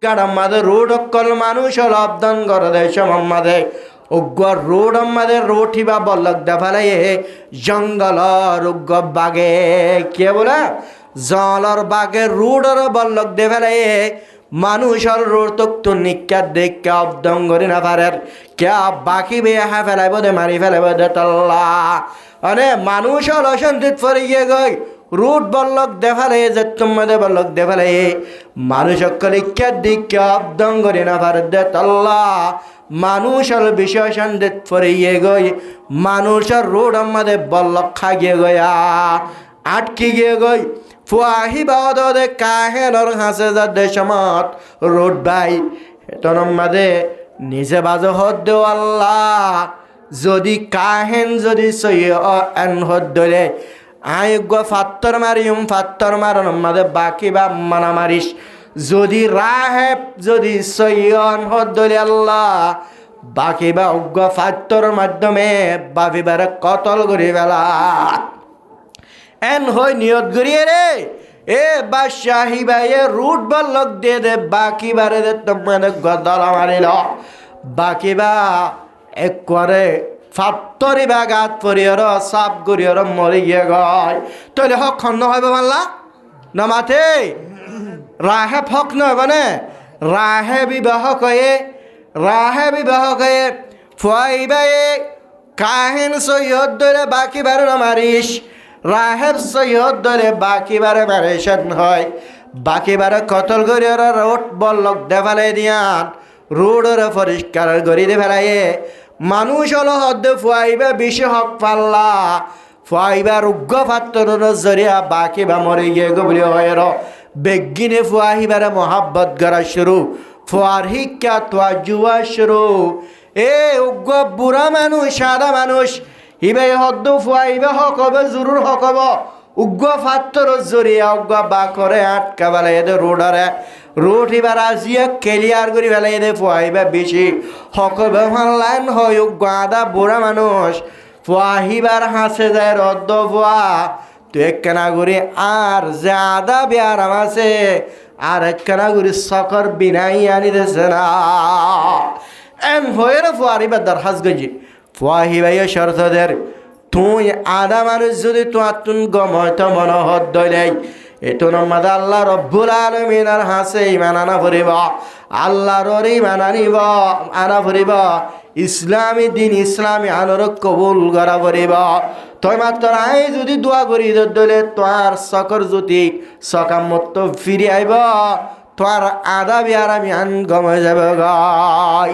গাড়াম্মাদে road অকল মানুষ লব্ধন করে দেশ মাম্মাদে উগ্র রোড আমাদের রোটি বা বল্লক দেখালে জঙ্গলর উগ্র বাগে কে বলে জলর বাগে রোডর বল্লক দেখালে মানুষের রোড তো নিকা দেখে অব্দন করি না পারে কে বাকি বেয়া ফেলাইব দে মারি ফেলাইব দে তল্লা মানে মানুষের অশান্তিত পড়ে গিয়ে গই রুট বল্লক দেখালে যে তোমাদের বল্লক দেখালে মানুষ কলিকা দিকে অব্দন করি না পারে দে তল্লা মানুষের বিষয় শান্তিত পড়ে গিয়ে গই মানুষের রোড আমাদের বল্লক খা গিয়ে গয়া আটকে গিয়ে গই ফুয়াহি বাদে কাহেনর হাসে যা দেশমত রোড বাই এতন মাদে নিজে বাজে হদ দেও আল্লাহ যদি কাহেন যদি সইয় এন হদ দলে আয়োগ্য ফাত্তর মারিম ফাত্তর মারন মাদে বাকি বা মানা মারিস যদি রাহে যদি সইয়ন হদ দলে আল্লাহ বাকি বা উগ্র ফাত্তর মাধ্যমে বাবিবারে কতল করি বেলা এন হই নিয়ত করিয়ে রে এ বাদশাহী ভাইয়ে রুট বল্লক দিয়ে দে বাকি বারে দে তোমাদের গদলা মারিল বাকি বা এক করে ফাত্তরি বা গাত পরিয়র সাপ গরিয়র মরি গিয়ে গয় তাহলে হক খন্ড হইব মাল্লা না মাথে রাহে হক নয় মানে রাহে বিবাহ কয়ে ফুয়াইবাই কাহেন সৈয়দ ধরে বাকি বারে না মারিস রাহেব সৈয়দ ধরে বাকি বারে ম্যারেশন হয় বাকি বারে কতল করে ওরা রোড বল্লক দেফালাই দিয়ান রোডের পরিষ্কার করি দে ফেলাইয়ে মানুষ হলো হদ্দ ফুয়াইবা বেশি হক পাল্লা ফুয়াইবার উগ্র ফাত্তরের জরিয়া বাকি বা মরে গিয়ে গো বলে হয় বেগিনে ফুয়াহিবারে মহাব্বত করা শুরু ফুয়ার শিক্ষা তোয়া জুয়া শুরু এ উগ্র বুড়া মানুষ সাদা মানুষ ইবে হদ্দ ফুয়াইবে হক হবে জরুর হক হব উগ্র ফাত্তর জরিয়া উগ্র বা করে আটকা বেলা এদের রোডারে রোড এবার আজিয়া ক্লিয়ার করি বেলা এদের ফুয়াইবে বেশি হক হবে লাইন হয় উগ্র আদা বুড়া মানুষ ফুয়াহিবার হাসে যায় রদ্দ ফুয়া তো একখানা করি আর যে আদা বেয়ারাম আছে আর একখানা করি সকর বিনাই আনি দেছে না এম হয়ে রে ফুয়ারিবার দরখাস গজি ফুয়াহি ভাইয়া শর্তদের তুই আদা মানুষ যদি তোমার তুন গময় তো মনোহর দইলে এতো নমাদ আল্লাহ রব্বুল আলমিনার হাসে ইমান আনা ফুরিব আল্লাহর ইমান আনিব আনা ফুরিব ইসলামী দিন ইসলামী আনর কবুল করা ফুরিব তই মাত্র আই যদি দোয়া করি দইলে তোমার সকর জ্যোতি সকাম মত ফিরি আইব তোমার আদা বিয়ার আমি আন গমে যাব গাই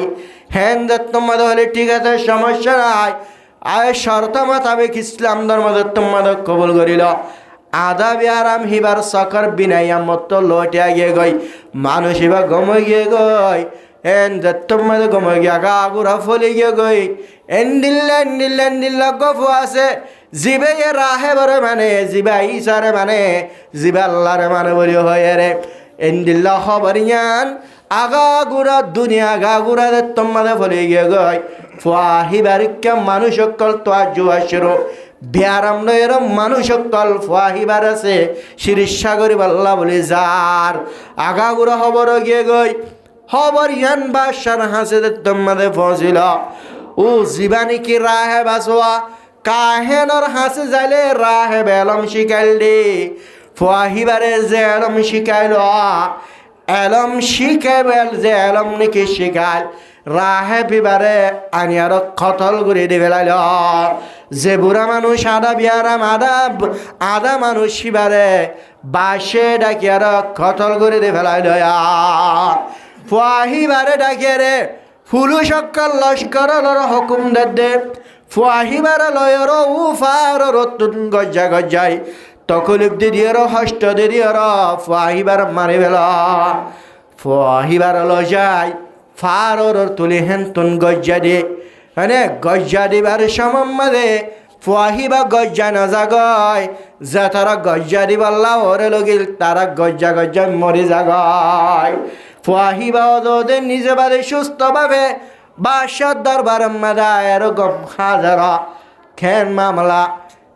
হ্যান তোমাদের হলে ঠিক আছে সমস্যা নাই আয় শর্ত মোতাবেক ইসলাম ধর্ম তোমাদের কবুল করিল আদা বিয়ারাম হিবার সকর বিনাইয়া মত লটিয়া গিয়ে গই মানুষ হিবা গমে গিয়ে গই এন তোমাদের গমে গিয়ে আগা আগুরা ফলি গিয়ে গই এন্ডিল্লা গফু আছে জিবে রাহে বরে মানে জিবা ইসারে মানে জিবা আল্লাহরে মানে বলি হয় রে এন্ডিল্লা খবরিয়ান আগা গুড়া দুনিয়া আগা গুড়া তোমাদের ফলে গিয়ে গয় ফুয়াহিবারিকা মানুষ সকল তো জুয়াশিরো বিয়ারাম নয়ের মানুষ সকল ফুয়াহিবার আছে শিরিষাগরি বাল্লা বলে যার আগা গুড়া খবর গিয়ে গই খবর ইয়ান বাসার হাসে তোমাদের ফসিল ও জীবানী কি রাহে বাসোয়া কাহেনর হাসে যাইলে রাহে বেলম শিকাইল দে ফুয়াহিবারে যে এলম শিকাইল এলম শিখাইবেল যে এলম নাকি শিখাল রাহে পিবারে আনিয়ার কতল করে দিবে লাইল যে বুড়া মানুষ আদা বিয়ারাম আদা মানুষ শিবারে বাসে ডাকিয়ার কতল করে দিবে লাইল ফুয়াহিবারে ডাকিয়ে রে ফুলু সকল লস্কর হুকুম দে ফুয়াহিবারে লয়র উফার রতুন গজ্জাই তকলিফ দিদির হস্ত দিদির ফুয়াহিবার মারি বেলা ফুয়াহিবার লজাই ফারর তুলি হেন গজ্জা দিয়ে মানে গজ্জা দিবার সমম্মাদে ফুয়াহিবা গজ্জা নজাগয় যে তারা গজ্জা দিবাল্লা ওরে লগিল তারা গজ্জা মরি জাগয় ফুয়াহিবা ওদের নিজে বাদে সুস্থভাবে বাসার দরবার মাদা এরকম হাজারা খেন মামলা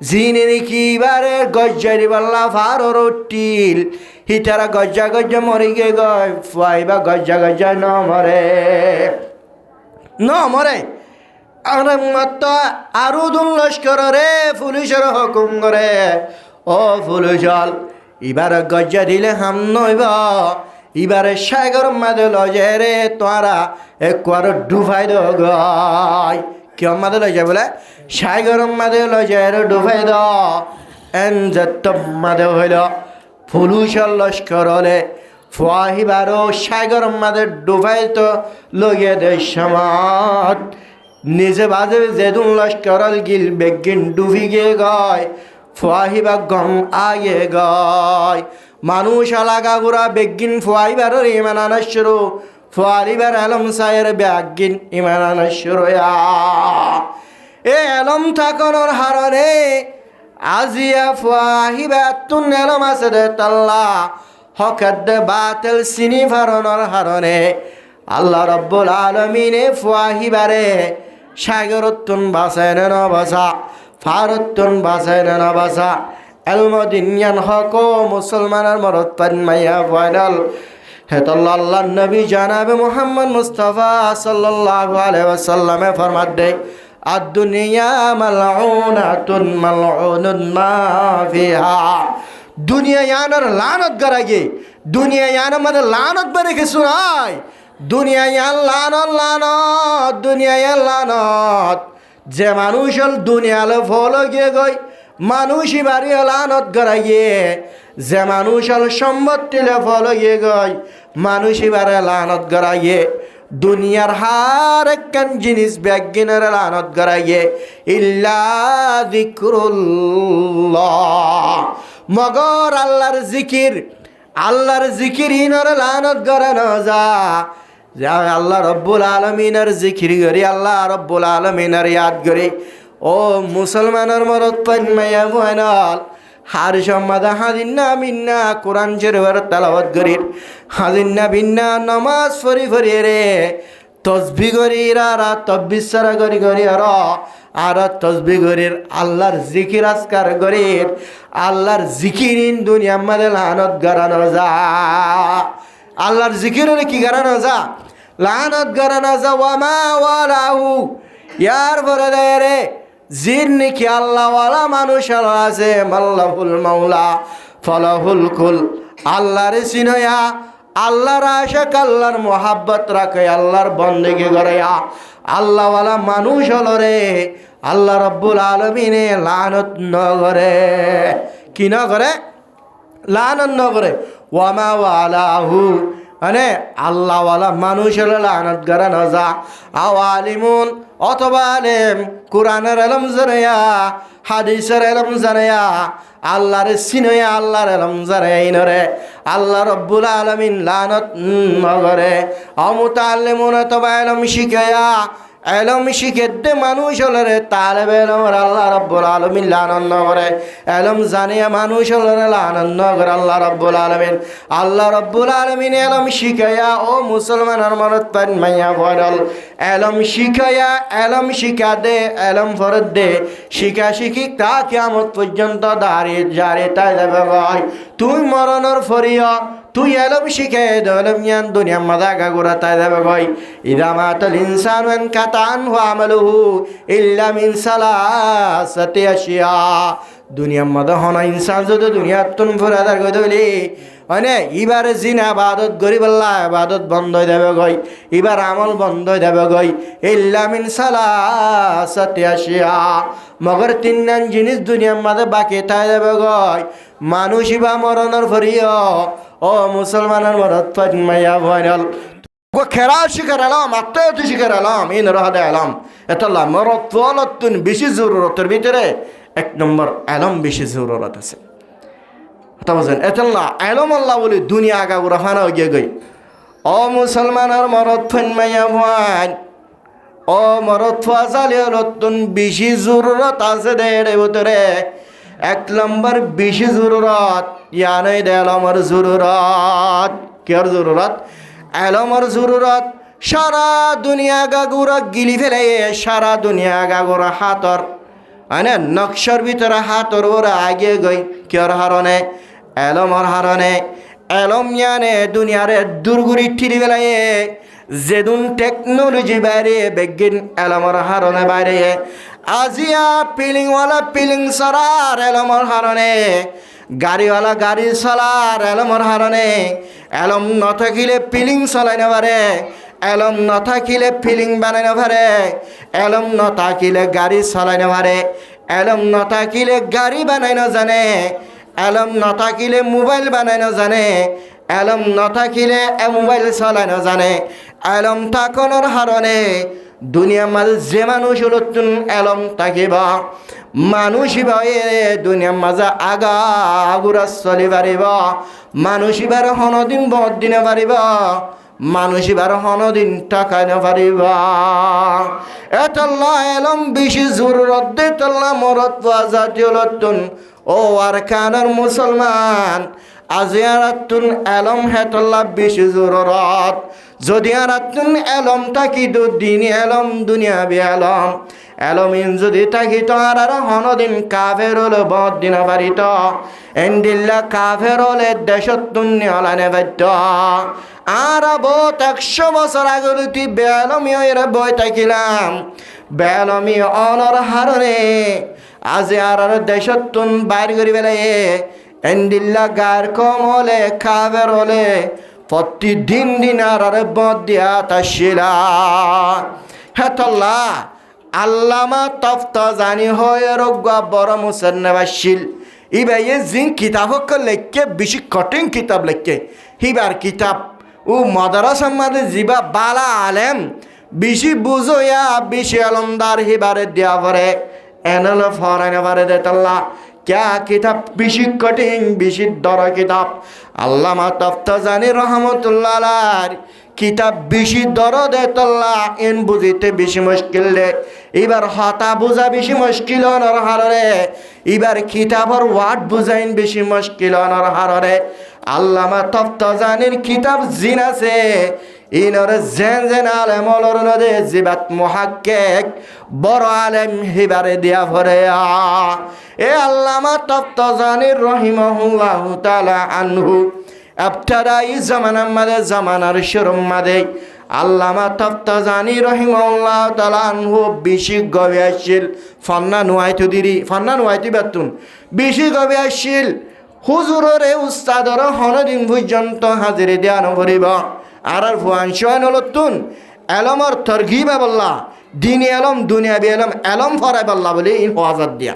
জিনে কিবারে গজ্জারি বাল্লা ফারর টিল হিতারা গজ্জা গজ্জা মরি গে গয় ফুয়াইবা গজ্জা গজ্জা ন মরে আর মাত্র আরো দুন লস্কর রে পুলিশের হুকুম করে ও পুলিশল এবার গজ্জা দিলে হাম নইব এবারে সাগর মাদে লজে রে তোরা একবার ডুবাই দ গয় কেউ মাদে লজে বলে সাগর মাদে লজে রে ডুবাই দ এন যত মাদে হইল পুলিশের লস্কর হলে ফুয়াহিবারও সাগর মাদে ডুবাই তো লগে দে সমাজ নিজে বাজে যেদুন লস্করল গিল বেগিন ডুবি গে গয় ফুয়াহিবা গম আগে গয় মানুষ আলাগা গুড়া বেগিন ফুয়াইবার ইমান শুরু ফুয়ারিবার আলম সায়ের ব্যাগিন ইমান শুরু এ আলম থাকনোর হারনে আজিয়া ফুয়াহিবা তুন আলম আছে দে তাল্লা হকদ বাতিল সিনি ফারনোর হারনে আল্লাহ রব্বুল আলমিনে ফুয়াহিবারে সাগরতুন বাসায় ন বাসা ফারতুন বাসায় ন বাসা এলমদিনিয়ান হক মুসলমানের মরত পান মাইয়া ফাইনাল হেতাল্লাহ আল্লাহ নবী জানাবে মুহাম্মদ মুস্তাফা সাল্লাল্লাহু আলাইহি ওয়াসাল্লামে ফরমাত দে আদ-দুনিয়া মালউনাতুন মালউনুন মা ফিহা দুনিয়া ইয়ানার লানত গরাগে দুনিয়া ইয়ানা মানে লানত বেরে কিছু নাই দুনিয়া ইয়ান লানত লানত দুনিয়া ইয়ান লানত যে মানুষ দুনিয়ালে ফল গিয়ে গই মানুষই বাড়ি লানত গড়াইয়ে যে মানুষ সম্পত্তিলে ফল গিয়ে গই মানুষই বাড়ি লানত গড়াইয়ে দুনিয়ার হার একখান জিনিস ব্যাগিনের লানত গড়াইয়ে ইল্লা যিকরুল্লাহ মগর আল্লাহর জিকির ইনর লানত গড়ানো যা আল্লাহ রব্বুল আলমিনের জিকির করি আল্লাহ রব্বুল আলমিনের ইয়াদ করি ও মুসলমানের মরত পান মাইয়া ফাইনাল হার সম্মাদা হাদিন্না বিন্না কোরআন শরীফের তেলাওয়াত করি হাদিন্না বিন্না নামাজ ফরি ফরি রে তসবি করি আর তব্বিস সারা করি করি আর তসবি করি আল্লাহর জিকির আজকার করি আল্লাহর জিকিরিন দুনিয়া আমাদের লানত গড়ানো যা আল্লাহর জিকিরের কি গড়ানো যা লানত গড়ানো যা ওয়ামা ওয়ালাহু ইয়ার পরে দেয় রে জিন নাকি আল্লাহওয়ালা মানুষ আছে মাল্লাহুল মাওলা ফলাহুল কুল আল্লাহর সিনয়া আল্লাহর আশাক আল্লাহর মোহাব্বত রাখে আল্লাহর বন্দেগি করে আল্লাহওয়ালা মানুষ হলো রে আল্লাহ রব্বুল আলমিনে লানত ন করে কি না করে লানত ন করে ওয়ামা ওয়ালাহু মানে আল্লাহওয়ালা মানুষ হলো লানত গড়া ন যা আওয়ালিমুন অথবা আলেম কোরআনের এলম জানায়া হাদিসের এলম জানায়া আল্লাহর সিনয়া আল্লাহর এলম জানাই নরে আল্লাহ রব্বুল আলামিন লানত নগরে অমুতাল্লিমুন অথবা এলম শিখায়া এলম শিখে দে মানুষ হলরে তালেবে এলমর আল্লাহ রব্বুল আলামিন লানত নগরে এলম জানিয়া মানুষ হলরে লানত নগরে আল্লাহ রব্বুল আলামিন এলম শিখায়া ও মুসলমানের মনত পান মাইয়া ফরল এলম শিখায়া এলম শিখা দে এলম ফরদ দে শিখা শিখি তা কিয়ামত পর্যন্ত দাঁড়িয়ে জারে তাই যাবে ভাই তুই মরণের ফরিয়া তুই এলম শিখে দলম ইয়ান দুনিয়া মাদা গাগুরা তাই যাবে ভাই ইদা মাতাল ইনসানু আন কাতান ওয়া আমালুহু ইল্লা মিন সালাসাতি আশিয়া দুনিয়া মাদা হনা ইনসান যদি দুনিয়া তুন ফরাদার গই দলি মানে এবার জিনা ইবাদত গরিব আল্লাহ ইবাদত বন্ধ হয়ে যাবে গই এবার আমল বন্ধ হয়ে যাবে গই ইল্লা মিন সালাসাতি আশিয়া মগর তিনজন জিনিস দুনিয়ার মাঝে বাকি তাই যাবে গই মানুষ বা মরণের ফরিয়া ও মুসলমানের মরত পান মাইয়া ফাইনাল খেরাল শিকার আলাম আত্মীয়তা শিকার আলাম ইন রহাদে আলাম এতাল্লাহ মরত ফলতুন বেশি জরুরতের ভিতরে এক নম্বর আলম বেশি জরুরত আছে কথা বলছেন এতাল্লাহ আলম আল্লাহ বলি দুনিয়া আগা গুড়া ফানা গিয়ে গই ও মুসলমানের মরত ফান মাইয়া ফান ও মরত ফাজালিয়তুন বেশি জরুরত আছে দের ভিতরে এক নম্বর বেশি জরুরত ইয়ানই দে আলমর জরুরত কের জরুরত আলমর জরুরত সারা দুনিয়া গাগুরা গিলি ফেলে সারা দুনিয়া গাগুরা হাতর মানে নকশার ভিতরে হাতর ওরা আগে গই কের হারণে আলমর হারণে এলম ইয়ানে দুনিয়ারে দুর্গুরি ঠিরি বেলায় যেদুন টেকনোলজি বাইরে বেগিন এলমর হারনে বাইরে আজিয়া পিলিংওয়ালা পিলিং সরার এলমর হারনে গাড়িওয়ালা গাড়ি চলার এলমর হারনে এলম নথাকিলে পিলিং চলাইনে পারে এলম নথাকিলে ফিলিং বানাইতে পারে এলম নথাকিলে গাড়ি চলাইতে পারে এলম নথাকিলে গাড়ি বানাইনো জানে এলম নথাকিলে মোবাইল বানাইনো জানে এলম নথাকিলে মোবাইল চলাইনো জানে এলম থাকনের হারণে দুনিয়ার মাঝে যে মানুষ নতুন এলম থাকিব মানুষ দুনিয়ার মাঝে আগা আগুরা চলি পারিব মানুষ এবার হনদিন বহুত দিনে পারিব মানুষ এবার হনদিন টাকাই না পারিব এতল্লা এলম বেশি জরুরত দে তল্লা মরত পাওয়া জাতীয় নতুন ও আর কানার মুসলমান আজি আরাতুন এলম হেতল্লা বেশি জরুরত যদি আরাতুন এলম থাকি দিন এলম দুনিয়াবি এলম এলমিন যদি থাকি তো আর হনদিন কাফের হলে বহুত দিন পারিত এন্ডিল্লা কাফের হলে দেশতুন নিয়লানে বাধ্য আর বহুত 100 বছর আগে তুই বেলমি এরা বই থাকিলাম বেলমি অনর হারণে আজি আর দেশতুন বাইর করি বেলায় এন্ডিল্লা গার কম হলে কাফের হলে প্রতিদিন দিন আর বদ দিয়া তাসিলা হেতল্লা আল্লামা তফতাজানি হয় রোগা বড় মুসন্নবাসিল ইবাই জিন কিতাব লেখকে বেশি কঠিন কিতাব লেখকে হিবার কিতাব ও মাদ্রাসার মাঝে জিবা বালা আলেম বেশি বুঝোয়া বেশি আলমদার হিবারে দেওয়া পরে এনল ফরাইনে পারে দেতাল্লা ক্যা কিতাব বেশি কঠিন বেশি দর কিতাব আল্লামা তফতাজানি রহমতুল্লাহ আলাইহি কিতাব বেশি দর দেতাল্লা এন বুঝিতে বেশি মুশকিল দে এবার হতা বুঝা বেশি মুশকিল অনর হারে এবার কিতাবর ওয়ার্ড বুঝাইন বেশি মুশকিল অনর হারে আল্লামা তফতাজানির কিতাব জিন আছে ইনরে জেন আলেম অলর নদে জিবাত মুহাক্কিক বড় আলেম হিবারে দিয়া ভরে এ আল্লামা তফতাজানির রহিমাহুল্লাহু তাআলা আনহু আবতাদাই জামানার মাঝে জামানার শরম মাঝে আল্লামা তফতাজানি রহিমাহুল্লাহু তাআলা আনহু বেশি গবেষণাশীল ফন্না নুয়াইতু বেতুন বেশি গবেষণাশীল হুজুরের উস্তাদর হনদিন পর্যন্ত হাজিরে দেয়া নভরিব আর ফুয়ান শোয়ান হলতুন এলমর তরগিবে বললা দিনী এলম দুনিয়াবি এলম এলম ফরাই বললা বলে ইন হওয়াজাত দিয়া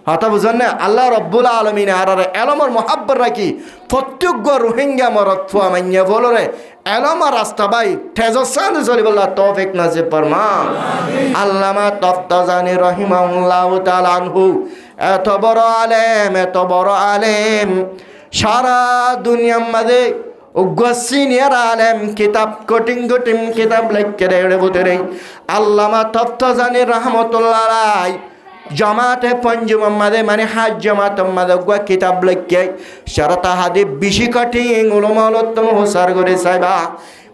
হতা বুঝেন না আল্লাহ রব্বুল আলমিন আর এলমর মহাব্বর রাখি প্রত্যেক রোহিঙ্গা মরত ফুয়া মাইয়া বলরে এলমর রাস্তা বাই তেজসান চলি বললা তৌফিক নাজিব ফরমা আল্লামা তফতাজানি রহিমাহুল্লাহু তাআলা আনহু এত বড় আলেম সারা দুনিয়ার মাঝে সিনিয়র আলেম কিতাব কঠিন কিতাব লেখকে রে বুতরে আল্লামা তফতাজানি রহমতুল্লাহ আলাইহি জামাতে পঞ্জুম মাদে মানে হাজ জামাত মাদে গয়া কিতাব লেখকে শরতা হাদি বেশি কঠিন উলামাউত্তম হোসার করে সাইবা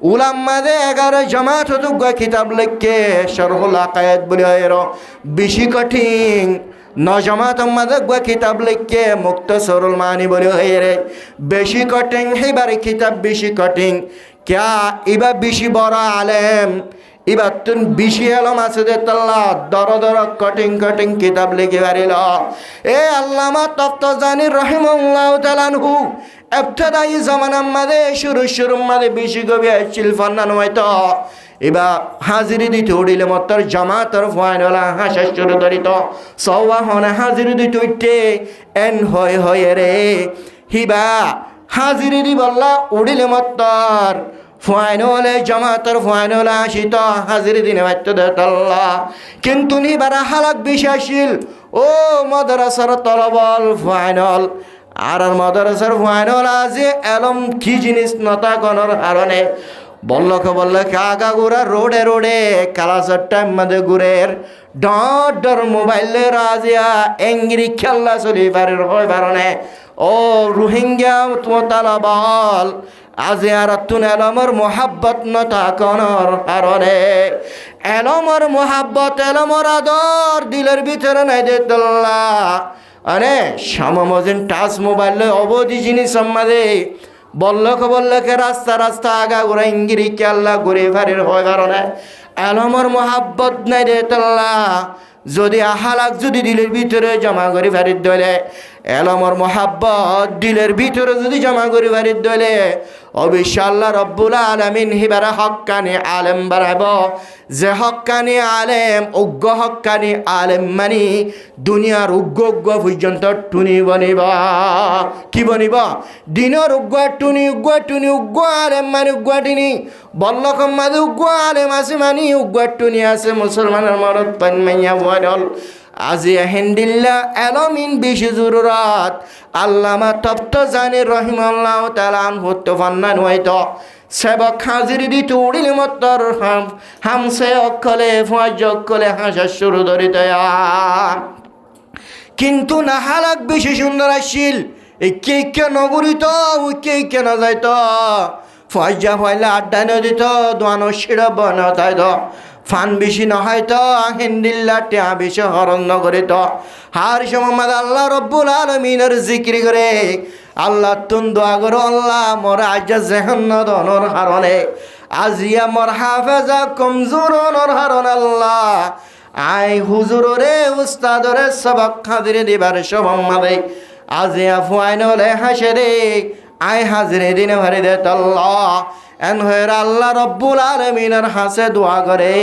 উলাম মাদে 11 জামাত তো গয়া কিতাব লেখকে শরহুল আকায়েদ বলি হয়রো বেশি কঠিন নজামাত মাদে গয়া কিতাব লেখকে মুক্তাসরুল মানি বলি হয়রে বেশি কঠিন হেবারে কিতাব বেশি কঠিন ক্যা ইবা বেশি বড় আলেম এবার তুন বেশি এলম আছে যে তাল্লা দর কঠিন কিতাব লিখে পারিল এ আল্লামা তফতাজানি রহিমাহুল্লাহু তাআলা আনহু ইবতিদাই জামানার মাঝে শুরুর মাঝে বেশি গবেষণাশীল ফন্না নয়তো এবার হাজিরি দিতে উড়িলে মতর জামাতর ফাইনলা হাসা শুরু ধরিত সওয়া হনে হাজিরি দিতে উঠতে এন হয় রে হিবা হাজিরি দি বললা উড়িলে মতর ফাইনলে জামাতর ফাইনল আসিত হাজির দিনে বাচ্চা দেতাল্লা কিন্তু নিবারা হালাক বিশ্বাসীল ও মাদ্রাসার তলবল ফাইনল আর মাদ্রাসার ফাইনল আজি এলম কি জিনিস নতা গণর হারণে বললকে আগা ঘুরা রোডে কালাসের টাইম মাঝে ঘুরের ডর মোবাইলে রাজিয়া এঙ্গিরি খেলা চলি পারে হয় পারনে ও রোহিঙ্গা তোমার বল আজি আর তুন এলমর মোহাব্বত নতা কনর হারণে এলমর মোহাব্বত এলমর আদর দিলের ভিতরে নাই দেতল্লা আরে সামামজিন টাচ মোবাইল অবধি জিনিস সম্মাদে বল্লকে রাস্তা রাস্তা আগা ঘুরে ইঙ্গিরি কে আল্লাহ ঘুরে ফারির হয় কারণে এলমর মোহাব্বত নাই রে তাল্লাহ যদি আহালাক যদি দিলের ভিতরে জমা করি ফারির দলে এলমর মোহাব্বত দিলের ভিতরে যদি জমা করি ফারির দলে অবশ্য আল্লাহ রব্বুল আলামিন হিবারা হক্কানি আলেম বাড়াইব যে হক্কানি আলেম উগ্র হক্কানি আলেম মানি দুনিয়ার উগ্র পর্যন্ত টুনি বনিব কি বনিব দিনের উগ্র আলেম মানে উগ্র টিনি বল্লকম মাঝে উগ্র আলেম আছে মানি উগ্র টুনি আছে মুসলমানের মরদ পান মাইয়া বদল আজি হেন্দিল্লা এলমিন বেশি জরুরত আল্লামা তপ্ত জানি রহিমাল্লাহ তাআলা আনহুত ফান্নান হয়তো সেবক হাজিরি দিত উড়িল মত্তর হামসে অক্ষলে ফুয়াজ অক্ষলে হাসার শুরু ধরিত কিন্তু না হালাক বেশি সুন্দর আসছিল এই কে নগরিত ওই কে না যাইত ফয়জা ফয়লা আড্ডা নদিত দোয়ানো শিড় বনতাইত ফান বেশি নহয় তো হিন্দিল্লা টিয়া বেশি হরণ নগরিত হার সময় আল্লাহ রব্বুল আলমিনের জিক্রি করে আল্লাহ তুন দোয়া করো আল্লাহ মোর আজা জেহন্ন দনর হারণে আজিয়া মোর হাফেজা কমজোরনর হারণ আল্লাহ আই হুজুরে উস্তাদরে সবক খাদিরে দিবার সবম্মাদে আজিয়া ফুয়াইন হলে হাসে রে আই হাজরে দিনে ভারি দে আল্লাহ এন হয়ে আল্লাহ রব্বুল আলমিনের হাসে দোয়া করে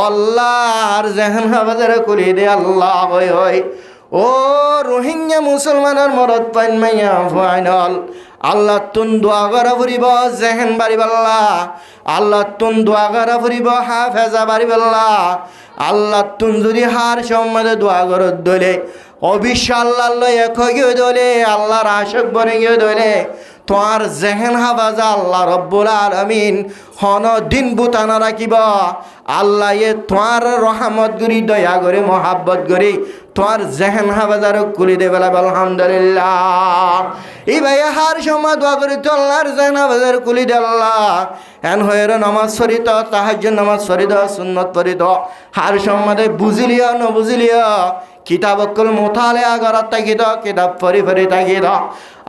আল্লাহর জেহন হাফেজরে কুলি দে আল্লাহ হয় ও রোহিঙ্গা মুসলমানের মরদ পাইন মাইয়া ফাইনাল আল্লাহ তুন দোয়া করা ফুরিব জেহেন বাড়ি বাল্লা আল্লাহ তুন দোয়া করা ফুরিব হাফেজা বাড়ি বাল্লা আল্লাহ তুন যদি হার সম্মানে দোয়া করো দলে অবিশ্ব আল্লাহ এক গিয়ে দলে আল্লাহর আশক বনে গিয়ে দলে তোমার জেহেন হাফাজা আল্লাহ রব্বুল আলামিন হন দিন বুতানা রাখিব আল্লাহ এ তোমার রহমত গুরি দয়া করে মোহাব্বত করি তোমার জেহেন হাফাজার কুলি দে বেলা আলহামদুলিল্লাহ এই ভাই হার সময় দোয়া করি তো আল্লাহর জেহেন হাফাজার কুলি দে আল্লাহ এন হয়ে নমাজ শরীত তাহাজ্জুদ নামাজ শরীত সুন্নত পড়িত হার সময় বুঝিলিও নবুঝিলিও কিতাব অকল মোথালে আগরত তাকিদ কিতাব ফরি তাকিদ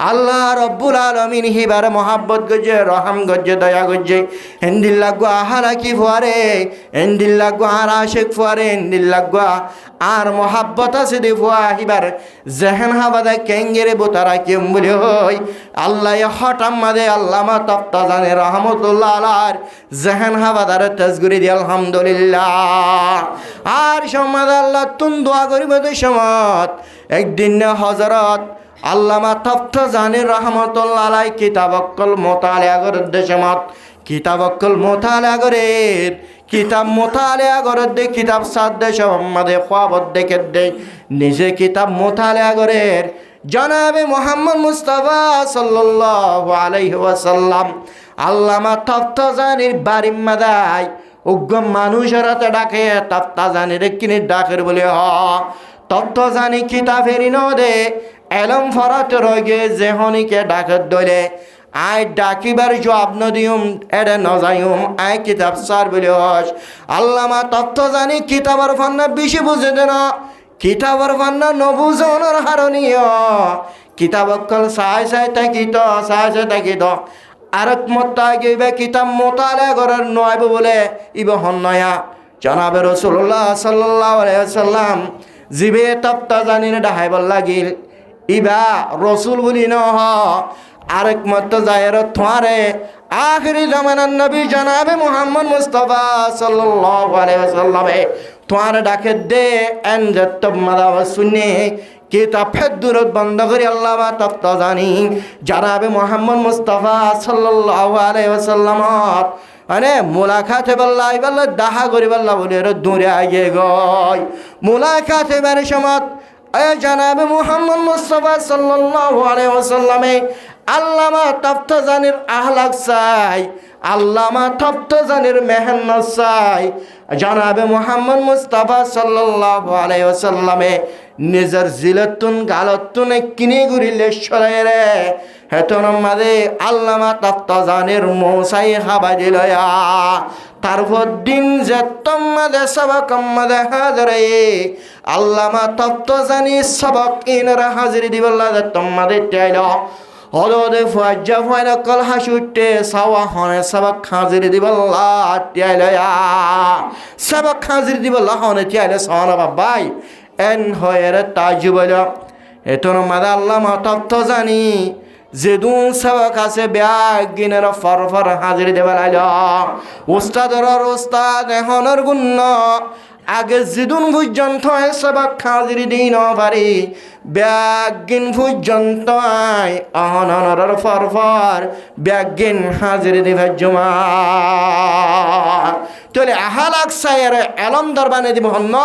আল্লাহ রব্বুল আলমিন হিবার মোহাব্বত গজ্জে রহম গজ্জে দয়া গজ্জে হেন্দিল্লা গো আহারা কি ফুয়ারে হেন্দিল্লা গো আর আশেক ফুয়ারে হেন্দিল্লা গো আর মোহাব্বত আছে দে ফুয়া হিবার জেহেন হাবাদা কেঙ্গেরে বোতারা কেম বলে হই আল্লাহ হঠাম মাদে আল্লামা তপ্তা জানে রহমতুল্লাহ আলার জেহেন হাবাদার তাজগুরি দি আলহামদুলিল্লাহ আর সমাদ আল্লাহ তুন দোয়া করিব দে সমত একদিন হজরত আল্লামা তপ্ত জানি রহমতুল্লাহ আলাই কিতাবক্কল মোতালিয়া করার দেশমত কিতাবক্কল মোতালিয়া করের কিতাব মোতালিয়া করার দে কিতাব সাদ দেশ আমাদের খোয়াবত দেখে দে নিজে কিতাব মোতালিয়া করের জনাবে মোহাম্মদ মুস্তাফা সাল্লাল্লাহু আলাইহি ওয়াসাল্লাম আল্লামা তপ্ত জানির বাড়ির মাদায় উগ্র মানুষেরাতে ডাকে তপ্তা জানির কিনে ডাকের বলে তপ্ত জানি কিতাবেরই নদে এলম ফরাত রগে জেহনিকে ডাকত দলে আই ডাকিবার জবাব নদিউম এডে নজাইম আই কিতাব সার বলে হস আল্লামা তত্ত্ব জানি কিতাবার ফান্না বেশি বুঝে দেন কিতাবার ফান্না নবুজনের হারণীয় কিতাব অকল সাই তাকিত আরক মত্তা গেবে কিতাব মোতালে করার নয় বলে ইব হন নয়া জনাবে রাসূলুল্লাহ সাল্লাল্লাহু আলাইহি ওয়াসাল্লাম জিবে তপ্তা জানিনে ডাহাইবার লাগিল ইবা রসুল বলি ন আরেক মত জায়ের থারে আখিরি জামানার নবী জনাবে মুহাম্মদ মুস্তাফা সাল্লাল্লাহু আলাইহি ওয়াসাল্লাম তোমার ডাকে দে এন যত মাদাব শুনে কিতাব ফেদুরত বন্ধ করে আল্লাহ বা তপ্ত জানি জনাবে মুহাম্মদ মুস্তাফা সাল্লাল্লাহু আলাইহি ওয়াসাল্লাম আরে মুলাকাত বল্লাই বল্লা দাহা করি বল্লা বলে দূরে আগে গয় মুলাকাত এবার সমত জনাবে মুহাম্মদ মুস্তাফা সাল্লাল্লাহু আলাইহি ওয়াসাল্লামে আল্লামা তপ্ত জানির আহলাক চাই আল্লামা তপ্ত জানির মেহনত চাই জনাবে মুহাম্মদ মুস্তাফা সাল্লাল্লাহু আলাইহি ওয়াসাল্লামে নিজের জিলতুন গালতুন কিনে ঘুরিলে সরে রে হেতন মাদে আল্লামা তপ্ত জানির মৌসাই হাবা দিলয়া তারপর দিন যে তোমাদে সবক মাদে হাজরে আল্লামা তপ্ত জানি সবক ইনরা হাজির দিবল্লা যে তোমাদে চাইল হদে ফুয়াজ্জা ফুয়াইনা কল হাসুটে সাওয়া হনে সাবাক খাজির দিবাল্লা তিয়াইলয়া সাবাক খাজির দিবাল্লা হনে তিয়াইলে সাওনা বাবাই এন হয়ের তাজুবল এতন মাদা আল্লাহ মাতপ্ত জানি যেদুন সাবাক আছে ব্যাগিনের ফরফর হাজির দেবালাইল উস্তাদর উস্তাদ এখনের গুণ্য আগে যেদুন পর্যন্ত সাবাক হাজির দিন পারি ব্যাগিন পর্যন্ত অহনর ফরফর ব্যাগিন হাজির দিবে জমা তাহলে আহালাক সায়ের এলম দরবানে দিব হন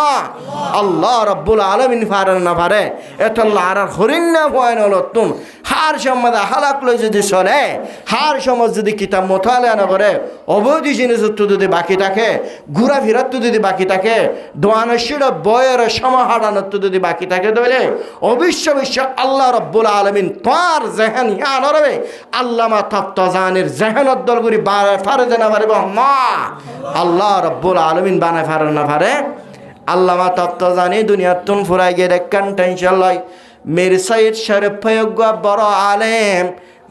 আল্লাহ রব্বুল আলামিন ফারেন না পারে এতল্লা আর হরিণ না ভয় নতুন হার সম্মত আহালাক লই যদি চলে হার সমাজ যদি কিতাব মোতালেয়া না করে অবৈধ জিনিস যদি বাকি থাকে ঘুরা ফিরাত যদি বাকি থাকে দোয়ানশীল বয়ের সমাহারানত যদি বাকি থাকে তাহলে অবশ্য আল্লাহ রব্বুল আলামিন তার জেহেন ইয়ান রবে আল্লামা তাফতাজানির জেহেনত দলগুলি ফারে না পারিব মা আল্লাহ রব্বুল আলামিন বানায় ফারে না পারে আল্লামা তাফতাজানি দুনিয়ার তুন ফুরাই গিয়ে দেখেন টেনশন লয় মির সাইদ শরীফ ফয়গা বড় আলেম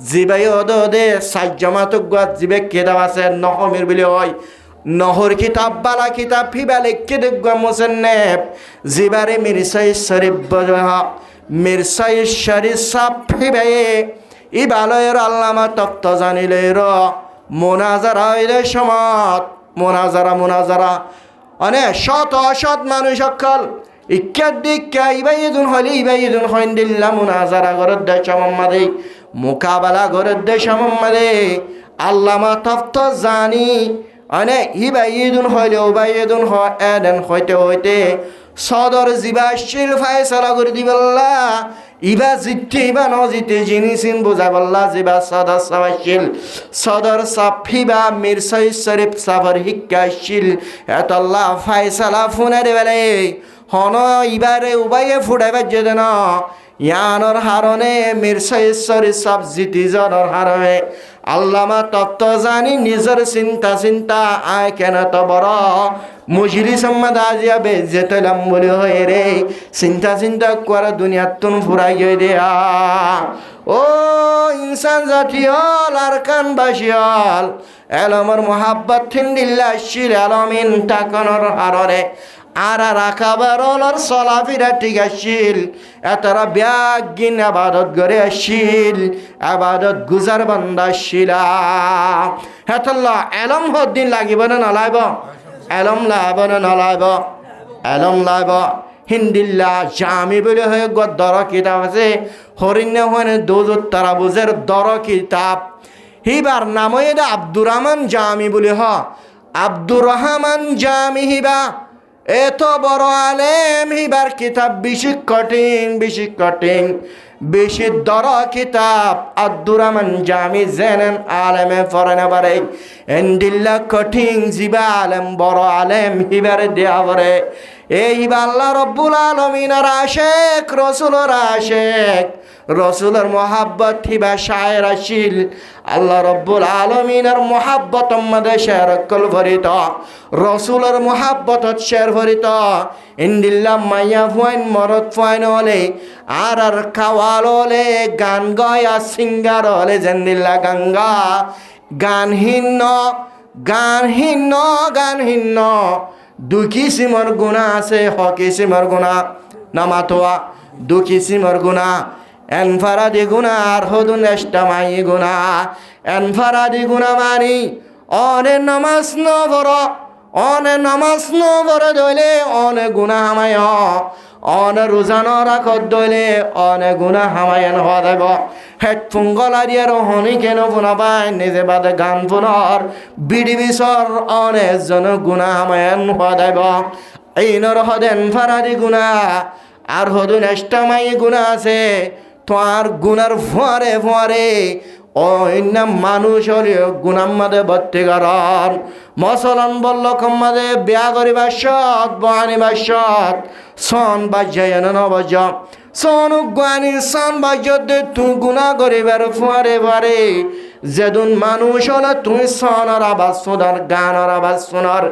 জিবাই ওদে সাজ্জামাতুগা জিবে কেদাব আছে নহমির বিলি হয় নহর কিতাব বালা কিতাব ফিবালে কেদগা মুসান্নাফ জিবারে মির সাইদ শরীফ বজা মির সাইদ শরীফ সাফ ফিবে ইবালয়ের আল্লামা তাফতাজানিলের মুনাজারা হইলে সমাত মুনাজারা অনেক শত অসৎ মানুষ সকল ইক্কাদিক্কা ইবাইদুন হলি ইবাইদুন হইন্দিল্লা মুনাজারা গরদ দেশ মোহাম্মদে মুকাবালা গরদ দেশ মোহাম্মদে আল্লামা তাফতাজানি অনেক ইবাইদুন হইলে উবাইদুন এদেন হইতে সদর জিবাশিল ফায়সালা করে দিবাল্লা ইবা জিতে ইবা ন জিতে জিনিসিন বুঝাবাল্লা জিবা সদর সাবাশিল সদর সাফিবা মির সাইদ শরীফ সাফর হিক্কাশিল এতল্লা ফায়সালা ফুনে দেবেলে হন ইবারে উবাইয়ে ফুটাইবার যেতে ন ইয়ানোর হারণে মির সাইদ শরীফ সাফ জিতি জনর হারণে আল্লামা তাফতাজানি নিজের চিন্তা আয় কেন তো বড় মুজরি সম্মদ আজিয়া বেজেতলাম বলে হয়ে রে চিন্তা করে দুনিয়ার তুন ফুরাই গিয়ে দেয়া ও ইনসান জাতীয়ল আর কানবাসিয়ল এলমর মোহাব্বত থিন্দিল্লা শির আলমিন টাকানোর হাররে আর রাখাবার ওলর চলাফেরা ঠিক আসছিল এতরা ব্যাগিন আবাদত করে আসছিল আবাদত গুজার বান্দা আসছিলা হেতল্লা এলম হদ্দিন লাগিব না নলাইব এলম লাইব না নলাইব এলম লাইব হিন্দিল্লা জামি বলে হয়ে দর কিতাব আছে হরিণ হয়ে দোজত তারা বুঝের দর কিতাব হিবার নাম এটা আব্দুর রহমান জামি বলে হ আব্দুর রহমান জামি হিবা এত বড় আলেম হিবার কিতাব বেশি কঠিন বেশি দর কিতাব আব্দুর রহমান জামি জেনেন আলেমে ফরেন পারে এন্ডিল্লা কঠিন জিবা আলেম বড় আলেম হিবার দেয়া পরে এই হিবা আল্লাহ রব্বুল আলমিনের আশেক রসুলের আশেক রসুলের মোহাব্বত হিবা শায়ের আসিল আল্লাহ রব্বুল আলমিনের মোহাব্বত আমাদের শের কল ভরিত রসুলের মোহাব্বত শের ভরিত ইন্দিল্লা মাইয়া ফুয়াইন মরদ ফুয়াইন হলে আর খাওয়াল হলে গান গয়া সিঙ্গার হলে জেন্দিল্লা গঙ্গা গানহীন দুই কিসিমর গুণা আছে হ কিসিমর গুণা নামাতোয়া দু কিসিমর গুণা এনফারাদি গুণা আর হদুন এস্টামাই গুণা এনফারাদি গুণা মানি অনে নমাজ ন বড় দইলে অনে গুণা হামায় অনে রোজানো রাখত দইলে অনে গুণা হামায়ন হওয়া দেব হেডফোন গলা দিয়ে রহনি কেন ফোনা পায় নিজে বাদে গান ফোনর বিডি বিচর অনে জন গুণা হামায়ন হওয়া দেব এই নর হদেন ফারাদি গুণা আর হদুন এস্টামাই গুণা আছে তোমার গুনার ফোয়ারে অন্য মানুষ হলেও গুণার মাঝে ভর্তি করার মসলন বলল কম্মাদে বিয়া করিবার সৎ বানিবার সৎ সন বাজ্যায় নবজ সনুগানির সান বাজতে তুই গুণা করিবার ফুয়ারে বারে যেদুন মানুষ হলে তুই সনর আবাস শোনার গানর আবাস শোনার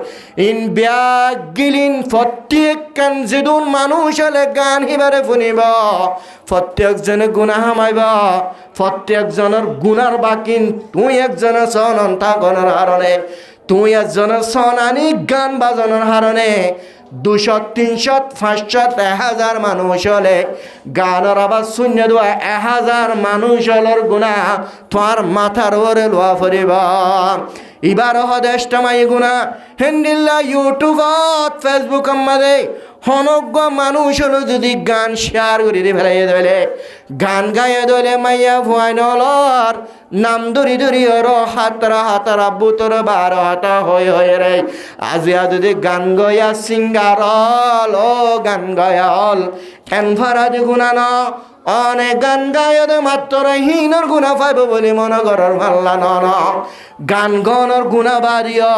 ইন ব্যাগ গিলিন প্রত্যেক কান যেদুন মানুষ হলে গান হিবারে শুনিব প্রত্যেক জনে গুণা হামাইব প্রত্যেক জনের গুণার বাকিন তুই একজনের সন থাকনের হারণে তুই একজনের সন আনি গান বাজানোর হারণে 200, 300, 500, 1000 মানুষ হলে গানের আবার শূন্য দেওয়া 1000 মানুষ হলের গুণা তোমার মাথার ওরে লোয়া ফরিব এবার হদেশটামাই গুণা হিন্দিল্লা ইউটিউবত ফেসবুক মাঝে হনজ্ঞ মানুষ হলো যদি গান শেয়ার করে দিয়ে ফেলাই দিলে গান গায়ে দিলে মাইয়া ভুয়াই নলর নাম ধরি ধরি ওর হাতরা হাতারা বুতর 12 হাতা হয়ে হয়ে রে আজিয়া যদি গান গয়া সিঙ্গার ও গান গয়া হল এনফারা যে গুণা ন অনেক গান গায়ে মাত্র হীনর গুণা পাইব বলে মনে করার ভাল্লা ন গান গনর গুণা বাড়িও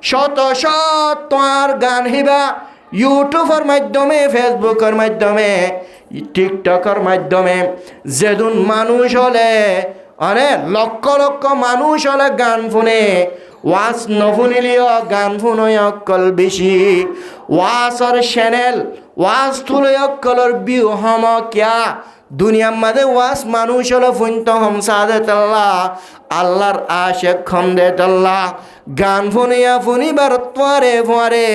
শত শত তোমার গান হিবা ইউটিউবের মাধ্যমে ফেসবুকের মাধ্যমে টিকটকের মাধ্যমে যেদিন মানুষ হলে অনেক লক্ষ লক্ষ মানুষ হলে গান শুনে ওয়াজ নশুনিলেও গান শুনে অকল বেশি ওয়াজর চ্যানেল ওয়াজ তুলে অকলর বিউ হম কিয়া দুনিয়ার মাঝে ওয়াজ মানুষ হলো ফুন্ত হমসাদে তাল্লা আল্লাহর আশেক খন্দে তাল্লা গান ফুনিয়া ফুনিবার তোয়ারে ফোয়ারে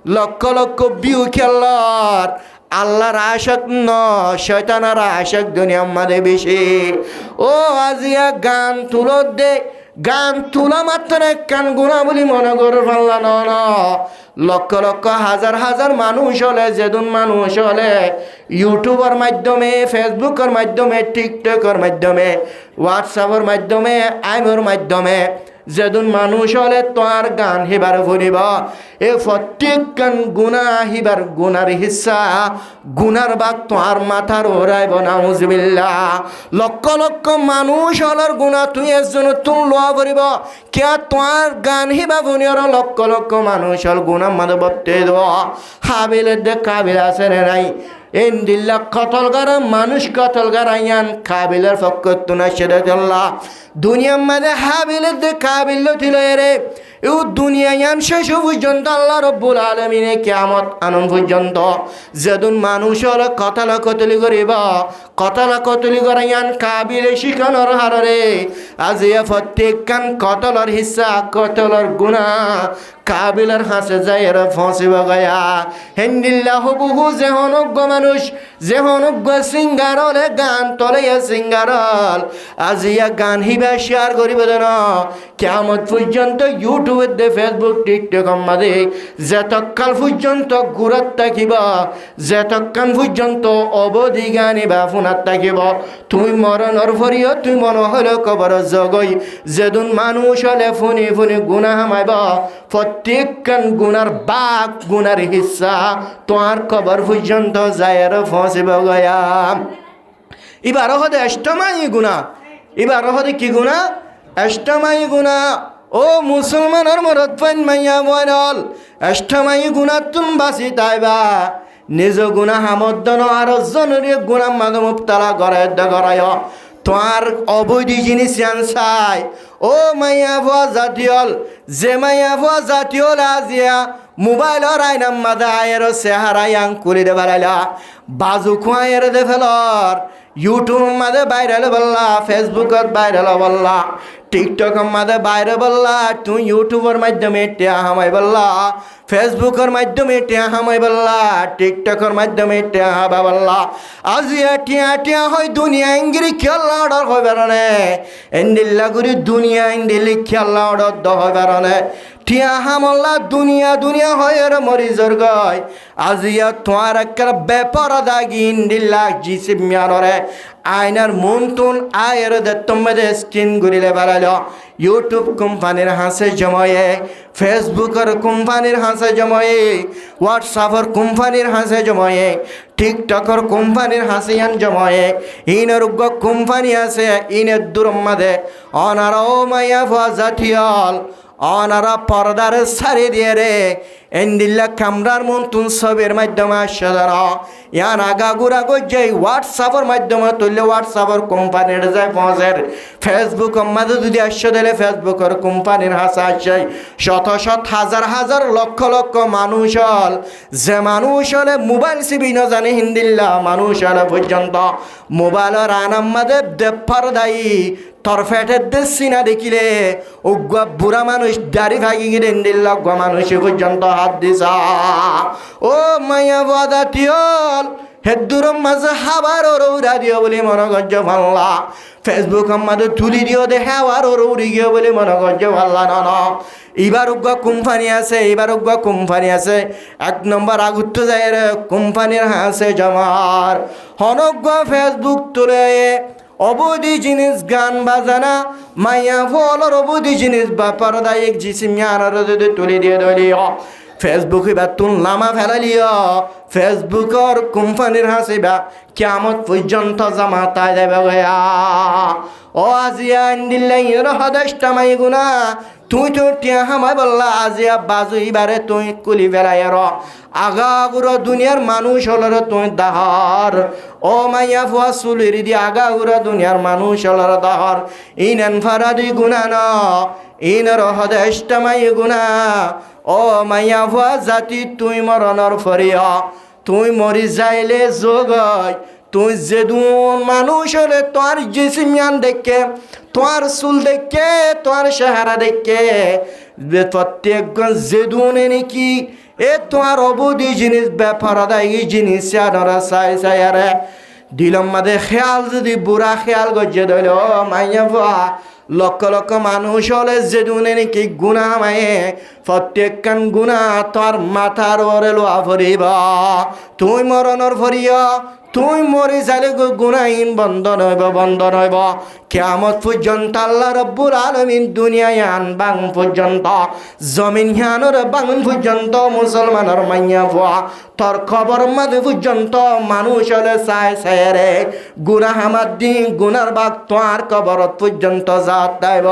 লক্ষ লক্ষ বিউ খেলার আল্লাহর আশেক ন শয়তানার আশেক দুনিয়ার মাঝে বেশি ও আজিয়া গান তুলো দে গান তুলা মাত্র কান গুণা বলি মনে করে পারলা ন লক্ষ লক্ষ হাজার হাজার মানুষ হলে যেদিন মানুষ হলে ইউটিউবের মাধ্যমে ফেসবুকের মাধ্যমে টিকটকের মাধ্যমে হোয়াটসঅ্যাপের মাধ্যমে আইমের মাধ্যমে যেদিন মানুষ হলে তোমার গান হিবার ফুরিব এ প্রত্যেক গান গুণা হিবার গুনার হিস্সা গুনার বাক তোমার মাথার ওরাইব নাউজুবিল্লাহ লক্ষ লক্ষ মানুষ হলার গুণা তুই একজন তুমি লোয়া ফুরিব কে তোমার গান হিবা ফুনিয়র লক্ষ লক্ষ মানুষ হল গুণা মাঝে বর্তে দেব হাবিলের দে কাবিল আছে নাই এন্দিল্লা কতল গারা মানুষ কতল গারাইয়ান কাবিলের পক্ষ তুনা সেরে চল্লা দুনিয়ার মাঝে হাবিলের দে কাবিল ছিল রে এও দুনিয়ায়ান শেষ পর্যন্ত আল্লাহ রব্বুল আলমিনে কিয়ামত আনন পর্যন্ত যেদিন মানুষের কতলা কতলি করিব কতলা কতলি করাইয়ান কাবিলে শিখানোর হারে আজিয়া প্রত্যেক কান কতলর হিস্সা কতলর গুণা কাবিলের হাসে যায় এরা ফসিব গয়া হেন্দিল্লা হবুহু যে হনজ্ঞ মানুষ যে হনজ্ঞ সিঙ্গারলে গান তলাইয়া সিঙ্গারল আজিয়া গান হিবা শেয়ার করিব যেন কিয়ামত পর্যন্ত ইউটিউবের দে ফেসবুক টিকটক মাঝে যেতকাল পর্যন্ত ঘুরাত থাকিব যেতকান পর্যন্ত অবধি গানি বা ফোনাত থাকিব তুই মরণর ফরিও তুই মনে হলে কবর জগই যেদিন মানুষ হলে ফুনি ফুনি গুণা হামাইব প্রত্যেক কান গুনার বাক গুনার হিস্সা তোমার কবর পর্যন্ত যায় ফসিব গয়া এবার হতে অষ্টমাই গুণা এবার হতে কি গুণা অষ্টমাই গুণা ও মুসলমানের মরদ পাইন মাইয়া বল অষ্টমাই গুণা তুমি বাঁচি তাইবা নিজ গুণা হামদ্দন আর জনের গুণা মাঝে মুক্তালা গড়ায় তোমার অবৈধ জিনিস চাই ও মাইয়া ভুয়া জাতীয়ল যে মাইয়া ভুয়া জাতীয়ল আজিয়া মোবাইলের আইনাম মাদা আয়ের চেহারাই আং করে দে বেড়াইলা বাজু খুয়াইয়ের দে ফেলর ইউটিউব মাঝে বাইরে বললা ফেসবুকত বাইরে বললা টিকটকের মাঝে বাইরে বললা তুই ইউটিউবের মাধ্যমে টিয়া হামাই বললা ফেসবুকের মাধ্যমে টিয়া হামাই বললা টিকটকের মাধ্যমে টিয়া হাবা বললা আজিয়া টিয়া টিয়া হয় দুনিয়া ইংরি খেলা অর্ডার হয় বেড়ানে এন্ডিল্লা করে দুনিয়া ইন্ডিলি খেলা অর্ডার দ হয় বেড়ানে টিয়া হামল্লা দুনিয়া দুনিয়া হয় এর মরিজর গয় আজিয়া তোমার একটা ব্যাপার দাগি ইন্ডিল্লা জিসিব মিয়ানরে আইনার মন তুন আয়ের দত্তমে স্ক্রিন ঘুরিলে বেড়াল ইউটিউব কোম্পানির হাসে জময়ে ফেসবুকের কোম্পানির হাসে জময়ে হোয়াটসঅ্যাপের কোম্পানির হাসে জময়ে টিকটকের কোম্পানির হাসিয়ান জময়ে ইনের উগ্র কোম্পানি আছে ইনের দূর মাঝে অনার ও মাইয়া ভুয়া জাতীয়ল অনারা পর্দার সারি দিয়ে রে এন্ডিল্লা কামরার মন্তুন ছবির মাধ্যমে আসসাদার ইয়ান আগা গুড়া গজ্জাই হোয়াটসঅ্যাপের মাধ্যমে তুললে হোয়াটসঅ্যাপের কোম্পানির যায় পৌঁছের ফেসবুক মাঝে যদি আসছে দিলে ফেসবুকের কোম্পানির হাসা আসছে শত শত হাজার হাজার লক্ষ লক্ষ মানুষ হল যে মানুষ হলে মোবাইল সিবি না জানে হিন্দিল্লা মানুষ হলে পর্যন্ত মোবাইলের আনাম্মাদে দেপার দায়ী তোর ফেটের দেশি না দেখিলে উগ্র বুড়া মানুষ দাড়ি ভাগি গিয়ে হিন্দিল্লা মানুষ পর্যন্ত হাত দিছা ও মাইয়া বাদা টিয়ল হেদুরম মাঝে হাবার ওরা দিও বলে মনে করছে ভাল্লা ফেসবুক আমাদের তুলি দিও দে হাওয়ার উড়ি গিয়ে বলে মনে করছে ভাল্লা না এবার উগ্র কোম্পানি আছে এক নম্বর আগুত্ত যায় কোম্পানির হাসে জমার হনজ্ঞ ফেসবুক তুলে অবধি জিনিস গান বাজানা মাইয়া ফলর অবধি জিনিস বা পারদায়িক জিসিমিয়ার যদি তুলে দিয়ে দলীয় ফেসবুক এবার তুলনামা ফেলালিও ফেসবুকর কোম্পানির হাসিবা কেমন পর্যন্ত জমা তাই দেবে ও আজিয়া দিল্লাই হদেশটা মাই গুনা তুই তো টিয়া হামাই বললা আজিয়া বাজু এবারে তুই কুলি বেড়াই আগা গুড়ো দুনিয়ার মানুষ হলর তুই দাহর ও মাইয়া ফুয়া চুলির দি আগা গুড়ো দুনিয়ার মানুষ হলর দাহর ইনান ফারাদি গুনা ন ইনর হদেশটা মাই গুনা ও মাইয়া ফুয়া জাতি তুই মরণর ফরিয়া তুই মরি যাইলে যোগয় তুই যেদুন মানুষ হলে তোর জিসিমিয়ান দেখে তোর চুল দেখে তোর চেহারা দেখে প্রত্যেকজন যেদুনে নাকি এ তোমার অবধি জিনিস ব্যাপার আদায় জিনিস আনরা চাই চাই আরে দিলম মাঝে খেয়াল যদি বুড়া খেয়াল গজ্জে ধরল মাইয়া ফুয়া লক্ষ লক্ষ মানুষ হলে যেদুনে নাকি গুণা মায়ে প্রত্যেকখান গুণা তোর মাথার ওরে লোয়া ফরিব তুই মরণর ফরিয়া তুই মরি যাইলে গুনাহীন বন্ধ নইব কিয়ামত পর্যন্ত আল্লাহ রব্বুল আলামিন দুনিয়ায় আনবাং পর্যন্ত জমিন হিয়ানোর বাঙুন পর্যন্ত মুসলমানের মাইয়া ফুয়া তোর খবর মাঝে পর্যন্ত মানুষ হলে চাই চাই রে গুনাহ আমার দিন গুনার বাগ তোর কবরত পর্যন্ত যাত দাইব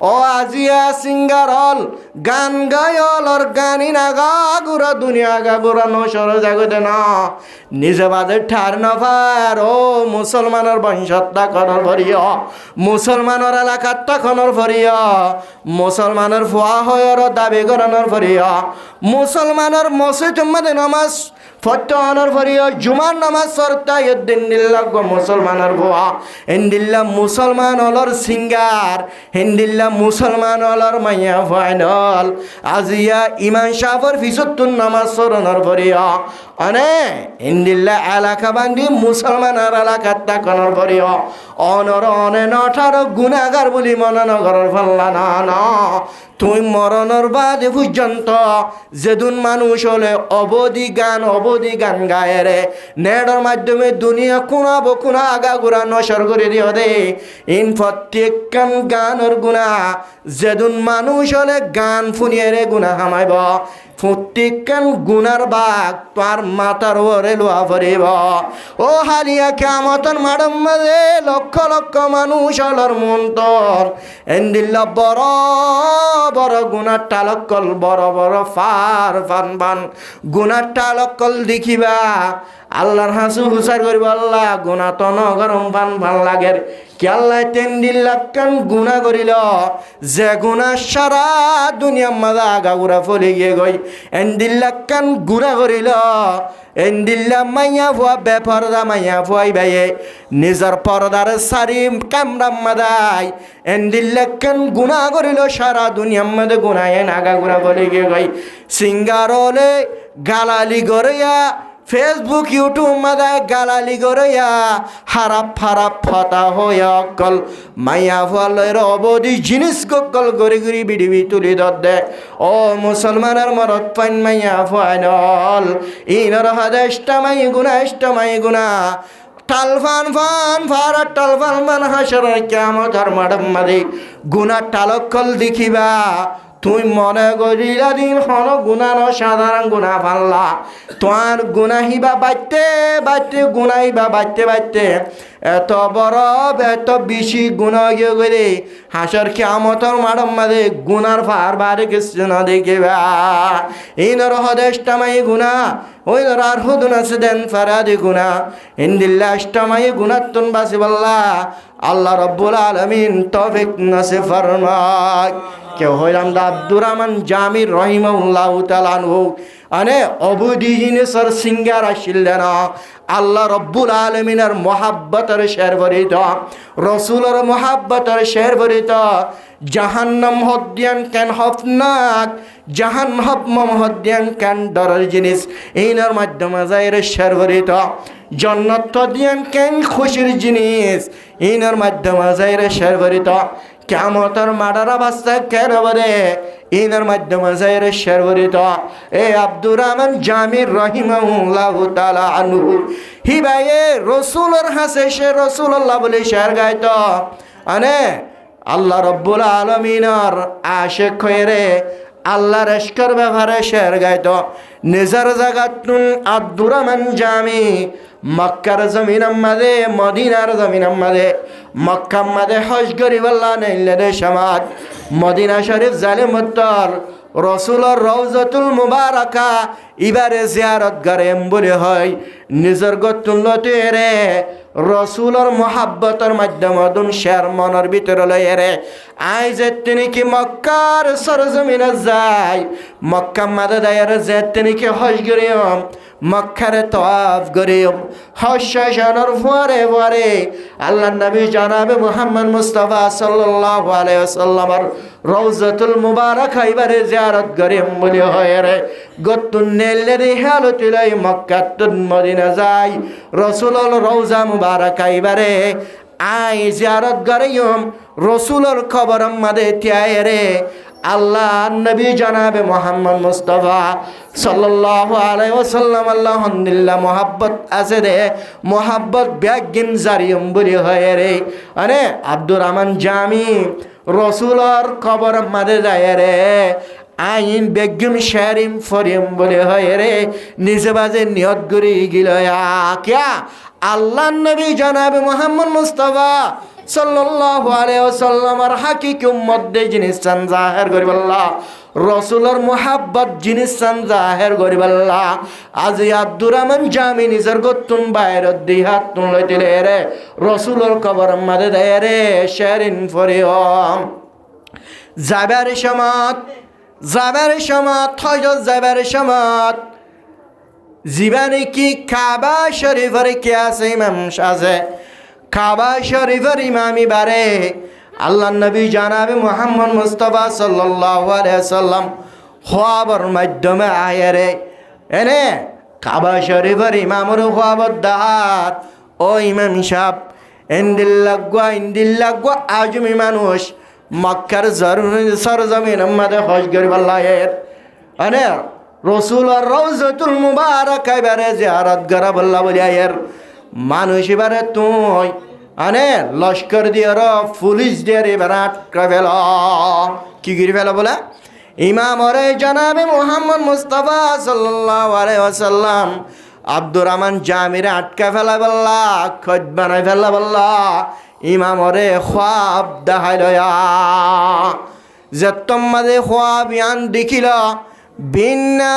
ও আজিয়া সিঙ্গার হল গান গায়ল আর গানি নাগা গুড়া দুনিয়া গা গুড়া নসর জাগতে না নিজে বাজে ঠার নফার ও মুসলমানের বংশত্তা খনর ভরিয়া মুসলমানের এলাকাত্তা খনর ভরিয়া মুসলমানের ফুয়া হয়র দাবি করানোর ভরিয়া মুসলমানের মসজিদ মধ্যে নামাজ ফতোয়ানোর ভরিয়া জুমার নামাজ সরতা ইদ্দিল্লাহ মুসলমানের ফুয়া হিন্দিল্লা মুসলমান হলর সিঙ্গার হিন্দিল্লা মুসলমান হলর মাইয়া ফাইনাল আজিয়া ইমান সাহর ফিসতুন নামাজ সরনোর ভরিয়া অনে হিন্দিল্লা এলাকা বান্দি মুসলমানের এলাকার তাকনের ভরিয়া অনর অনে নঠার গুণাগার বলি মনে নগরের ফাল্লা না না তুই মরণর বাদে পর্যন্ত যেদুন মানুষ হলে অবধি গান গায়ে রে নেডর মাধ্যমে দুনিয়া কোনা আগা গুড়া নসর করে দিও দে ইন প্রত্যেকখান গানের গুণা যেদুন মানুষ হলে গান ফুনিয়ে রে গুণা হামাইব প্রত্যেকখান গুনার বাঘ তোর মাথার ওরে লোয়া ভরিব ও হালিয়া কিয়ামতের মাঠের মাঝে লক্ষ লক্ষ মানুষ হলর মন্তর এন্দিল্লা বড় বড় গুনার টালকল বড় বড় ফান গুনার টালকল দেখিবা আল্লাহর হাসু হুসার করিব আল্লাহ গুণা তো নগরম পান ভাল লাগে কি আল্লাহ 3 লাখ কান গুণা করিল যে গুণা সারা দুনিয়া মাঝে আগাগুড়া ফলে গিয়ে গই 3 লাখ কান গুণা করিল এন্দিল্লা মাইয়া ফুয়া বেপরদা মাইয়া ফুয়াই বাইয়ে নিজের পর্দার সারি কামরাম মাদাই এন্দিল্লা কান গুণা করিল সারা দুনিয়া মাঝে গুণায় আগাগুড়া ফলে গিয়ে গই সিঙ্গার হলে গালালি গড়িয়া ফেসবুক ইউটিউব মাদায় গালালি গড়িয়া হারাপ ফাতা হইয়া অকল মাইয়া ফুয়ালের অবধি জিনিস গকল গড়ি গড়ি বিডিবি তুলি দে ও মুসলমানের মরত পাইন মাইয়া ফুয়াইনল ইনর হাদেশটা মাই গুনা টালফান ফারাত টালফান মান হাসরের কিয়ামতের মাঠে গুনা টালকল দেখিবা তুই মনে করিলা দিন হন গুণা ন সাধারণ গুণা পাল্লা তোমার গুণাহিবা বাড়তে বাড়তে গুণাহিবা বাড়তে বাড়তে এত বড় এত বেশি গুণা গিয়ে করে হাসর কিয়ামতের মাঠের মাঝে গুনার ফার বাড়ি কিছু না দেখিবা এই নর হদেষ্টামাই গুণা ওই নর আর হুদুন আছে দেন ফারাদি গুণা ইন্দিল্লা অষ্টমাই গুণাত্তুন বাসি বল্লা আল্লাহ রব্বুল আলামিন তৌফিক নসিব ফরমাক কেউ হইলাম দা আব্দুর রহমান জামির রহিমাহুল্লাহু তাআলা আনহু আনে অবুদিহিনেশ্বর সিঙ্গার আসিলেন আল্লাহ রব্বুল আলমিনের মহাব্বতের শের ভরিত রসুলের মহাব্বতের শের ভরিত জাহান্নাম হদ্যান কেন হফনাক জাহান্নাম হদ্যান কেন ডরের জিনিস এইনার মাধ্যমে যাইর শের ভরিত জন্নত দিয়ান কেন খুশির জিনিস এইনার মাধ্যমে যাইর শের ভরিত কিয়ামতের মাডারা বাস্তা কেন বলে ইনার মাধ্যমে যাইর শের ভরিত এ আব্দুর রহমান জামির রহিমাহুল্লাহু তাআলা আনহু হিবায়ে রসুলের হাসে সে রসুল্লাহ বলে শের গাইত আনে আল্লাহ রব্বুল আলমিনের আশেক হয়ে রে আল্লাহর এশকের ব্যাপারে শের গাইত নিজের জাগাতুন আব্দুর রহমান জামি মক্কার জমিনের মাঝে মদিনার জমিনের মাঝে মক্কার মাঝে হজ গরিবাল্লা নেইলে সমাজ মদিনা শরীফ জালিমুত্তর রসুলের রওজাতুল মুবারাকা ইবারে জিয়ারত করেন বলে হয় নিজের গতুল্লতে রে রসুলের মহাব্বতের মাধ্যমে শের মনের ভিতরে লয়ে রে আই যে তিনি কি মক্কার সরজমিনে যায় মক্কার মাঝে দায়ের যে তিনি কি হজ গরিয়ম মক্কারে তওয়াফ করিম হজ শেষানোর পরে পরে আল্লাহ নবী জনাবে মুহাম্মদ মুস্তাফা সাল্লাল্লাহু আলাইহি ওয়াসাল্লামের রওজাতুল মুবারাকা ইবারে জিয়ারত করিম বলে হয় রে গতুন নেলে হালতিলাই মক্কা তুন মদিনা যায় রাসূলুল রওজা মুবারাকা ইবারে আই জিয়ারত করিম রাসূলের খবর আমাদের তিয়ায় রে আল্লাহ নবী জনাবে মুহাম্মদ মুস্তাফা সাল্লাল্লাহু আলাইহি ওয়াসাল্লাম আলহামদুলিল্লাহ মোহাব্বত আছে রে মোহাব্বত ব্যাগিন জারিয়ম বলি হয় রে আরে আব্দুর রহমান জামি রসুলের খবর মাঝে যায় রে আইন বেগম শেরিম ফরিম বলে হয় রে নিজে বাজে নিয়ত করি গিল কিয়া আল্লাহ নবী জনাবে মুহাম্মদ মুস্তাফা সাল্লাল্লাহু আলাইহি ওয়াসাল্লামের হাকিকি উম্মত দে জিনিস চান জাহির করিবাল্লাহ রসুলের মুহাব্বত জিনিস চান জাহির করিবাল্লাহ আজ আব্দুর রহমান জামি নিজের গতুন বাইরত দি হাত তুন লইতিলে রে রসুলের কবর মাঝে দেয় রে শেরিন ফরিয়ম যাবার সমত হজরত যাবার সমত জীবনে কি কাবা শরীফের কি আছে ইমাম সাজে কাবা শরীফের ইমামি বারে আল্লাহ নবী জানাবে মুহাম্মদ মুস্তাফা সাল্লাল্লাহু আলাইহি ওয়াসাল্লাম খোয়াবর মাধ্যমে আয়ারে এনে কাবা শরীফের ইমামর খোয়াবর দাহাত ও ইমাম সাহেব ইন্দিল্লাগা আজমি মানুষ মক্কার সরজমিন আমাদের হজ করিবাল্লাহ এনে রসুলের রওজাতুল মুবারাকা এবারে জিয়ারত করা বল্লা বলি আয়ের মানুষ এবারে তুই আনে লস্কর দিয়ে পুলিশ দিয়ে এবার আটকা ফেল কি করে ফেল বলে ইমাম ওরে জনাবে মুহাম্মদ মুস্তাফা সাল্লাল্লাহু আলাইহি ওয়াসাল্লাম আব্দুর রহমান জামিরে আটকা ফেলা বল্লা খোঁজ বানাই ফেলা বল্লা ইমাম ওরে খ্বাব দেখাইল যে তোমাদের খ্বাব ইয়ান দেখিল বিনা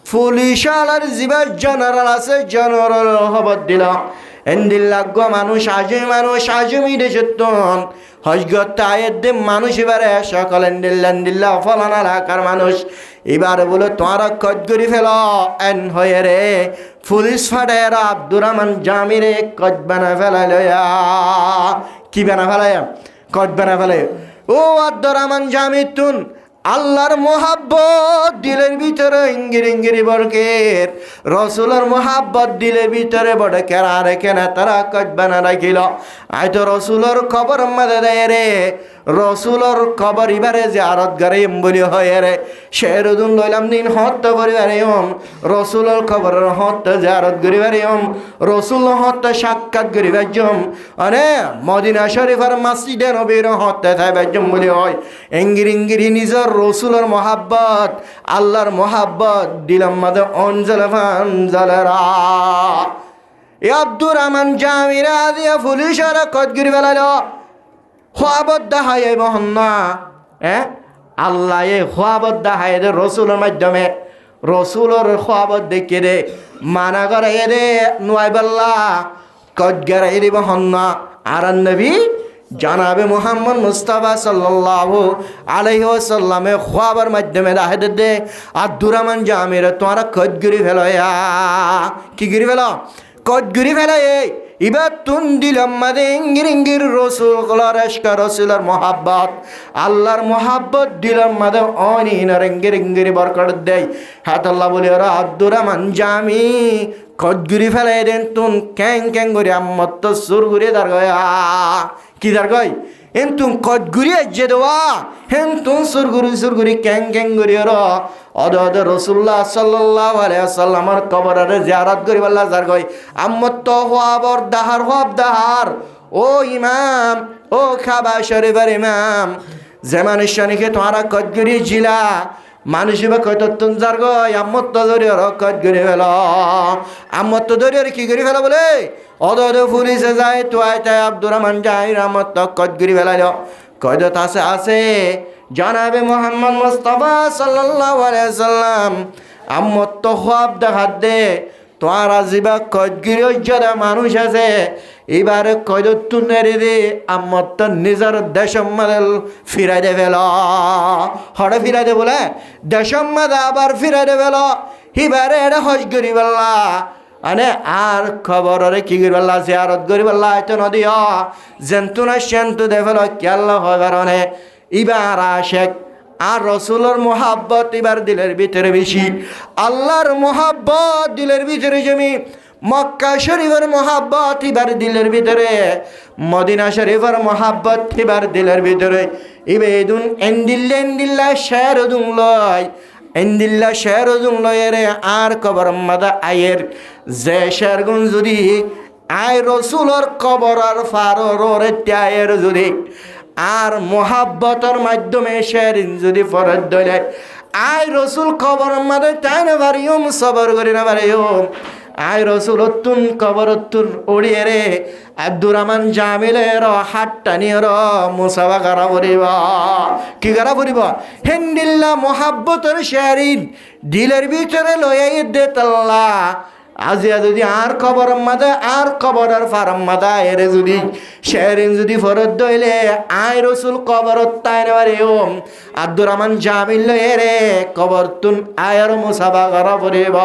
পুলিশালার জীবের জেনারেল আছে জেনারেল খবর দিল এন্দিল্লাগ মানুষ আজমি দেশতন হজগত আয়ের দে মানুষ এবারে সকল এন্দিল্লা ফলানা এলাকার মানুষ এবারে বলে তোমার খোঁজ করি ফেল এন হয়ে রে পুলিশ ফাটের আব্দুর রহমান জামিরে খোঁজ বানা ফেলাইল কি বানা ফেলায় খোঁজ বানা ফেলায় ও আব্দুর রহমান জামি তুন আল্লাহর মোহাব্বত দিলের ভিতরে ইঙ্গিরি বরকের রসুলের মোহাব্বত দিলের ভিতরে বড় কেনা রেখে না তারা কজবা না রাখিল আয়তো রসুলের খবর মাঝে দেয় রে রসুলের খবর ইবারে যে আরত গাড়িম বলি হয় রে শেরুদুন লইলাম দিন হত্য করিবারে রসুলের খবরের হত্য যে আরত করিবারে রসুল হত্য সাক্ষাৎ করিবার জম আরে মদিনা শরীফের মসজিদে নবীর হত্য থাইবার জম বলি হয় ইঙ্গিরি নিজের রসুলের মোহাব্বত আল্লাহর মোহাব্বত দিলাম মাঝে অঞ্জলরা আব্দুর রহমান জামিরা দিয়া পুলিশের কদগিরি বেলাল খোয়াবদ্দা হায় মহন্না আল্লাহ এ খোয়াবদ্দা হায় দে রসুলের মাধ্যমে রসুলের খোয়াবদ দেখে দে মানা করে দে নুয়াইবাল্লা কদগের এ মহন্না আর নবী জানাবে মুহাম্মদ মুস্তাফা সাল্লাল্লাহু আলাইহি ওয়াসাল্লামে খোয়াবার মাধ্যমে রাহেদ দে আব্দুর রহমান জামির তোমারা কদগিরি ফেলয়া কি গিরি ফেল কদগিরি ফেলে এবার তুন দিলাম মাদে ইঙ্গির রসুল কলার এশকা রসুলের মোহাব্বত আল্লাহর মোহাব্বত দিলাম মাদে অনিনার ইঙ্গিরি বরকত দেয় হাত আল্লাহ বলি ওরা আব্দুর রহমান জামি কদগিরি ফেলে দেন তুন ক্যাং করি আম্মত তো সুর ঘুরে দার গয়া কি দার গয় এন তুম কদগুরি যে দেওয়া হেন তুম সুরগুরি ক্যাং করি অদ রসুল্লাহ সাল্লাল্লাহু আলাইহি ওয়াসাল্লামের কবরের জিয়ারত করিবাল্লাহ যার গয় আম্মত তো হওয়াবর দাহার ও ইমাম ও খাবা শরীফের ইমাম যে মানুষকে তোমারা কদগুরি জিলা মানুষ বা কত তুন যার গয় আম্মত তো ধরিয়ে কদগুরি ফেল আম্মত তো ধরিয়ে কি করি ফেলা বলে অদ পুলিশে যায় তো আইতাই আব্দুর রহমান যাই রামত তো কদগুরি ফেলাইল কয়দত আছে জানাবে মুহাম্মদ মুস্তাফা সাল্লাল্লাহু আলাইহি ওয়াসাল্লাম আম্মত তো খোয়াব দেখাত দে তোরা জিবা কদগিরি যারা মানুষ আছে এবারে কয়দত তুন নেরে দে আম্মত তো নিজের দেশম্মাল ফিরাই দে ফেল হরে ফিরাই দে বলে দেশম্মাদ আবার ফিরাই দে ফেল এবারে এটা হজ করি বললা আনে আর খবরে কি করিবাল্লা জিয়ারত করিবাল্লা আইতো নদী জেন্তু না সেন্তু দে ফেল কেল্লা হয় কারণে এবার আশেক আর রসুলের মোহাব্বত এবার দিলের ভিতরে বেশি আল্লাহর মোহাব্বত দিলের ভিতরে জমি মক্কা শরীফের মোহাব্বত এবার দিলের ভিতরে মদিনা শরীফের মোহাব্বত এবার দিলের ভিতরে ইবেদুন এন্দিল্লা শেরুদুন লয় এন্দিল্লা শেরুদুন লয়ের আর কবর মাদা আয়ের যে শেরগুন যদি আয় রসুলের কবর আর ফারোর ত্যায়ের যদি আর মোহাব্বতের মাধ্যমে শেরিন যদি ফরজ দলে আয় রসুল খবর মাদে তাই না পারিম সবর করি না পারিম আয় রসুল অতুন কবর অতুন ওড়িয়ে রে আব্দুর রহমান জামিলের হাত টানিয়ে মুসাফা করা পড়িব কি করা পড়িব হেন্দিল্লা মোহাব্বতের শেরিন দিলের ভিতরে লয়াই দে তাল্লা আজিয়া যদি আর খবর মাদে আর খবরের ফার্ম মাদা এরে যদি শেরিন যদি ফরত দইলে আয় রসুল কবরত তাই নেবারে আব্দুর রহমান জামিল এরে কবর তুন আয়ের মুসাফা করা পড়িব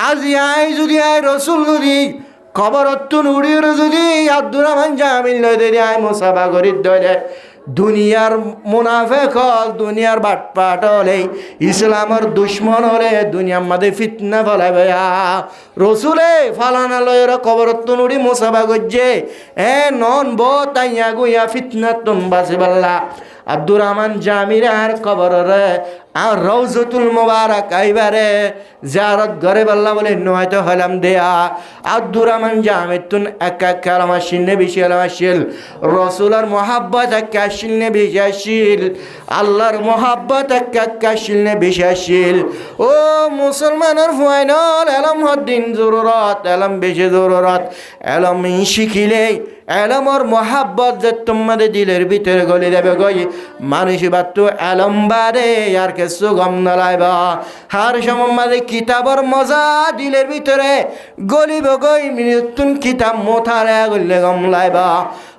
আজি আয় যদি আয় রসুল যদি কবরত তুন উড়িয়ে যদি আব্দুর রহমান জামিল লয় দেরি আয় মুসাফা করি দইলে দুনিয়ার মুনাফেক হল দুনিয়ার বাটপাট হলে ইসলামের দুশ্মন হলে দুনিয়ার মাঝে ফিতনা ফলাবে রসুলে ফালানা লয়ের কবরত নুড়ি মুসাফা করছে নন বো তাইয়া গুইয়া ফিতনা তুন বাসিবাল্লা আব্দুর রহমান জামির আর কবরে আর রওজাতুল মুবারক আইবারে জিয়ারত করে বললা বলে নয়তো হলাম দেয়া আব্দুর রহমান জামির তুন একা কালামা শিন্নে বিশাল রসুলের মোহাব্বত একা শিন্নে বিশাল আল্লাহর মোহাব্বত একা শিন্নে বিশাল ও মুসলমানের ফুয়াইনল এলম হদ্দিন জরুরত এলম বেশি জরুরত এলম শিখিলে এলমর মোহাব্বত যে তোমাদের দিলের ভিতরে গলি দেবে গই মানুষ বাত্তু এলম বারে আর কিছু গম নলাইবা হার সময় কিতাবর মজা দিলের ভিতরে গলিব গই নতুন কিতাব মোথারে গলে গম লাইবা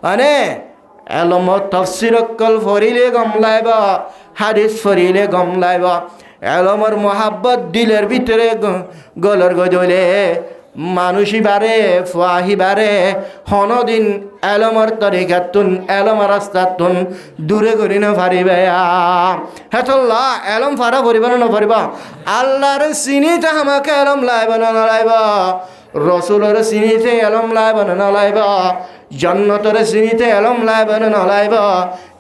আনে এলম তফসির কল ফরিলে গম লাইবা হাদিস ফরিলে গম লাইবা এলমর মোহাব্বত দিলের ভিতরে গলর গজলে মানুষই বারে ফুয়াহি বারে হনদিন এলমর তরিকাতুন এলম রাস্তাতুন দূরে করি না ফারিবে হেতল্লা এলম ফারা পরিব না নপরিব আল্লাহর চিনিতে আমাকে এলম লাইব না নলাইব রসুলের চিনিতে এলম লাইব না নলাইব জন্নতর চিনিতে এলম লাইব না নলাইব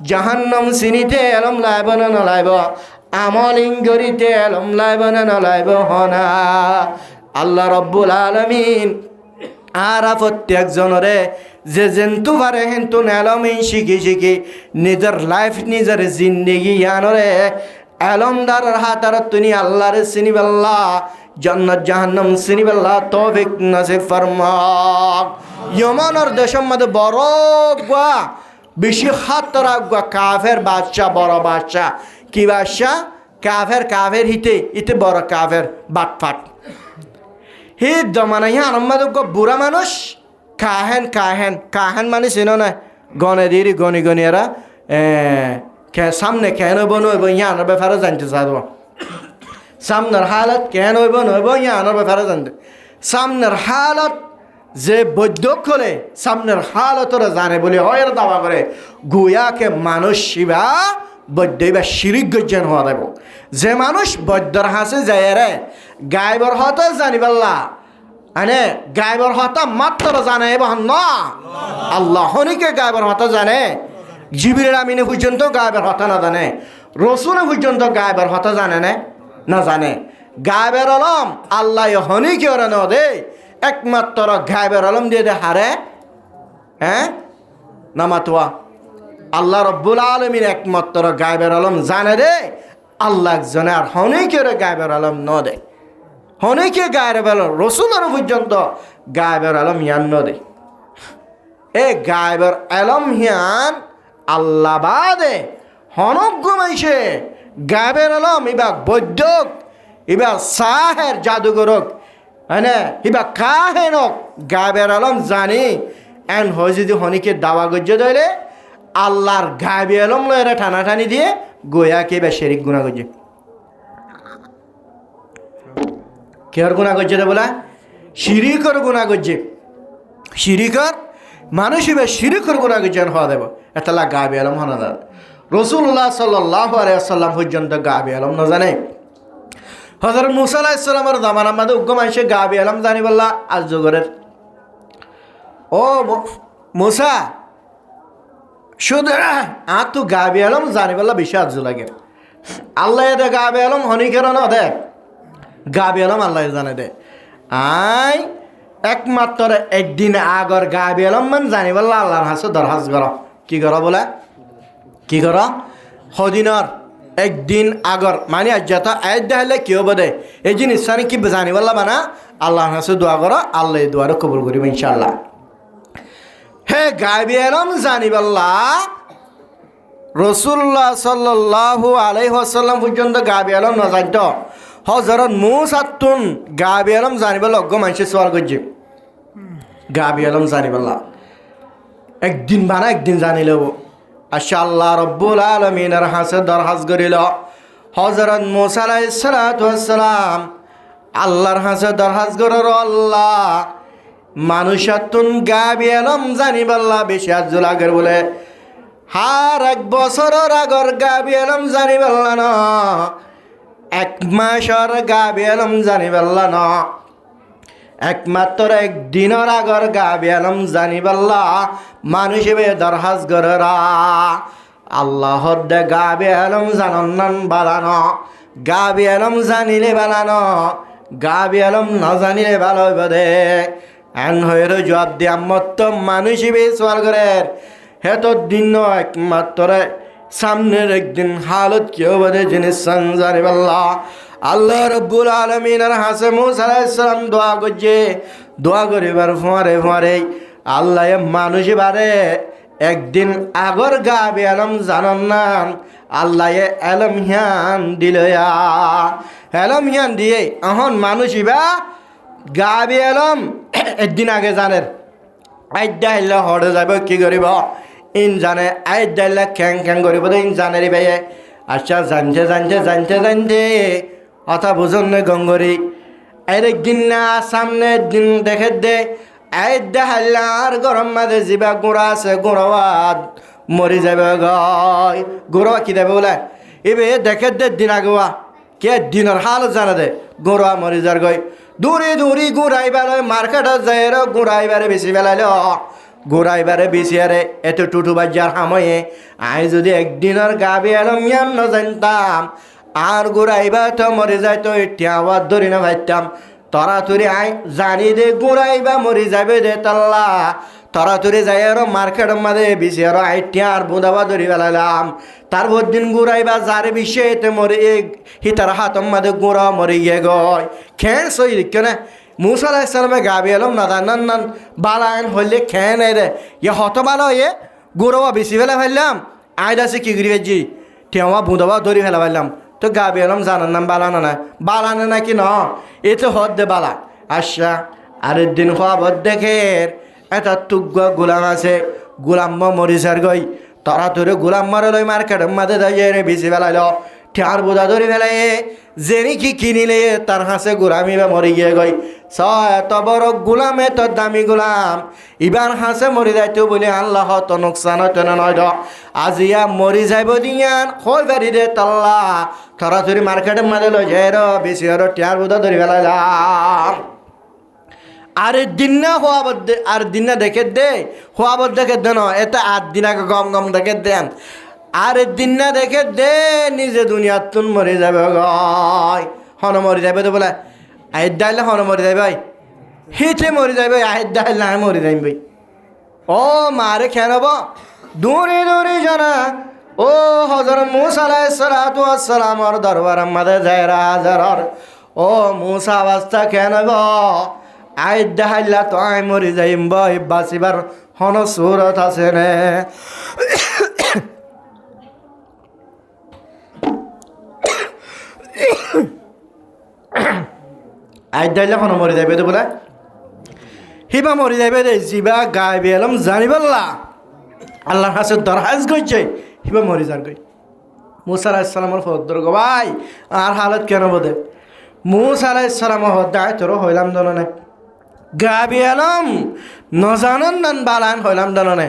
জাহান্নাম চিনিতে এলম লাইব না নলাইব আমলিঙ্গরিতে এলম লাইব না নলাইব হনা আল্লাহ রব্বুল আলামিন আরা প্রত্যেকজনরে যে জেন্তু পারে হেন্তু এলমিন শিখি শিখি নিজের লাইফ নিজের জিন্দেগি আনরে এলমদারের হাতার তুমি আল্লাহর চিনিবাল্লাহ জান্নাত জাহান্নাম চিনিবাল্লাহ তৌফিক নসিব ফরমাক ইয়মানের দেশের মধ্যে বড় গুয়া বেশি হাতরা গুয়া কাফের বাদশা বড় বাদশা কি বাদশা কাফের হিতে ইতে বড় কাফের বাটফাট হি জমানা ইহা আনম্মাদ বুড়া মানুষ কাহেন মানে চিনো না গনে দিরি গনি এরা সামনে কেন হইব নইব ইয়ানোর ব্যাপারে জানতে চাইব সামনের হালত কেন হইব নইব ইয়ানোর ব্যাপারে জানতে সামনের হালত যে বৈদ্য খোলে সামনের হালতরা জানে বলে হয় দাবা করে গুয়াকে মানুষ শিবা বৈদ্য বা শিরিক গজ্জান হওয়া দেব যে মানুষ বৈদ্যর হাসে যায় রে গায়বর হতে জানিবাল্লা আনে গায়বর হতা মাত্র জানে এবং না আল্লাহ হনিকে গায়বর হতা জানে জিবরিল আমিনে পর্যন্ত গায়বের হতা না জানে রসুলে পর্যন্ত গায়বের হতা জানে না জানে গায়বের আলম আল্লাহ হনিকে ওরা ন দে একমাত্র গায়বের আলম দিয়ে দে হারে হ্যাঁ নামাতোয়া আল্লাহ রব্বুল আলমীর একমাত্র গায়বের আলম জানে রে আল্লাহ একজনে আর হনিকে গায়বের আলম ন দে হনিকে গায়ের আলম রসুলের পর্যন্ত গায়বের আলম ইয়ান ন দে এ গায়বের আলম হিয়ান আল্লাহ বাদে হনক ঘুমাইছে গায়বের আলম ইবা বৈদ্যক ইবা সাহের জাদুগরক হ্যাঁ ইবা কাহেনক গায়বের আলম জানি এন হয় যদি হনিকে দাওয়া গজ্য দইলে আল্লাহর গায়বে আলম লয়েরা টানাটানি দিয়ে গোয়াকে বা শেরিক গুণা গজ্জে কেয়ার গুণা গজ্জে দে বলা শিরিকর গুণা গজ্জে শিরিকর মানুষ এবার শিরিকর গুণা গজ্জান হওয়া দেব এতলা গায়বে আলম হনা দাদ রসুল্লাহ সাল্লাল্লাহু আলাইহি ওয়াসাল্লাম পর্যন্ত গায়বে আলম না জানে হযরত মুসা আলাইহিস সালামের জামানার মধ্যে উগ্র মানুষে গায়বে আলম জানি বললা আজ জগরের ও মুসা শুধু তো গায়বে আলম জানি বললা বেশি আজ লাগে আল্লাহ দে গায়বে আলম হনিকের না দে গায়বে আলম আল্লাহ জানে দে আই একমাত্র একদিন আগর গায়বে আলম মান জানি বললা আল্লাহর হাসে দরখাস্ত কর কি কর বলে কি কর হদিনর একদিন আগর মানে আজ যত আয় দেখালে কি হব দে এই জিনিস কি জানি বললা বানা আল্লাহর হাসে দোয়া কর আল্লাহ এই দোয়ারে কবুল করিব ইনশাআল্লাহ হে গায়বে আলম জানি বললা রসুল্লাহ সাল্লাল্লাহু আলাইহি ওয়াসাল্লাম পর্যন্ত গায়বে আলম না জানত হযরত মুসাতুন গায়বে আলম জানি বললা অজ্ঞ মানুষের সওয়াল করছে গায়বে আলম জানি বললা একদিন বানা একদিন জানি লব আশা আল্লাহ রব্বুল আলমিনের হাসে দরখাস্ত করিল হযরত মুসা আলাইহিস সালাতু ওয়াস সালাম আল্লাহর হাসে দরখাস্ত করর আল্লাহ মানুষাতুন গায়বে আলম জানি বললা বেশি আজ লাগের বলে হার এক বছরের আগর গায়বে আলম জানি বললা না এক মাসের গায়বে আলম জানি বললা না একমাত্র একদিনের আগর গায়বে আলম জানি বললা মানুষ এবে দরখাস্ত কররা আল্লাহর দে গায়বে আলম জানন বালানো গায়বে আলম জানিলে বালানো গায়বে আলম না জানিলে ভালো হইব দে এন হইর জবাব দিয়ে মত মানুষ এবে সওয়াল করে হেত দিন একমাত্র সামনের একদিন হালত কেউ বলে জিনিস জানি বললা আল্লাহ রব্বুল আলমিনের হাসে মুসা আলাইহিস সালাম দোয়া করছে দোয়া করিবার ফোয়ারে আল্লাহ মানুষ বারে একদিন আগর গায়বে আলম জানন না আল্লাহ এলম হিয়ান দিল এলম হিয়ান দিয়ে এখন মানুষ ইবা গায়বে আলম একদিন আগে জানের আইডা হইলে হরে যাব কি করিব ইন জানে আইডা হইলে খ্যাং করিব ইন জানে রে ভাই আচ্ছা জানতে অথা বুঝন নে গঙ্গরি একদিন না সামনে দিন দেখে দে এই দেহাল্লার গরম মাঝে জিবা গুঁড়া আছে গুঁড়াওয়াত মরি যাবে গয় গুঁড়া কি দেবে বলে এবে দেখে দে দিন আগোয়া কে দিনের হাল জানা দে গুঁড়া মরি যার গই দূরে দূরে গুঁড়াইবার মার্কেটত যাই গুঁড়াইবারে বেশি বেলাইল গুঁড়াইবারে বেশি আরে এত টুটু বাজার হাময়ে আই যদি একদিনের গাবি এলম ইয়ান ন জানতাম আর গুঁড়াইবা তো মরে যায় তো এতিয়া আবার ধরি না ভাইতাম তরাতুরি আই জানি দে গুঁড়াইবা মরি যাবে দে তাল্লা তরাতুরি যাই আরো মার্কেটের মাঝে বেশি আরো আইটিয়া আর বুধাবা ধরি বেলাইলাম তারপর দিন গুঁড়াইবা যার বিষে এতে মরে হিতার হাতম মাঝে গুঁড়া মরে গিয়ে গয় খেন সই দিকে না মুসা আলাইহিস সালামে গাবি এলম না জানান নান বালায়ন হইলে খেয়ে নেই রে ইয়ে হত ভালো এ গুঁড়োয়া বেশি ফেলা ফেললাম আইদাসে কি করি জি ঠেওয়া বুধাবা ধরি ফেলা ফেললাম তো গাবি এলম জানার নাম বালানো না বালানো নাকি ন এ তো হদ দে বালা আচ্ছা আরেক দিন খবর দেখে এটা তুগ্গ গোলাম আছে গোলাম মরিসার গই তারা তোরে গোলাম মারে লই মার্কেটের মাঝে দাঁড়িয়ে বেশি ফেলাইল ঠেয়ার বোঝা ধরে ফেলাই জেনি কি কিনিলে তার হাসে গোলামি বা মরি গিয়ে গই এত বড় গোলাম এত দামি গোলাম ইবার হাসে মরি যাইতো বলে আল্লাহ তো নোকসান হতো না নয় আজিয়া মরি যাইব দিয়ান হই বাড়ি দে তাল্লা থরাথরি মার্কেটের মাঝে লই যাই বেশি আরো ঠেয়ার বোঝা ধরে ফেলাইলাম আরে দিন না হওয়া বদ্ধে আর দিন না দেখে দে হওয়া বদ্ধ দেখে দেন এটা 8 দিন আগে গম গম দেখে দেন আরে দিন না দেখে দে নিজে দুনিয়ার তুন মরে যাবে গয় হন মরে যাবে তো বলে আহের ডাইলে হন মরে যাবে ভাই হিতে মরে যাবে আহের ডাইল না মরে যাই ভাই ও মারে খেয়াব দূরে দূরে জানা ও হযরত মুসা আলাইহিস সালাতু ওয়াস সালামের দরবার মাঝে যায় রাজার ও মুসা অবস্থা কেন গো আই দেখাইলা তো আই মরি যাইম বই বাঁচিবার হন সুরত আছে রে আই দেখাইলা হন মরি যাইবে তো বলে হিবা মরি যাইবে রে জিবা গাইবে এলাম জানিবাল্লা আল্লাহর কাছে দরখাস্ত করছে হিবা মরি যার গই মুসা আলাইহিস সালামের ফদর গো ভাই আর হালত কেন বদে মুসা আলাইহিস সালাম হদায় তোর হইলাম দলনে গাবি এলাম নজানন নান বালান হইলাম দলনে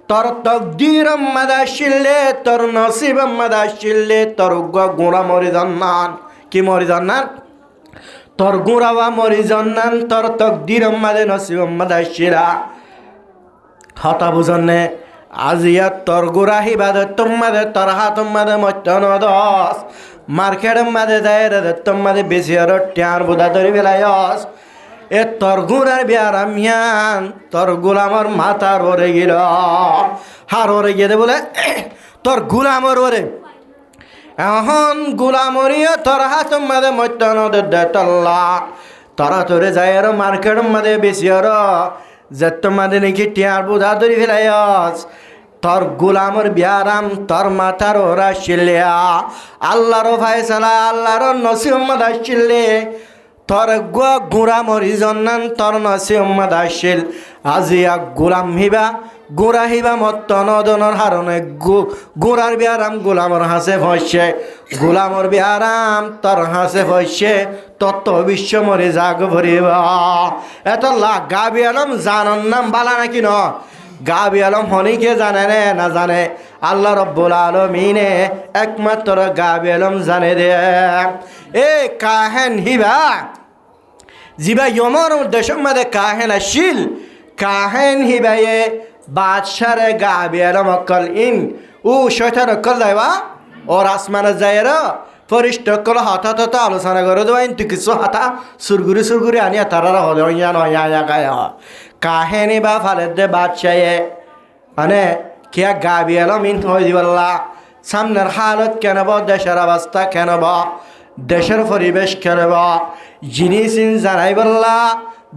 তোর তকদির মাদাশিল্লে তোর নসিব মাদাশিল্লে তোর গুণা মরি জন্নান কি মরি জন্নান তোর গুণাওয়া মরি জন্নান তোর তকদির মাদে নসিব মাদাশিলা হতা বুঝনে আজিয়া তোর গুড়া হিবাদে তোমাদে তোর হাত মাদে মত্যন দস মার্কেট মাদে যায় রে তোমাদে বেশি আর ট্যার বুধা ধরি বেলায়স এ তোর গুড়ার বিয়ারাম হিয়ান তোর গোলামর মাথার ওরে গেল হার ওরে গিয়ে বলে তোর গোলামর ওরে এখন গোলামরিয়া তোর হাত মাদে মত্যন দে তল্লা তোরা তোরে যায় আর মার্কেট মাদে বেশি আর যে তোমাদের নাকি টিয়ার বুধা ধরি ফেলাইস তোর গোলামর বিয়ারাম তোর মাথার ওরা শিলিয়া আল্লাহর ফায়সালা আল্লাহর নসিহম্মদ আসছিলে তোর গুড়া মরি জন্নান তোর নসিহম্মদ আসছিল আজিয়া গোলাম হিবা গোড়া হিবা মত নদনের হারণে গোড়ার বিয়ারাম গোলামর হাসে ফসছে গোলামর বিয়ারাম তোর হাসে ফসছে তত্ত্ব বিশ্ব মরে জাগ ভরিব এত লাখ গাবি আলম জানন নাম বালা নাকি ন গাবি আলম হনিকে জানে রে না জানে আল্লাহ রব্বুল আলমিনে একমাত্র গাবি আলম জানে দে এ কাহেন হিবা জিবা ইয়মর দেশের মধ্যে কাহেন আসিল কাহেন হিবায়ে বাদশারে গাবি আলম অকল ইন ও শয়তান অকল যাইবা ওর আসমানে যায় র ফরিষ্ট অকল হতা হতা আলোচনা করে দেওয়া কিন্তু কিছু হাতা সুরগুরি আনিয়া তারা হলে ইয়া গায় কাহেনি বা ফালের দে বাদশায়ে মানে কিয়া গাবি আলম ইন হয়ে দিবল্লা সামনের হালত কেনব দেশের অবস্থা কেনব দেশের পরিবেশ কেনব জিনিস জানাই বললা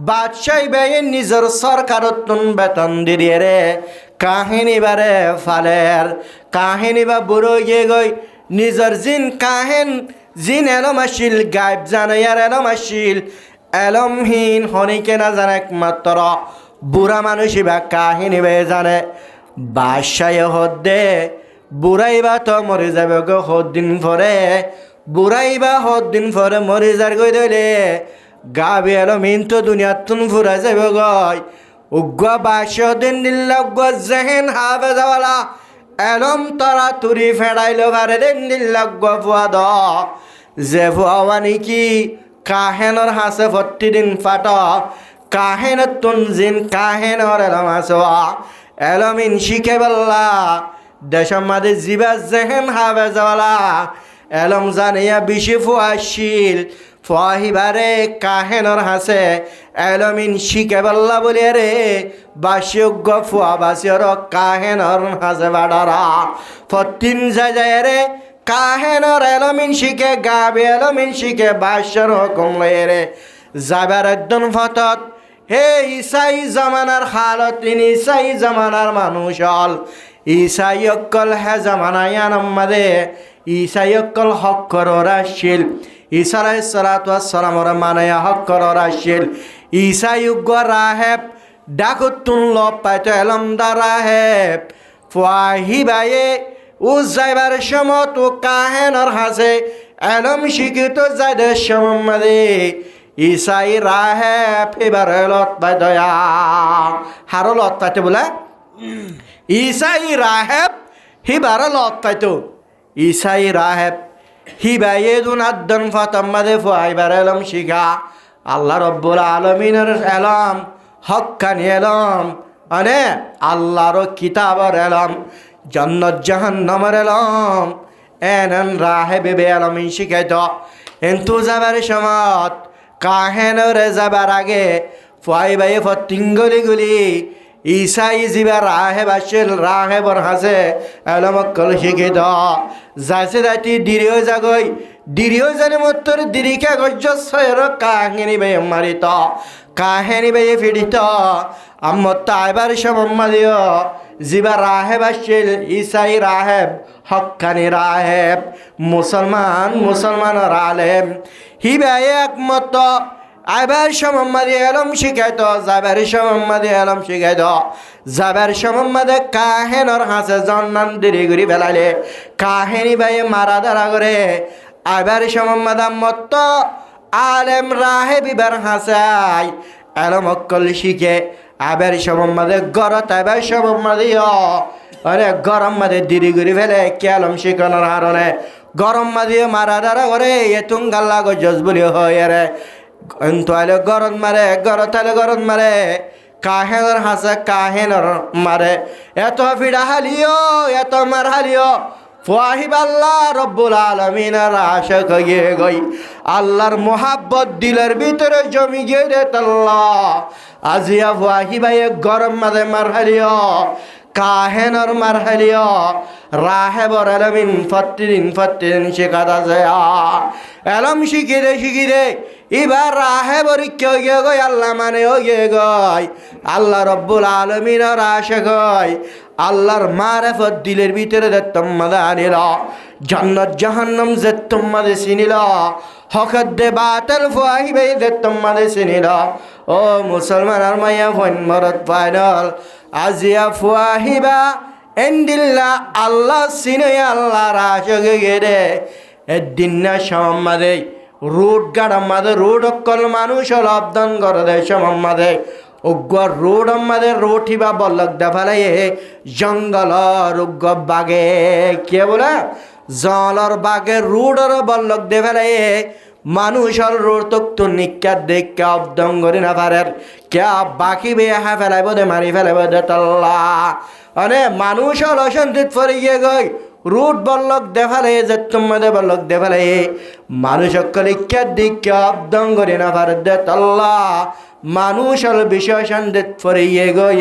বাদশাই বেয়ে নিজের সরকারতন বেতন দিয়ে রে কাহিনী বারে ফালের কাহিনী বা বুড়ো গিয়ে গই নিজের জিন কাহেন জিন এলম আসিল গাইব জানে আর এলম আসিল এলমহীন হনিকে না জানে একমাত্র বুড়া মানুষই বা কাহিনী বেয়ে জানে বাদশায় হদ্দে বুড়াইবা তো মরে যাবে গো হদ্দিন পরে বুড়াইবা হদ্দিন পরে মরে যার গই দইলে গাবি এলো মিন তো দুনিয়ার তুন ফুরা যাবে গয় উগ্র বাসিও দিন দিল্লা উগ্র জেহেন হাবে যাওয়ালা এলম তারা তুরি ফেড়াইলো ভারে দিন দিল্লা উগ্র ফুয়া দ যে ফুয়াওয়ানি কি কাহেনর হাসে প্রতিদিন ফাট কাহেনের তুনজিন কাহেনর এলম হাসোয়া এলমিন শিখে বললা দেশের মাঝে জিবা জেহেন হাবে যাওয়ালা এলম জানিয়া বেশি ফুয়াশীল ফুয়াহিবারে কাহেনর হাসে এলমিন শিখে বললা বলিয়া রে বাসযোগ্য ফুয়া বাসিয়র কাহেনর হাসে বাড়ারা ফতিন যায় রে কাহেনর এলমিন শিখে গাবে এলমিন শিখে বাসর হুকুম লয়ে রে যাবার একদম ফতত হে ইসাই জামানার হালত তিনি ইসাই জামানার মানুষ হল ইসাই অকল হে জামানায়ান আমাদে ইসাই অকল হক করর আসছিল ঈসা আলাইহিস সালাতু ওয়াস সালামর মানায়া হক করর আসছিল ইসাই উগ্র রাহেব ডাকুতুন লব পাইতো এলম দা রাহেব ফুয়াহিবায়ে ও যাইবার সমত ও কাহেনর হাসে এলম শিখিত যাইদের সমমাদে ইসাই রাহেব এবার লত পাইতয়া হারো লত পাইতে বলে ইসাই রাহেব হিবার লত পাইতো ইসাই রাহেব হিবায়ে দুন আদন ফাতাম্মাদে ফুয়াইবার এলম শিখা আল্লাহ রব্বুল আলামিনের এলম হক্কানি এলম মানে আল্লাহর কিতাবর এলম জান্নাত জাহান্নামের এলম এনন রাহেবে বে এলমিন শিখাইত কিন্তু যাবার সময় কাহেনরে যাবার আগে ফুয়াইবাই ফতিঙ্গলি ইসাই জিবা রাহেব আসিল রাহেবর হাসে এলমকল শিখিত যাইছে যাইতি দিরিও জাগই দিরিও জানে মত্তর দিরিকা গজ্জ সয়র কাহিনী বে মারিত কাহিনী বে ফিরিত আম্মত আইবার সমম্মাদিও জিবা রাহেব আসিল ইসাই রাহেব হক্কানি রাহেব মুসলমানর আলেম হিবাই একমত আইবার সমম্মাদি এলম শিখাইত যাবার সমম্মাদি এলম শিখাইত যাবার সমম্মাদে কাহেনর হাসে জন্নান দিরি ঘুরি বেলাইলে কাহিনী বাই মারা ধরা করে আইবার সমম্মাদা মত আলেম রাহে বিবার হাসাই এলম অক্কল শিখে আইবার সমম্মাদে গরত আইবার সমম্মাদিও আরে গরম মাদে দিরি ঘুরি ফেলে কেলম শিখানোর হারণে গরম মাদিও মারা ধরা করে এতুং গাল্লা গজজ বলি হয় রে কিন্তু আইলে গরম মারে গরতালে গরম মারে কাহেনর হাসে কাহেনর মারে এত ফিডা হালিও এত মার হালিও ফুয়াহিব আল্লাহ রব্বুল আলামিনের আশিক হয়ে গই আল্লাহর মোহাব্বত দিলের ভিতরে জমি গিয়ে রে তাল্লাহ আজিয়া ফুয়াহিবাই গরম মারে মার হালিও কাহেনর মার হালিও রাহেবর এলমিন ফতিদিন শেখাত আছে এলম শিখিরে এবার রাহেবর কেউ গিয়ে গই আল্লাহ মানে ও গিয়ে গই আল্লাহ রব্বুল আলমিনের আশে গই আল্লাহর মারেফত দিলের ভিতরে যে তোমাদের আনিল জান্নাত জাহান্নাম যে তোমাদের চিনিল হকত দে বাতিল ফুয়াহিবে যে তোমাদের চিনিল ও মুসলমান আর মাইয়া ফোন মরত ফাইনাল আজিয়া ফুয়াহিবা এন্দিল্লা আল্লাহ চিনে আল্লাহর আশে গেরে এদিন না সমাদে রোড গাড় মাদে রোড অকল মানুষ লব্ধন করে দেয় সমাদে উগ্র রোড আমাদের রোঠিবা বল্লক দেখালে জঙ্গলর উগ্র বাগে কে বলে জলর বাগে রোডর বল্লক দেখালে মানুষের রোড তো নিকা দেখে অব্দন করি না পারে কে বাকি বে হা ফেলাইব দে মারি ফেলাইব দে তল্লা মানে মানুষের অশান্তিত পরে গিয়ে গই রুট বল্লক দেখালে যে তোমাদের বল্লক দেখালে মানুষ কলিকা দিকে অব্দন করি না পারে দে তল্লা মানুষের বিষয় শান্তিত পরে গিয়ে গই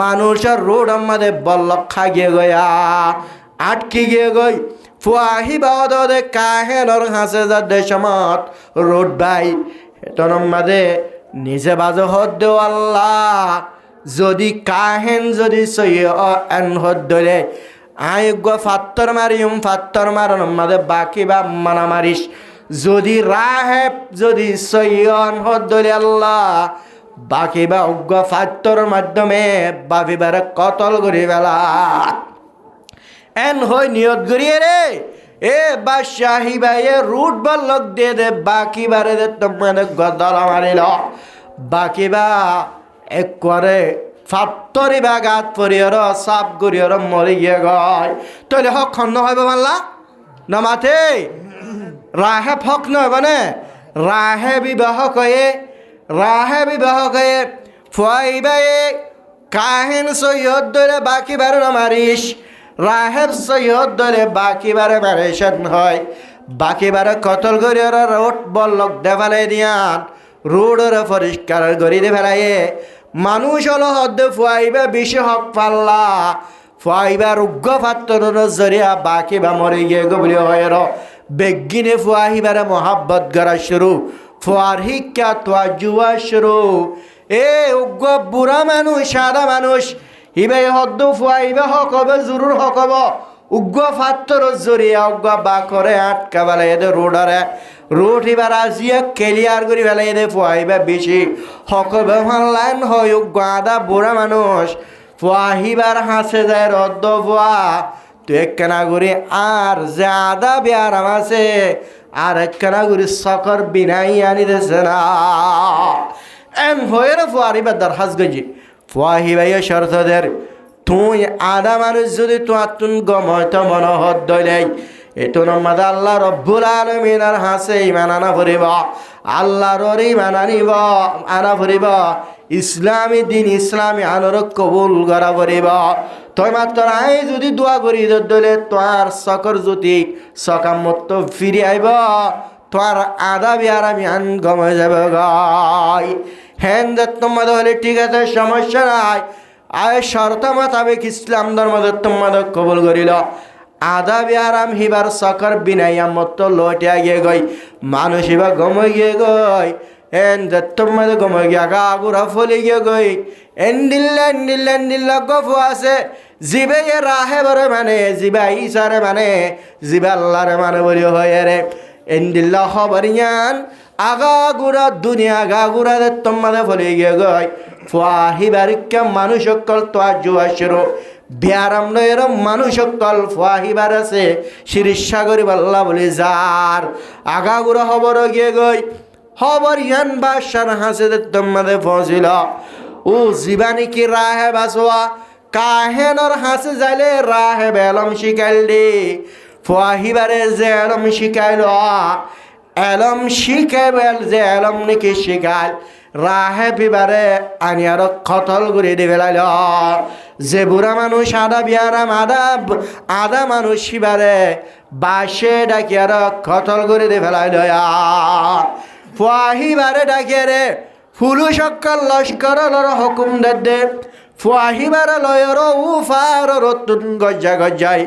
মানুষের রোড আমাদের বল্লক খা গিয়ে গয়া আটকে গিয়ে গই ফুয়াহিবা দে কাহেনর হাসে যা দেশমত রোড বাই এতন মাদে নিজে বাজে হদ দেও আল্লাহ যদি কাহেন যদি সইন হদ ধরে আয়োগ্য ফাত্তর মারন মাদে বাকি বা মানা মারিস যদি রাহেব যদি সইন হদ ধরে আল্লাহ বাকি বা অজ্ঞ ফাত্তর মাধ্যমে বাবিবারে কতল করি বেলা এন হই নিয়ত করিয়ে রে এ বাদশাহী ভাইয়ে রুট বলক দিয়ে দে বাকি বারে দে তোমাদের গদল মারিল বাকি বা এক করে ফাত্তরি বা গাত পরিয়র সাপ গরিয়র মরি গিয়ে গয় তৈলে হক খন্ন হইব মাল্লা না মাথে রাহে হক নয় মানে রাহে বিবাহ কয়ে ফুয়াইবাই কাহিন সৈয়দ ধরে বাকি বারে না মারিস রাহেব সৈয়দ ধরে বাকি বারে মারিসেন হয় বাকি বারে কতল গরিয়র রোড বলক দেফালাই দিয়ান রোডের পরিষ্কার গড়ি দে ফেলাইয়ে মানুষ হলো হদ্দে ফুয়াইবা বেশি হক পাল্লা ফুয়াইবার উগ্র ফাত্তরের জরিয়া বাকি বা মরে গিয়ে গবলি হয় বেগিনে ফুয়াহিবারে মহাব্বত গড়া শুরু ফুয়ার শিক্ষা তোয়া জুয়া শুরু এ উগ্র বুড়া মানুষ সাদা মানুষ ইবাই হদ্দ ফুয়াইবা হক হবে জরুর হক হব উগ্র ফাত্তরের জরিয়া উগ্র বা করে আটকা বেলা এদের রোডারে রোড এবার আসিয়া ক্লিয়ার করে ফেলে এদের ফুয়াইবা বেশি হকবে লাইন হয় গাদা বুড়া মানুষ ফুয়াহিবার হাসে যায় রদ্দ ফুয়া তুই একখানা করি আর যে আদা বেয়ারাম আছে আর একখানা করি সকর বিনাই আনি দেছে না এম হয়ে রে ফুয়ারিবার দরখাস্ত গেছি ফুয়াহিবাই শর্তদের তুই আদা মানুষ যদি তোমার তুন গময়ত মনোহর দইলেই এতো নমাদ আল্লাহ রব্বুল আলমিনার হাসে ইমান আনা ফুরিব আল্লাহর ইমান আনিব আনা ফুরিব ইসলামী দিন ইসলামী আনর কবুল করা ফুরিব তই মাত্র আই যদি দোয়া করি দলে তোর সকর জ্যোতি সকামত ফিরে আইব তোর আদা বিয়ার আমি আন গমে যাব গাই হ্যান তোমাদ হলে ঠিক আছে সমস্যা নাই আয় শর্ত মোতাবেক ইসলাম ধর্ম তোমাদ কবুল করিল আদা বিয়ারাম হিবার সকর বিনাইয়া মত লটিয়া গিয়ে গই মানুষ হিবা গমে গিয়ে গই এন তোমাদের গমে গিয়া গা আগুরা ফলে গিয়ে গই এন্ডিল্লা গফু আছে জিবে এ রাহে বরে মানে জিবা ইসারে মানে জিবা আল্লাহরে মানে বলি হয় রে এন্ডিল্লা খবর ইয়ান আগা গুড়া দুনিয়া আগা গুড়া দে তোমাদের ফলে গিয়ে গই ফুয়াহিবার কে মানুষ সকল তো আজ আসরো বিয়ারাম নয়ের মানুষ সকল ফুয়াহিবার আছে শিরিষ সাগরী বাল্লা বলে যার আগা গুড়া খবর গিয়ে গই খবর ইয়ান বাসার হাসে দে তোমাদের পৌঁছিল ও জীবানী কি রাহে বাসোয়া কাহেনর হাসে যাইলে রাহে বেলম শিকাইল দে ফুয়াহিবারে যে এলম শিকাইল এলম শিখাইবেল যে এলম নাকি শিকাইল রাহে পিবারে আনি আর কতল করে দিয়ে ফেলাইল যে বুড়া মানুষ আদা বিয়ারাম আদা মানুষ শিবারে বাসে ডাকি আর কতল করে দিয়ে ফেলাইল ফুয়াহিবারে ডাকিয়ে রে ফুলু সকল লস্কর হুকুম দে ফুয়াহিবার লয়র উফার রতুন গজ্জা গজ্জাই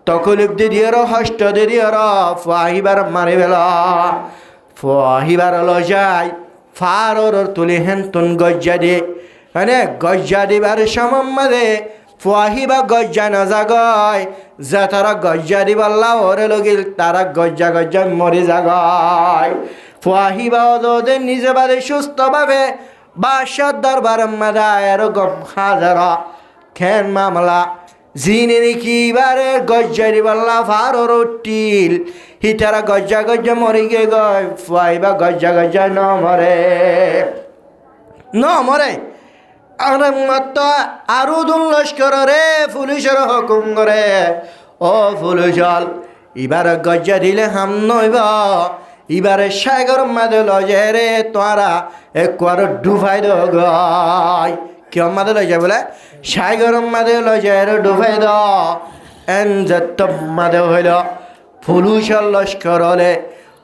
তকলিফ দিদির হস্ত দিদির ফুয়াহিবার মারি বেলা ফুয়াহিবার লজাই ফারর তুলি হেন গজ্জা দে মানে গজ্জা দিবার সমম্মাদে ফুয়াহিবা গজ্জা না জাগয় যে তারা গজ্জা দিবাল্লা ওরে লগিল তারা গজ্জা মরি জাগয় ফুয়াহিবা ওদের নিজে বাদে সুস্থভাবে বাসার দরবার মাদায় এরকম হাজার খেন মামলা জিনে নাকি বারে গজ্জা দিবাল্লা ফারর টিল হিতারা গজ্জা মরি গে গয় ফুয়াহিবা গজ্জা ন মরে আর মত আরো দুন লস্কর রে পুলিশের হুকুম করে ও পুলিশল এবার গজ্জা দিলে হাম নইব এবারে সাগর মাদে লজে রে তোরা একবার ডুবাই দ গয় কেউ মাদে লজে বলে সাগর মাদে লজে রে ডুবাই দ এন যত মাদে হইল পুলিশের লস্কর হলে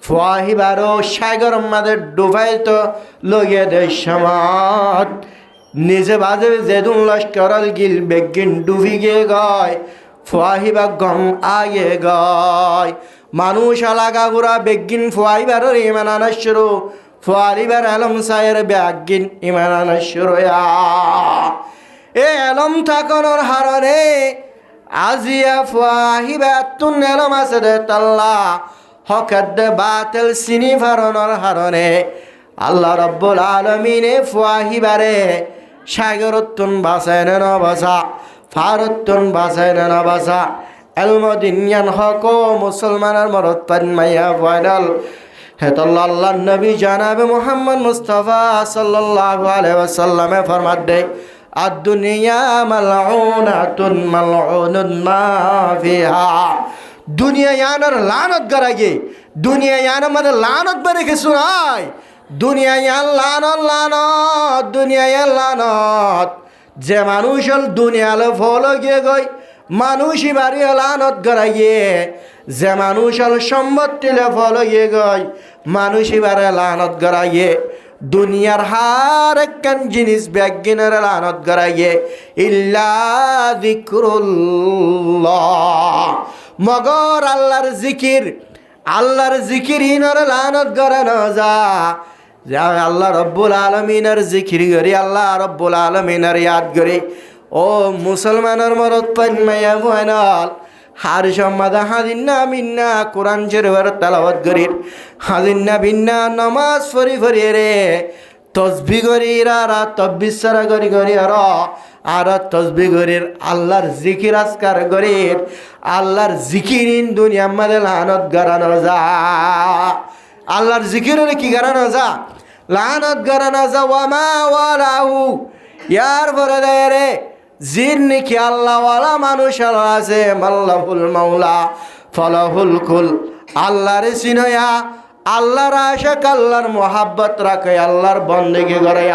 ফুয়াহিবারও সাগর মাদে ডুবাই তো লগে দে সমাজ নিজে বাজে যেদুন লস্কর গিল বেগিন ডুবি গে গয় ফুয়াহিবা গম আগে গয় মানুষ আলাগা গুড়া বেগিন ফুয়াহিবার ইমান আনশ্বরু ফুয়াহিবার আলম সায়ের বেগিন ইমান আনশ্বরু এ আলম থাকনোর হারনে আজিয়া ফুয়াহিবা তুন আলম আছে দে তাল্লা হকদ বাতিল সিনি ফারনোর হারনে আল্লাহ রব্বুল আলমিনে ফুয়াহিবারে সাগরতুন বাসায় না বাসা ফারতুন বাসায় না বাসা এলমদিনিয়ান হক মুসলমানের মরত পান মাইয়া ফাইনাল হেতল্লা আল্লাহ নবী জানাবে মুহাম্মদ মুস্তাফা সাল্লাল্লাহু আলাইহি ওয়াসাল্লামে ফরমাত দে আদ-দুনিয়া মালউনাতুন মালউনুন মা ফিহা দুনিয়া ইয়ানার লানত গরাগে দুনিয়া ইয়ানার মধ্যে লানত বেরে কিছু নাই দুনিয়া ইয়ান লানত লানত দুনিয়া ইয়ান লানত যে মানুষ দুনিয়ালে ফলো গিয়ে গই মানুষই বাড়ি লানত গড়াইয়ে যে মানুষ সম্পত্তিলে ফলো গিয়ে গই মানুষই বাড়ি লানত গড়াইয়ে দুনিয়ার হার একখান জিনিস ব্যাগিনের লানত গড়াইয়ে ইল্লা যিকরুল্লাহ মগর আল্লাহর জিকির ইনর লানত গড়ানো যা আল্লাহ রব্বুল আলমিনের জিকির করি আল্লাহ রব্বুল আলমিনের ইয়াদ করি ও মুসলমানের মরত পান মাইয়া ফাইনাল হার সম্মাদা হাদিন্না মিন্না কোরআন শরীফের তেলাওয়াত করির হাদিন্না বিন্না নামাজ পড়ি রে তসবি করি আর তব্বিসারা করি আর তসবি করির আল্লাহর জিকির আজকার করির আল্লাহর জিকিরিন দুনিয়ার মধ্যে লানত গড়ানো যা আল্লাহর জিকিরের কি গড়ানো যা লানত গড়ানো যা ওয়ামা ওয়ালাহু ইয়ার পরে দেয় রে জিন নাকি আল্লাহওয়ালা মানুষ আছে মাল্লাহুল মাওলা ফলাহুল কুল আল্লাহরে চিনয়া আল্লাহর আশাক আল্লাহর মোহাব্বত রাখে আল্লাহর বন্দেগি করে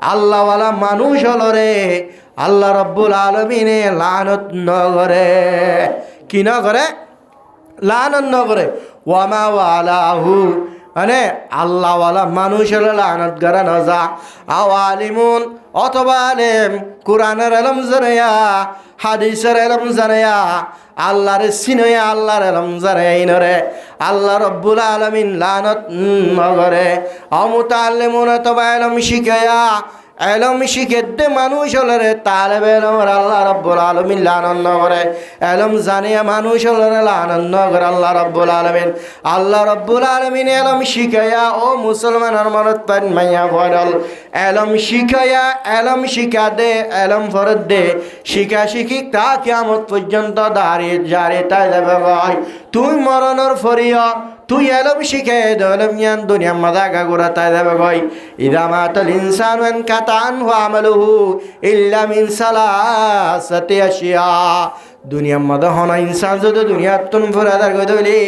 আল্লাহওয়ালা মানুষ হল রে আল্লাহ রব্বুল আলমিনে লানত ন করে কি না করে লানত ন করে ওয়ামা ওয়ালাহু মানে আল্লাহওয়ালা মানুষ হলে লানত গড়া না যা আওয়ালিমুন অথবা আলেম কোরআনের এলম জানায়া হাদিসের এলম জানায়া আল্লাহর সিনয়া আল্লাহর এলম জানাইনরে আল্লাহ রব্বুল আলামিন লানত নগরে অমুতাল্লিমুন অথবা এলম শিখায়া এলম শিখে দে মানুষ হলে রে তালেবে এলমর আল্লাহ রব্বুল আলমিন লানত করে এলম জানিয়া মানুষ হলে রে লানত করে আল্লাহ রব্বুল আলমিন আল্লাহ রব্বুল আলমিন এলম শিখাইয়া ও মুসলমানের মনত পান মাইয়া ফয়দল এলম শিখাইয়া এলম শিখা দে এলম ফরত দে শিখা শিখি তা কিয়ামত পর্যন্ত দাঁড়িয়ে জারি তাই যাবে ভাই তুই মরণের ফরিয়া তুই এলম শিখে দলম ইয়ান দুনিয়া মাদাগা গোরা তাই যাবে ভাই ইদা মাতাল ইনসানু আন কাতান হু আমালুহু ইল্লা মিন সালাসাতি আশিয়া দুনিয়ার মধ্যে হনা ইনসান যদি দুনিয়ার তুন ফুরাদার গই দলি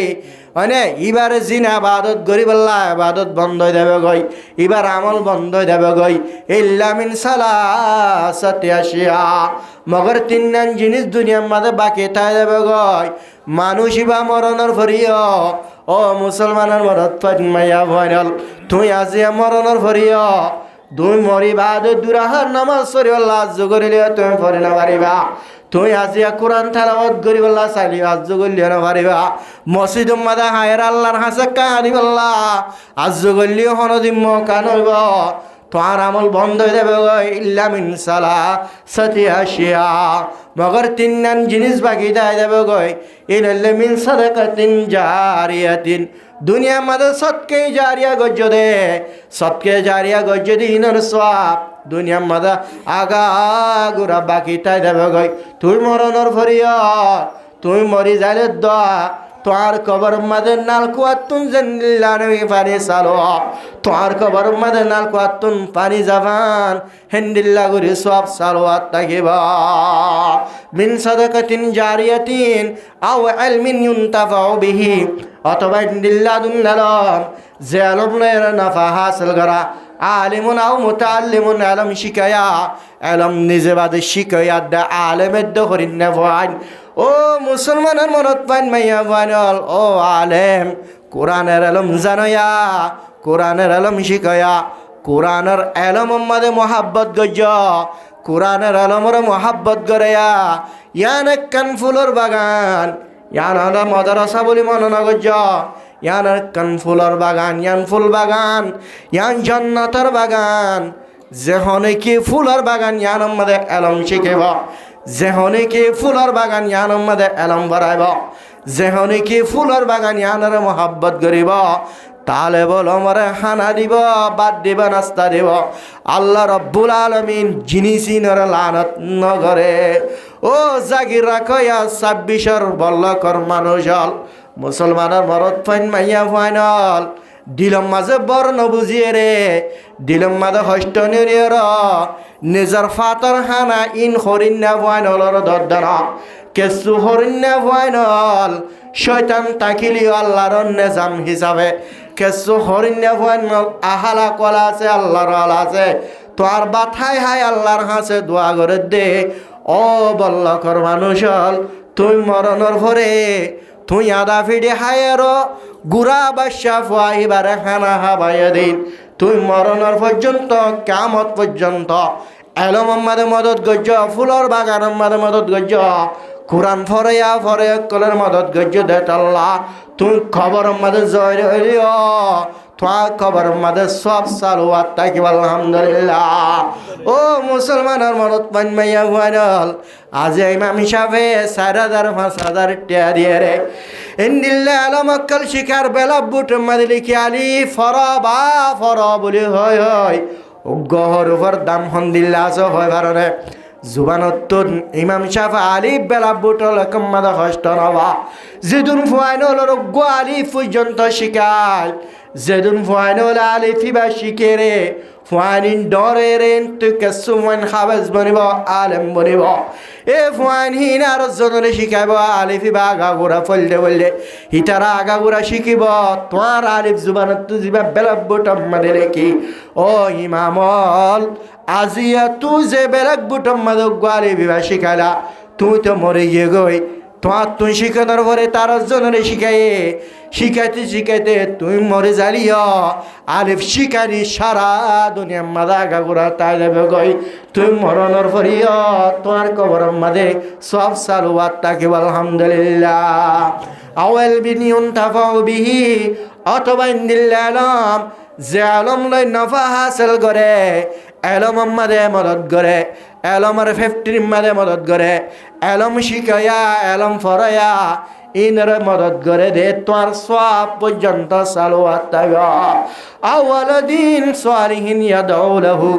মানে এবার জিন আবাদত গরিবাল্লাহ আবাদত বন্ধ হয়ে যাবে গই এবার আমল বন্ধ হয়ে যাবে গই ইল্লা মিন সালাসাতি আশিয়া মগর তিনজন জিনিস দুনিয়ার মধ্যে বাকি তাই যাবে গই মানুষ বা মরণের ফরিয়া ও মুসলমানের মরত পান মাইয়া ভয়নল তুই আজিয়া মরণের ফরিয়া তুই মরিবা দুরাহার নামাজ পড়িবাল্লাহ আজ করিলে তুমি পড়ে না পারিবা তুই আজিয়া কোরআন তেলাওয়াত করিবাল্লাহ চাইলি আজ করলিও না পারিবা মসজিদ মাদা হায়ের আল্লাহর হাসে কাঁদিবাল্লাহ আজ করলিও হনদিম্ম কান হইব তোমার আমল বন্ধ হয়ে যাবে ইল্লা মিন সালাসাতি আশিয়া মগর তিনজন জিনিস বাকি দেয় যাবে গই ইল্লা মিন সাদাকাতিন জারিয়াতিন দুনিয়ার মধ্যে সৎকে জারিয়া গজ্জ দে সৎকে জারিয়া গজ্জ দিনের সওয়াব দুনিয়ার মধ্যে আগা গুড়া বাকি তাই দেবে গই তুই মরণর ফরিয়া তুই মরি যাইলে দোয়া তোমার কবর মধ্যে নাল কুয়াতুন জেন্দিল্লানি পানি সালো তোমার কবর মধ্যে নাল কুয়াতুন পানি জাবান হেন্দিল্লা গুরি সব সালোয়াত থাকিবা মিন সাদাকাতিন জারিয়াতিন আও ইলমিন ইউনতাফাউ বিহি অথবা হেন্দিল্লা দুন্নালম যে আলমের নাফা হাসিল করা আলিমুন আও মুতাআল্লিমুন আলম শিখায়া আলম নিজে বাদে শিখায়া দে আলেমের দহরিন নেফান ও মুসলমানের মনত পাইন মাইয়া বানল ও আলেম কোরআনের এলম জানয়া কোরআনের এলম শিখায়া কোরআনের এলম মাদে মোহাব্বত গজ্জ কোরআনের এলমর মোহাব্বত গড়েয়া ইয়ান কান ফুলর বাগান ইয়ান আদা মাদ্রাসা বলি মননা গজ্জ ইয়ান কান ফুলর বাগান ইয়ান ফুল বাগান ইয়ান জান্নাতের বাগান যেহনে কি ফুলর বাগান ইয়ান মাদে এলম শিখেব যেহনে কি ফুলর বাগান ইয়ানোর মধ্যে এলম বাড়াইব যেহনে কি ফুলর বাগান ইয়ানোর মোহাব্বত করিব তাহলে বলো মরে হানা দিব বাদ দিব নাস্তা দিব আল্লাহ রব্বুল আলমিন জিনিসিনর লানত নগরে ও ও জাগির রাখয়া 26 বল্লকর মানুষ হল মুসলমানের মরদ ফাইন মাইয়া ফাইনল দিলম মাঝে বর্ণ বুঝিয়ে রে দিলম মাঝে হষ্ট নির নিজের ফাতর হানা ইন হরিণা ফাইনলর দরদানা কেসু হরিণা ফাইনল শয়তান তাকিলি আল্লাহর নেজাম হিসাবে কেসু হরিণা ফাইনল আহালা কলা আছে আল্লাহর আলা আছে তোর বাথায় হায় আল্লাহর হাসে দোয়া করে দে ও বল্লকর মানুষ হল তুই মরণর ভরে তুই আদা ফিডে হায়ের গুড়া বাসা ফুয়াইবারে খানা হাবাইয়া দিন তুই মরণর পর্যন্ত কামত পর্যন্ত এলম মাদে মদত গজ্জ ফুলর বাগান মাদে মদত গজ্জ কোরআন ফরেয়া ফরে কলের মদত গজ্জ দে আল্লাহ তুই খবর মাদে জয় হইলিও তোমার খবর মাদে সব সালুয়াত তাকি আলহামদুলিল্লাহ ও মুসলমানের মরত পান মাইয়া ফাইনাল আজ ইমাম হিসাবে 4,000-5,000 টিয়া দিয়ে রে ইন্দিল্লা আলম অক্কল শিকার বেলা বুট মাদি লিখি আলি ফরা বলি হয় গহর উপর দাম হন্দিল্লা আছে হয় ভারণে জুবানত্তুন ইমাম শাফা আলি বেলা বুটল কম্মাদা হষ্ট নবা যেদুন ফুয়াইনল রোগ্য আলি পর্যন্ত শিকায় যেদুন ফুয়াইনল আলি ফিবা শিকে রে ফুয়াইন ডরে রে তুই কেসু ফুয়াইন খাবেজ বনিব আলেম বনিব এ ফুয়াইন হিন আর জনরে শিখাইব আলিফি বা আগাগোড়া ফলতে বললে হিতারা আগাগোড়া শিখিব তোমার আলিফ জুবানত্তু জিবা বেলা বুটম মাদে লেখি ও ইমামল আজিয়া তুই যে বেলাক বুটম মাদে গোয়ালি বিবা শিখাইলা তুই তো মরে গিয়ে গই তোমার তুই শিখানোর পরে তার জনরে শিখাইতে তুই মরে যালিও আলিফ শিকারি সারা দুনিয়া মাদা গাগুড়া তাই যাবে গই তুই মরণর পরিও তোমার কবর মাদে সব সালুয়াত তাকে আলহামদুলিল্লাহ আওয়াল বিনিউন তাফাউ বিহি অথবা ইন্দিল্লা আলম যে আলম লই নফা হাসিল করে এলম মাদে মদত করে এলমের 50 মাদে মদত করে এলম শিখাইয়া এলম ফরাইয়া ইনর মদত করে দে তোর সব পর্যন্ত সালুয়াত তাগা আওয়াল দিন সালিহিন ইয়াদউ লাহু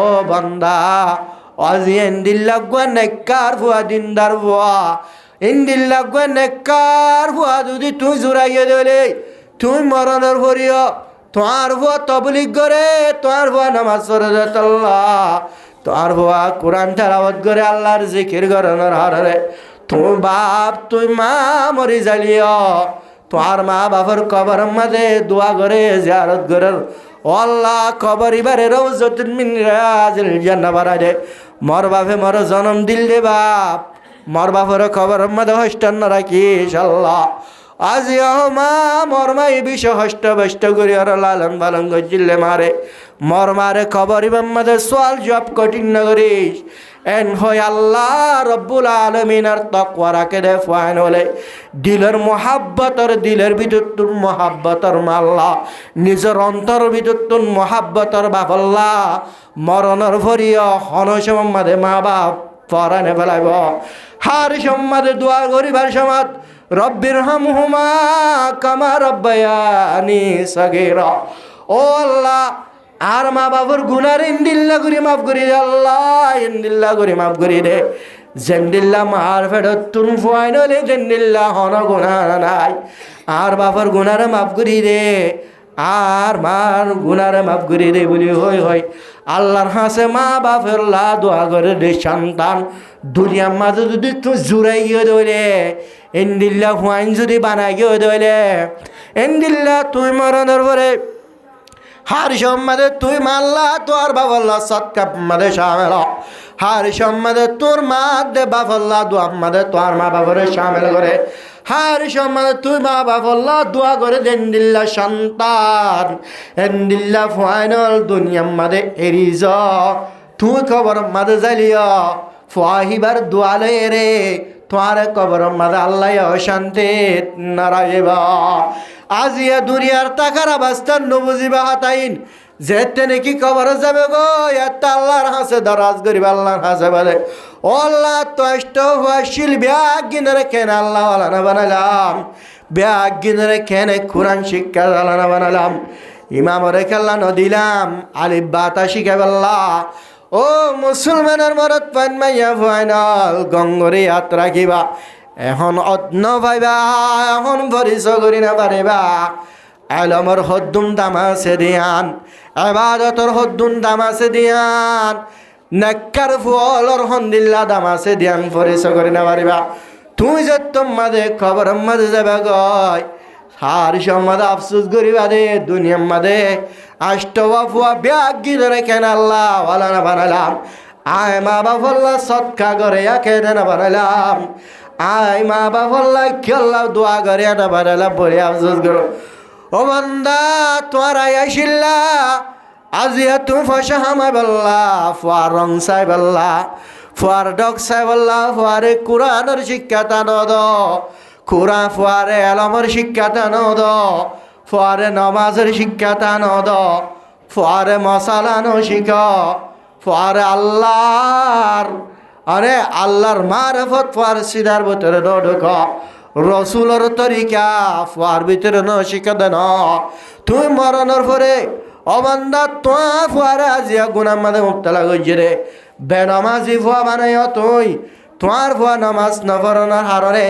ও বান্দা আজিন দিল্লাহ গনেকার ফুয়া দিনদার ফুয়া ইন্দিল্লাহ গনেকার ফুয়া যদি তুই জুরাইয়া দেলে তুই মরণের ভরিও তোর ফুয়া তবলিগ করে তোর ফুয়া নামাজ পড়ে আল্লাহ তোর ফুয়া কোরআন তেলাওয়াত করে আল্লাহর জিকির করানোর হারে তুই বাপ তুই মা মরি যালিও তোর মা বাবার কবর মাঝে দোয়া করে জিয়ারত করে আল্লাহ কবর ইবারে রওজাতুন মিন রিয়াজিল জান্নাহ বানাই দে মর বাপে মর জন্ম দিল দে বাপ মর বাপের কবর মাঝে হস্টান রাখিস আল্লাহ আজ মা মর মা এই বিষয় হষ্ট বষ্ট করি আর লালন পালন গজিলে মারে মর মারে খবর মাদে সোয়াল জব কঠিন না করিস এন হয় আল্লাহ রব্বুল আলমিনের তকওয়া রাখে দে ফাইন হলে দিলের মোহাব্বতর দিলের ভিতর তোর মোহাব্বতর মাল্লা নিজের অন্তর ভিতর তোর মোহাব্বতর বাফল্লা মরণর ভরিও হনস মাদে মা বাপ পরানে ফেলাইব হার সম্মাদে দোয়া করিবার সমাজ রব্বির হামহুমা কামা রব্বায়ানি সাগীরা ও আল্লাহ আর মা বাবার গুনার ইন্দিল্লা করে মাফ করি আল্লাহ ইন্দিল্লা করে মাফ করি দে জেন্দিল্লা মার ফেরত তুম ফাইনালে জেন্দিল্লা হন গুনাহ নাই আর বাবার গুনার মাফ করি দে আর মার গুনার মাফ করি দে বলি হয় আল্লাহর হাসে মা বাপের লা দোয়া করে দে সন্তান দুনিয়ার মাঝে যদি তুই জুড়াই গিয়ে দইলে ইন্দিল্লা হুয়াইন যদি বানাই গিয়ে দইলে ইন্দিল্লা তুই মরণের পরে হার সম্মাদে তুই মাল্লা তোর বাবল্লা সৎকাপ মাদে শামেল হার সম্মাদে তোর মা দে বাবল্লা দোয়া মাদে তোর মা বাবরে শামেল করে হার সম্মাদে তুই মা বাবল্লা দোয়া করে দেন্দিল্লা সন্তান এন্দিল্লা ফাইনাল দুনিয়ার মাদে এরিজ তুই খবর মাদে জ্বালিয়া ফাহিবার দোয়ালে রে তোমার কবর মাদে আল্লাহ অশান্তি নারাইবা আজিয়া দুনিয়ার টাকার অবস্থান নবুজিবা হাতাইন যেতে নাকি কবর যাবে গো এত আল্লাহর হাসে দরাজ করিবা আল্লাহর হাসে বলে ও আল্লাহ তষ্ট হাসিল ব্যাগ গিনরে কেন আল্লাহ ওয়ালা বানালাম ব্যাগ গিনরে কেন কোরআন শিক্ষা আল্লাহ বানালাম ইমাম রে কাল্লা নদিলাম আলিফ বাতা শিখাব আল্লাহ ও মুসলমানের মরত পান মাইয়া ফাইনাল গঙ্গরে হাত রাখিবা এখন অন্য পাইবা এখন পরিচয় করি না পারিবা আলমর হদ্দুম দামাছে দিয়ান আবাদতর হদ্দুম দামাছে দিয়ান নেককার ফুলর হন্দিল্লা দামাছে দিয়ান পরিচয় করি না পারিবা তুই যে তোমাদে খবর মাঝে যাবে গয় সার সম্মাদে আফসোস করিবা দে দুনিয়ার মাঝে আষ্টবা ফুয়া ব্যাগি ধরে কেন আল্লাহ ওয়ালা না বানালাম আয় মা বাবল্লা সৎকা করে কেন না বানালাম আয় মা বাবল্লা খেল্লা দোয়া করে না বানালাম বলে আফসোস করো ও বান্দা তোমার আইসিল্লা আজিয়া তুমি ফসা হামাই বললা ফুয়ার রং চাই বললা ফুয়ার ডক চাই বললা ফুয়ারে কোরআনের শিক্ষা টানো দ কোরআন ফুয়ারে আলমের শিক্ষা টানো দ ফুয়ারে নমাজের শিক্ষা টানো দ ফুয়ারে মশালানো শিখ ফুয়ারে আল্লাহর আরে আল্লাহর মারফত ফুয়ার সিদার ভিতরে ঢোক রসুলের তরিকা ফুয়ার ভিতরে ন শিক্ষা দেন তুই মরণের পরে অবান্ধা তোয়া ফুয়ারে আজিয়া গুনার মাঝে মুক্তলা করছে রে বেনামাজি ফুয়া বানাই তুই তোমার ফুয়া নামাজ নফরনার হাররে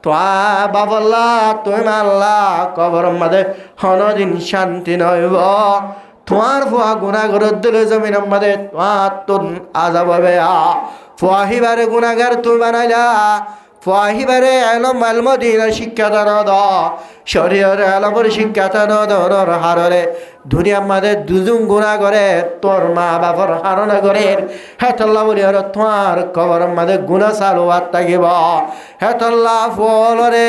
তোয়া বাবল্লা তুই মাল্লা কবর মাঝে হনদিন শান্তি নইব তোমার ফুয়া গুণাগর দিলে জমিন মাঝে তোমার তোর আজাব হবে ফুয়া হিবারে গুণাগার তুই বানাইলা ফাহিবারে আলম আলমদিনার শিক্ষা দান দ শরীয়র আলমের শিক্ষা দান দর হাররে দুনিয়ার মাঝে দুজন গুণা করে তোর মা বাবার হারনা করে হেতল্লা বলি হর তোমার কবর মাঝে গুণা চালু আর থাকিব হেতল্লা ফলরে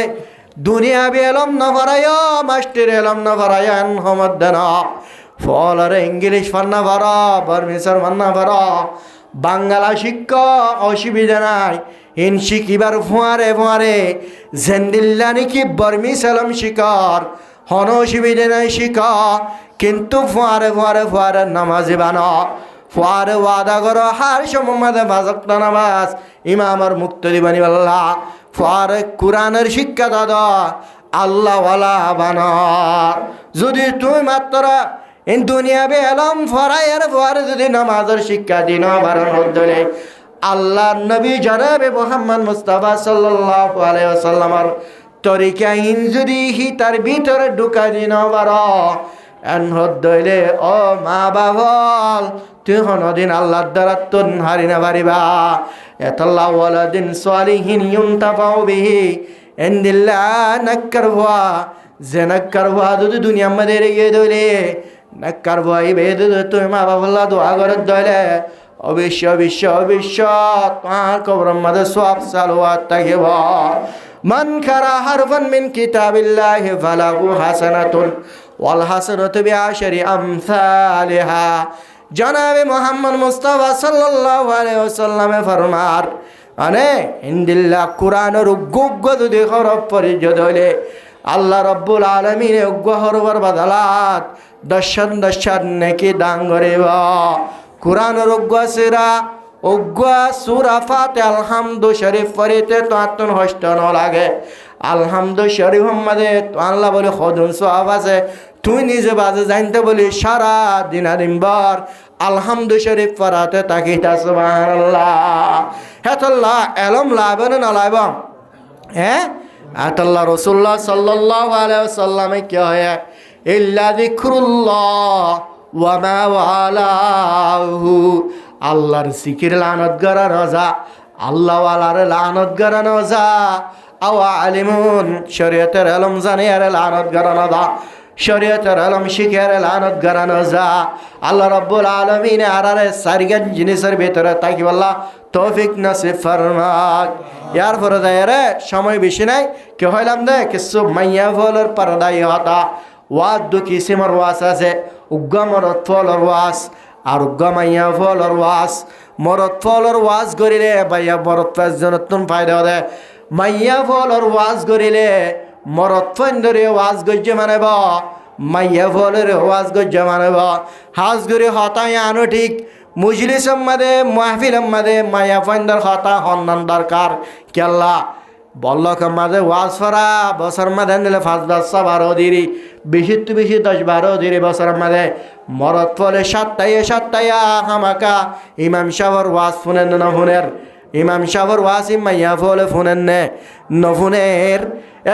দুনিয়া বি এলম নভরায় মাস্টির এলম নভরায় হমদ দেন ফলরে ইংলিশ ফান্না ভর বর্মিসর ফান্না ভর বাংলা শিক্ষা অসুবিধা নাই ইন শিকিবার ফুয়ারে ফুয়ারে জেন্দিল্লা নাকি বর্মি সালাম শিকার হন অসুবিধে নাই শিখ কিন্তু ফুয়ারে ফুয়ারে ফুয়ারে নামাজি বানো ফুয়ারে ওয়াদা করো হার সময় বাজক্ত নামাজ ইমামর মুক্ত দিবানি আল্লাহ ফুয়ারে কোরআনের শিক্ষা দাদা আল্লাহওয়ালা বানো যদি তুই মাত্র ইন দুনিয়া বে এলম ফরাইয়ের ফুয়ারে যদি নামাজের শিক্ষা দিন বারণ হলে আল্লাহ নবী জনাবে মুহাম্মদ মুস্তাফা সাল্লাল্লাহু আলাইহি ওয়াসাল্লামের তরিকা ইন যদি হি তার ভিতরে ঢুকাই দিন বার এন হদলে ও মা বাবল তুই হনদিন আল্লাহর দ্বারা তুন হারি না পারিবা এতাল্লাহ ওয়ালাদিন সালিহিন ইউনতাফাউ বিহি ইনদিল্লাহ নাক্কার হুয়া যে নাক্কার হুয়া যদি দুনিয়ার মধ্যে রেগে দইলে নাক্কার হুয়া এই বেদ তুই মা বাবল্লা দোয়া করে দইলে অবশ্য অবশ্য অবশ্য তোমার কবরের মাঝে সব সালোয়াত থাকিব মান কারা হারফান মিন কিতাবিল্লাহি ফালাহু হাসানাতুন ওয়াল হাসানাতু বিআশরি আমসালিহা জনাবে মুহাম্মদ মুস্তাফা সাল্লাল্লাহু আলাইহি ওয়াসাল্লামে ফরমার মানে ইনদিল্লাহ কুরআনের উগ্গ যদি হরফ পরিজদ হইলে আল্লাহ রাব্বুল আলামিন উগ্গ হরফের বদলাত দশন নেকি দান করিব কুরআনের উগ্গা সূরা ফাতিহা আলহামদু শরীফ পড়িতে তো আত্মন হষ্ট ন লাগে আলহামদু শরীফ মাঝে তো আল্লাহ বলে খদুন সওয়াব আছে তুই নিজে বাজে জানতে বলি সারা দিনবার আলহামদু শরীফ পড়াতে তাকিতা সুবহানাল্লাহ হেতাল্লাহ এলম লাইব না লাইব হ্যাঁ আতাল্লাহ রাসূলুল্লাহ সাল্লাল্লাহু আলাইহি ওয়াসাল্লামে কি হয় ইল্লা যিকরুল্লাহ ওয়া মা ওয়ালাহু আল্লাহর জিকির লানত করা রোজা আল্লাহ ওয়ালার লানত করা রোজা আও আলিমুন শরীয়তের ইলম জানে আর লানত করা রোজা শরীয়তের ইলম শিখের লানত করা রোজা আল্লাহ রাব্বুল আলামিন আরারে সারিগান জিনিসের ভিতরে তাকি আল্লাহ তৌফিক নসিব ফরমাক ইয়ার ফরদায়রে সময় বেশি নাই কে হইলাম দে কিছু মাইয়া ফলর পরদাই হতা ওয়াদ দু কিসিমর ওয়াস আছে উগ্গা মরত ফলর ওয়াস আর উগ্গা মাইয়া ফলর ওয়াস মরত ফলর ওয়াস করিলে ভাইয়া মরত ফাজনতুন ফায়দা দে মাইয়া ফলর ওয়াস করিলে মরত ফন্দরে ওয়াস গজ্জে মানেব মাইয়া ফলর ওয়াস গজ্জে মানেব হাজ করে হতাই আনো ঠিক মুজলিসের মাঝে মাহফিলের মাঝে মাইয়া ফন্দর হতা হন্নান দরকার কেল্লা বল্লক মাঝে ওয়াজ ফরা বছর মাঝে নিলে 5-12 দিরি বেশি তো বেশি 10-12 দিরি বছর মাঝে মরত ফলে সাতটাইয়া হামাকা ইমাম সাহর ওয়াজ ফুনেন না ফুনের ইমাম সাহর ওয়াজ মাইয়া ফলে ফুনেন নে নফুনের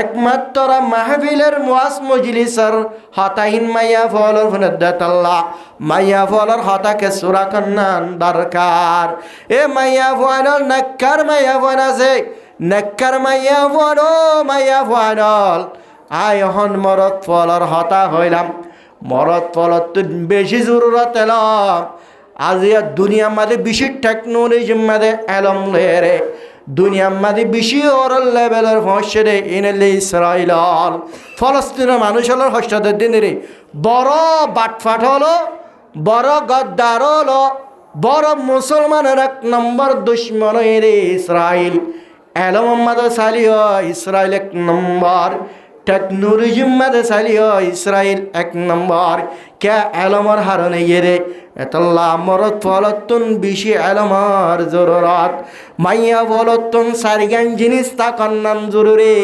একমাত্র মাহফিলের ওয়াজ মজলিসর হতাহীন মাইয়া ফলর ফুনের দেতাল্লাহ মাইয়া ফলর হতাকে সুরা কন্নান দরকার এ মাইয়া ফল নাক্কার মাইয়া ফল আছে নেককার মাইয়া ফুয়ানল আয় হন মরত ফলর হতা হইলাম মরত ফলত তো বেশি জরুরত এলাম আজি দুনিয়া মাঝে বেশি টেকনোলজি মাঝে এলম রে দুনিয়া মাঝে বেশি ওরল লেভেলের হচ্ছে রে ইনেলে ইসরাইল ফলস্তিনের মানুষ হল হস্তাদের দিন রে বড় বাটফাট হলো বড় গদ্দার হলো বড় মুসলমানের 1 নম্বর দুশ্মন রে ইসরাইল এলম মাদে সালিও ইসরাইল 1 নম্বর টেকনোলজি মাদে সালিও ইসরাইল 1 নম্বর কে এলমর হারনে গেরে এতল্লা মরত ফলতুন বেশি এলমর জরুরত মাইয়া বলতুন সারিগান জিনিস তা কন্নান জরুরি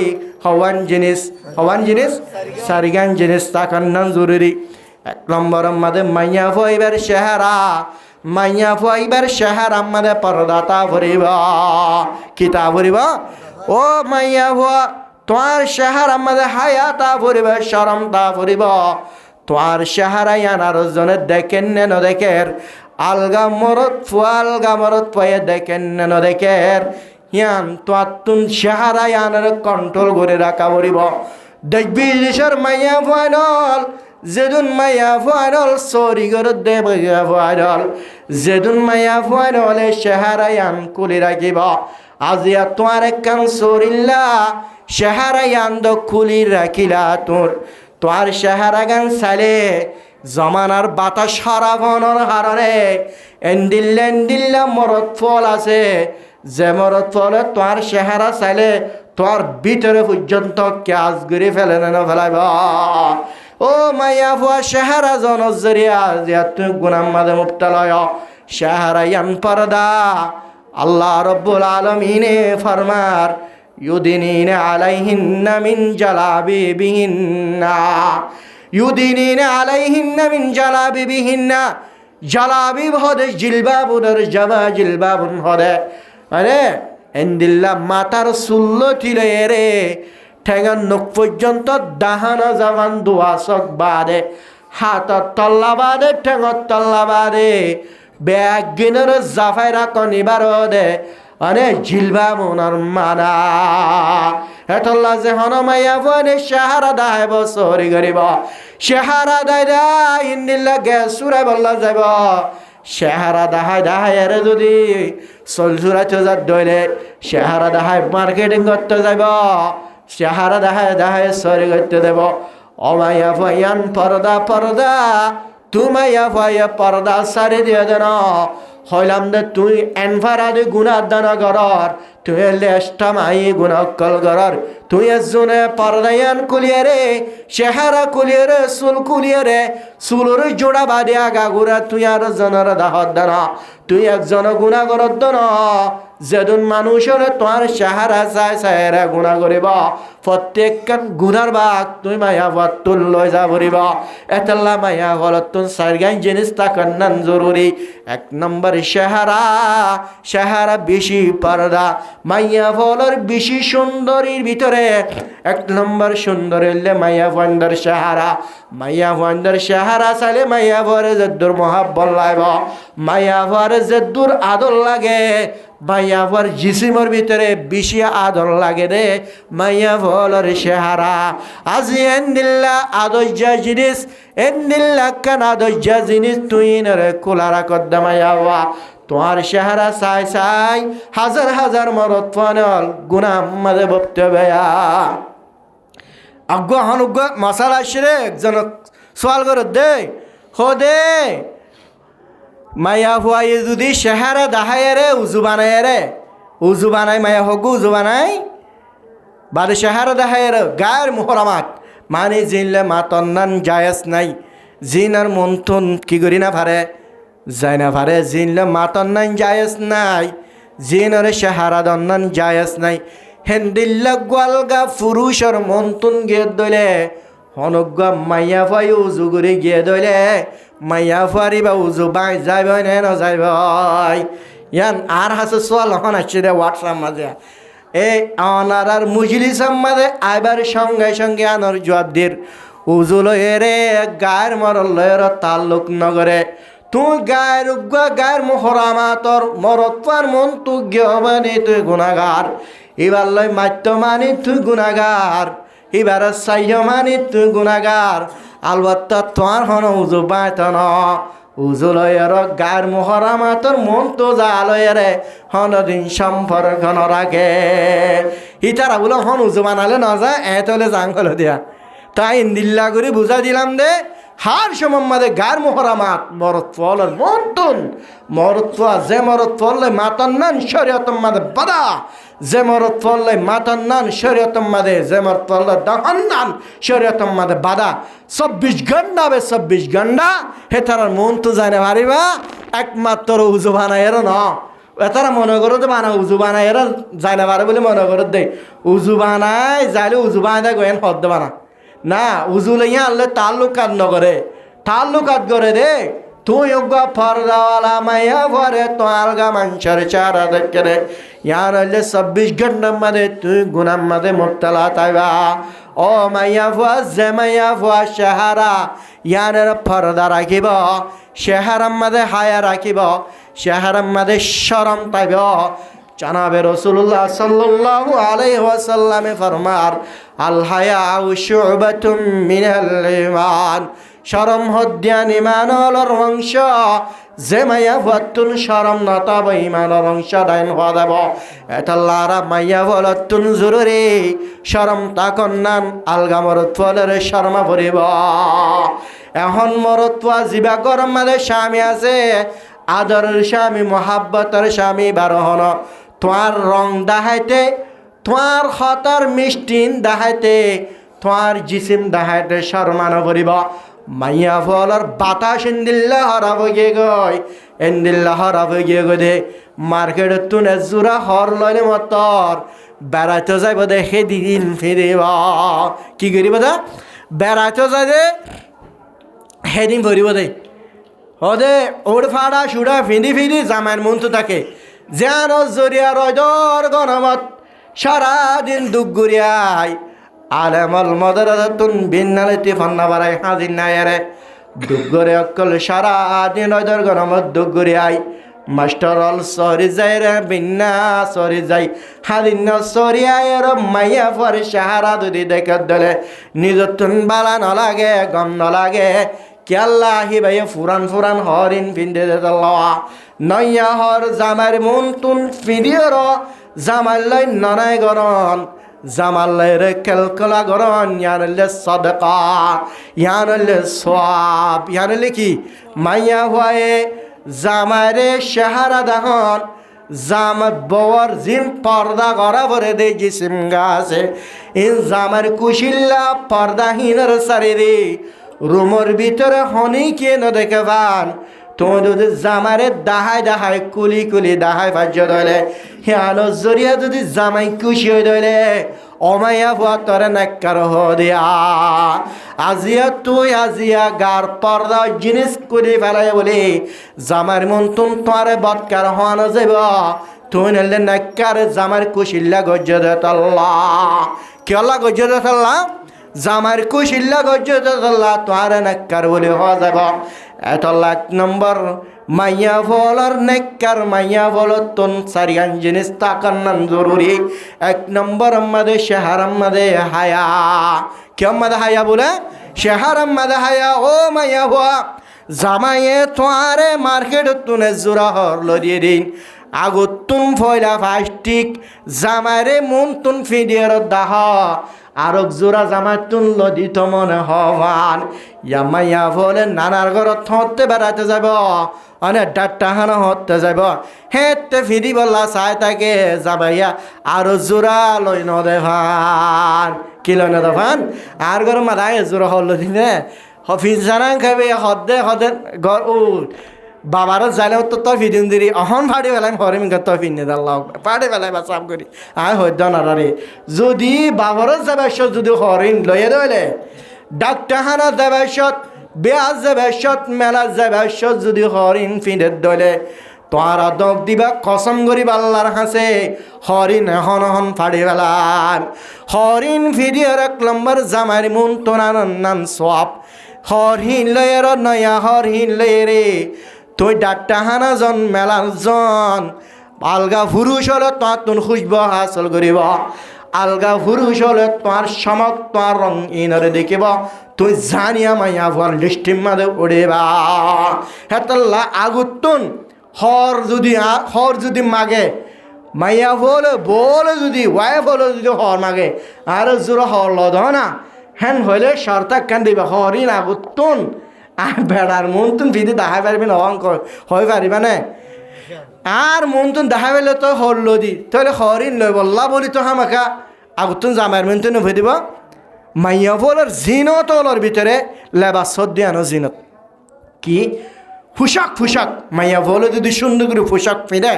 হওয়ান জিনিস সারিগান জিনিস তা কন্নান জরুরি 1 নম্বর মাদে মাইয়া ফইবার শেহারা মাইয়া ফাইবার শহর আমাদের পরদাতা ভরিবা কিতা ভরিবা ও মাইয়া ফুয়া তোমার শহর আমাদের হায়াতা ভরিবা শরমতা ভরিবা তোমার শহর আনার জনে দেখেন ন দেখের আলগা মরত পয়ে দেখেন ন দেখের ইয়ান তুন শহর আনার কন্ট্রোল করে রাখা ভরিবা দেখবি দেশের মাইয়া ফাইনাল যেদুন মাইয়া ফুয়ানল সরি করে দে মাইয়া ফুয়ানল যেদুন মাইয়া ফুয়ানলে শেহারায়ান কুলি রাখিব আজিয়া তোমার কান সরিল্লা শেহারায়ান দ কুলি রাখিলা তোর শেহারা গান সালে জমানার বাতাস হারাবনের হারণে এন্দিল্লা মরত ফল আছে যে মরত ফলে তোমার শেহারা চাইলে তোর ভিতরে পর্যন্ত কাজ করে ফেলে না ফেলাইব ও মাইয়া ফুয়া শেহারা জনজরিয়া জিয়া তুই গুনাম মাঝে মুবতালয় শেহারায়ান পর্দা আল্লাহ রব্বুল আলামিনে ফরমার ইউদিনিনা আলাইহিন্না মিন জালাবিবিহিন্না ইউদিনিনা আলাইহিন্না মিন জালাবিবিহিন্না জালাবিব হদে জিলবাবুদের জামা জিলবাবুন হদে মানে এন্দিল্লা মাতার সুল্ল তিলে রে ঠেঙ্গার নখ পর্যন্ত দাহানা জামান দুয়াশক বাদে হাতত তল্লা বাদে ঠেঙত তল্লা বাদে ব্যাগ গিনের জাফাইরা কনিবার দে মানে জিলবা মনার মানা এতল্লা যে হন মাইয়া বনে শাহারা দায় বসরি গরিব শাহারা দায় দায় ইন্দিল্লা গ্যাস সুরাই বল্লা যাব শাহারা দাহাই এরে যদি চলচুরাইতে যাত দইলে শাহারা দাহাই মার্কেটিং করতে যাব শাহারা দাহাই সরি করতে দেব অমাইয়া ভাইয়ান পর্দা তুমাইয়া ভাইয়া পর্দা সারি দিয়ে দেন হইলাম দে তুই এনফারাদি গুণার দানা গরর তুই লেস্টা মাই গুণাকল গরর তুই এজনে পর্দায়ান কুলিয়ে রে চেহারা কুলিয়ে রে চুল কুলিয়ে রে চুলর জোড়া বাদিয়া গাগুরা তুই আর জনের দাহত দানা তুই একজন গুণা গরত দান যেদিন মানুষের তোমার চেহারা চাই রে গুণা করিব প্রত্যেকখান গুণার বাঘ তুই মায়া তুল লৈ যা ভরিব এতলা মায়া হলত তুন সারগাই জিনিস তাকান নান জরুরি 1 নম্বর চেহারা বেশি পর্দা মাইয়া ফলর বেশি সুন্দরীর ভিতরে 1 নম্বর সুন্দর হইলে মাইয়া ফান্ডার চেহারা চাইলে মাইয়া ভরে যদ্দুর মহাব্বত লাইব মাইয়া ভরে যদ্দুর আদর লাগে মাইয়া ভর জিসিমর ভিতরে বেশি আদর লাগে রে মাইয়া ফলর চেহারা আজি এন্দিল্লা আদর্যা জিনিস এন্দিল্লা কান আদর্যা জিনিস তুই নরে কুলারা কদ্দা মাইয়া হওয়া তোমার চেহারা চাই হাজার মরত ফানল গুনাহ মাঝে বপতে বেয়া আজ্ঞা হনুজ্ঞ মশালা আসরে একজন সওয়াল করে দে দে মাইয়া ফুয়াই যদি চেহারা দাহায় রে উজু বানায় মাইয়া হগু উজু বানায় বাদে চেহারা দাহায় রে গায়ের মোহরামাত মানে জিনলে মাতন্নান জায়েজ নাই জিন আর মন্থন কি করি না পারে যায় না পারে জিনলে মাতন্নান জায়েজ নাই জিনরে চেহারা দন্নান জায়েজ নাই হেন্দিল্লা গোয়ালগা পুরুষর মন্তুন গিয়ে দইলে হনজ্ঞ মাইয়া ফাই উজু করে গিয়ে দইলে মাইয়া ফারি বা উজু বাই যাইব নে ন যাইব ইয়ান আর হাসে সোয়াল হন আসছে রে হোয়াটসঅ্যাপ মাঝে এই আনার মুজলিসের মাঝে আইবার সঙ্গে সঙ্গে আনার জবাব দের উজু লয়ে রে গায়ের মরল লয়ের তাল্লুক নগরে তুই গায়ের উগ্গা গায়ের মোহরামাতর মরত্বার মন তু গিয়ে তুই গুণাগার এবার লয় মাত্য মানি তুই গুণাগার এবার সাইয় মানি তুই গুণাগার আলবত্তা তোমার হন উজু বাইত ন উজু লয়ের গায়ের মোহরামাতর মন তো যা লয়েরে হন দিন সম্পর্ক ন রাখে ইতারা বলো হন উজু বানালে ন যা এতলে জাঙ্গল দিয়া তাই ইন্দিল্লা করে বুঝা দিলাম দে হার সমম্মাদে গার মোহরামাত মরত্বলের মন্তুন মরত্বা যে মরত্বলে মাতান্নান শরীয়তম মাদে বাদা যে মরত্বলে মাতান্নান শরীয়তম মাদে যে মরত্বলে দহন্নান শরীয়তম মাদে বাদা 24 ঘন্টা বে 24 ঘন্টা হে তারার মন তো জানে পারিবা একমাত্র উজু বানায়ের ন এতারা মনে করো তো বানা উজু বানায়ের যায় না পারে বলে মনে করো দে উজু বানায় যাইলে উজু বানায় গোয়েন হদ্দ বানা না উজু লইয়া আনলে তাল্লুকাত নগরে তাল্লুকাত করে দে তুই উগ্গা ফরদাওয়ালা মাইয়া ভরে তো আলগা মানুষের চারা দেখে রে ইয়ার হইলে 24 ঘন্টার মাঝে তুই গুনার মাঝে মুবতালা তাইবা ও মাইয়া ফুয়া যে মাইয়া ফুয়া চেহারা ইয়ানের ফরদা রাখিব চেহারার মাঝে হায়া রাখিব চেহারার মাঝে শরম তাইব জানাবে রাসূলুল্লাহ সাল্লাল্লাহু আলাইহি ওয়াসাল্লামে ফরমার আল হায়াউ শুবাতুম মিনাল ঈমান শরম হদ্যান ঈমানের অংশ যে মাইয়া ফুয়াতুন শরম নতাব ঈমানের অংশ দাইন হওয়া যাব এটা লারা মাইয়া ফুয়াতুন জরুরি শরম তাকন্নান আলগা মরত ফলের শর্মা ভরিব এখন মরত ফুয়া জিবা গরম মাঝে স্বামী আছে আদরের স্বামী মহাব্বতের স্বামী বারহন তোমার রং দেখাইতে তোমার হতার মিষ্টিন দেখাইতে তোমার জিসিম দেখাইতে শর্মান করিব মাইয়া ফলর বাতাস ইন্দিল্লা হরাব গিয়ে গই ইন্দিল্লা হরাব গিয়ে গো দে মার্কেটের তুনে জোড়া হর লইলে মতর বেড়াইতে যাইব দে সেদিন ফিরিব কি করিব দা বেড়াইতে যাই দে সেদিন ভরিব দে হদে ওর ফাড়া সুড়া ফিঁদি ফিঁদি জামাইয়ের মন তো থাকে যেন জরিয়া রয়দর গণমত সারাদিন দুঃখ গুরিয়াই আলেমল মদরাতুন বিন্নালিতি ফন্না বাড়াই হাজির নাই রে দুঃখ গরে অকল সারাদিন রয়দর গণমত দুঃখ গুরিয়াই মাস্টার অল সরি যাই রে বিন্না সরি যাই হাদিন সরিয়াই রে মাইয়া পরে সাহারা যদি দেখে দলে নিজতুন বালা নলাগে গম নলাগে কেল্লা ভাই ফুরান ফুরান হরিন ফিন্দে দেওয়া নয়া হর জামার মন তুন ফিরিয়র জামাল্লাই ননাই গরন জামাল্লাই রে কেলকলা গরন ইয়ানলে সদকা ইয়ানলে সওয়াব ইয়ানলে কি মাইয়া হয়ে জামারে শাহারা দাহন জামাত বওয়ার জিম পর্দা করা ভরে দে জিসিম গাছে ইন জামার কুশিল্লা পর্দাহীনের সারিরে রুমর ভিতরে হনি কে ন দেখে পান তোমার যদি জামারে দাহাই দাহাই কুলি কুলি দাহাই ভাজ্য ধরে হিয়ানো জরিয়া যদি জামাই খুশি হয়ে ধরে অমাইয়া ভুয়া তরে নাক্কার হ দিয়া আজিয়া তুই আজিয়া গার পর্দা জিনিস করে ফেলাই বলে জামার মন তুম তোমারে বৎকার হওয়ানো যাব তুই নাহলে নাক্কার জামার কুশিল্লা গজ্য দেতাল্লা কেলা গজ্য দেতাল্লা জামার কুশিল্লা গজ্য দেতাল্লা তোমারে নাক্কার বলে হওয়া যাব এতলা 1 নম্বর মাইয়া ফলর নেককার মাইয়া ফলত তুন সারিয়ান জিনিস তাকান্নান জরুরি 1 নম্বর আমাদের শহর আমাদের হায়া কি আমাদের হায়া বলে শহর আমাদের হায়া ও মাইয়া হওয়া জামাইয়ে তোয়ারে মার্কেট তুনে জোড়া হর লদিয়ে দিন আগত তুন ফয়লা ফাস্টিক জামারে মন তুন ফিডিয়ার দাহ আরক জোড়া জামাই তুন লদিত মনে হওয়ান ইয়ামাইয়া বলে নানার ঘরত হতে বেড়াতে যাব অনেক ডাক্তাহানো হতে যাব হেতে ফিরি বললা চাই তাকে যাবাইয়া আরো জোড়া লই নদেভান কি লই নদেভান আর ঘর মাদায় জোড়া হল দিনে হফিজ জানান খাবে হদে হদে ঘর বাবারও যাইলেও তো তই ফিদিন দিরি অহন ফাড়ি পেলাই হরিম তই ফিনে দাল্লাহ ফাড়ি পেলাই বা চাপ করি আয় হইত নারে যদি বাবারও যাবাইছত যদি হরিণ লয়ে দইলে ডাক্তারখানা যাবাইছত বেয়া যাবাইছত মেলা যাবাইছত যদি হরিণ ফিনে দইলে তোরা দক দিবা কসম করি আল্লাহর হাসে হরিণ এখন এখন ফাড়ি পেলাম হরিণ ফিরিয়ার 1 নম্বর জামার মন তোনার নান সব হরিণ লয়ের নয়া হরিণ লয়ে রে তুই ডাক্তারখানা জন মেলার জন আলগা পুরুষ হলে তোমার তুন খুঁজব হাসল করিব আলগা পুরুষ হলে তোমার সমক তোমার রং ইনরে দেখিব তুই জানিয়া মাইয়া ভর লিস্টিম মাদে উড়েবা হেতল্লা আগুতুন হর যদি মাগে মাইয়া বলে যদি ওয়াইফ হলে যদি হর মাগে আর জোর হর লদ না হেন হইলে সরতা কেন দিবা হরি না আগুতুন আর বেড়ার মন তুন ভিদি দেখা পারবি না অঙ্ক হয়ে পারিবা না আর মন তুন দেখা পেলে তো হরল দি তাহলে হরিণ লই বললা বলি তো হামাকা আগুতুন জামার মন তুন ভে দিব মাইয়া বলার জিনত ওলর ভিতরে লেবাস দিয়ে আনো জিনত কি পোশাক মাইয়া বলে যদি সুন্দর করে পোশাক ফিরে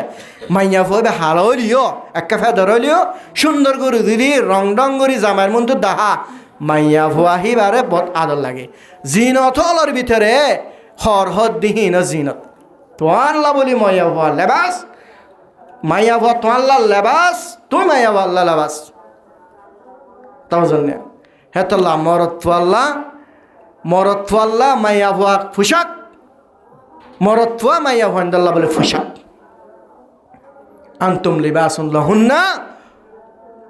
মাইয়া বলবে হালো হলিও একটা ফেদর হলিও সুন্দর করে যদি রং ডং করি জামার মন তো দাহা মাইয়া ভুয়া হিবারে বত আদর লাগে জিনত হলর ভিতরে হরহদ দিহীন জিনত তোয়াল্লা বলি মাইয়া ভুয়া লেবাস মাইয়া ভুয়া তোয়াল্লা লেবাস তুই মাইয়া ভুয়া আল্লাহ লেবাস তাও জন্য হেতল্লা মরত তোয়াল্লা মাইয়া ভুয়া পোশাক মরত তোয়া মাইয়া ভুয়া বলে পোশাক আন্তুম লিবাসুন লাহুন্না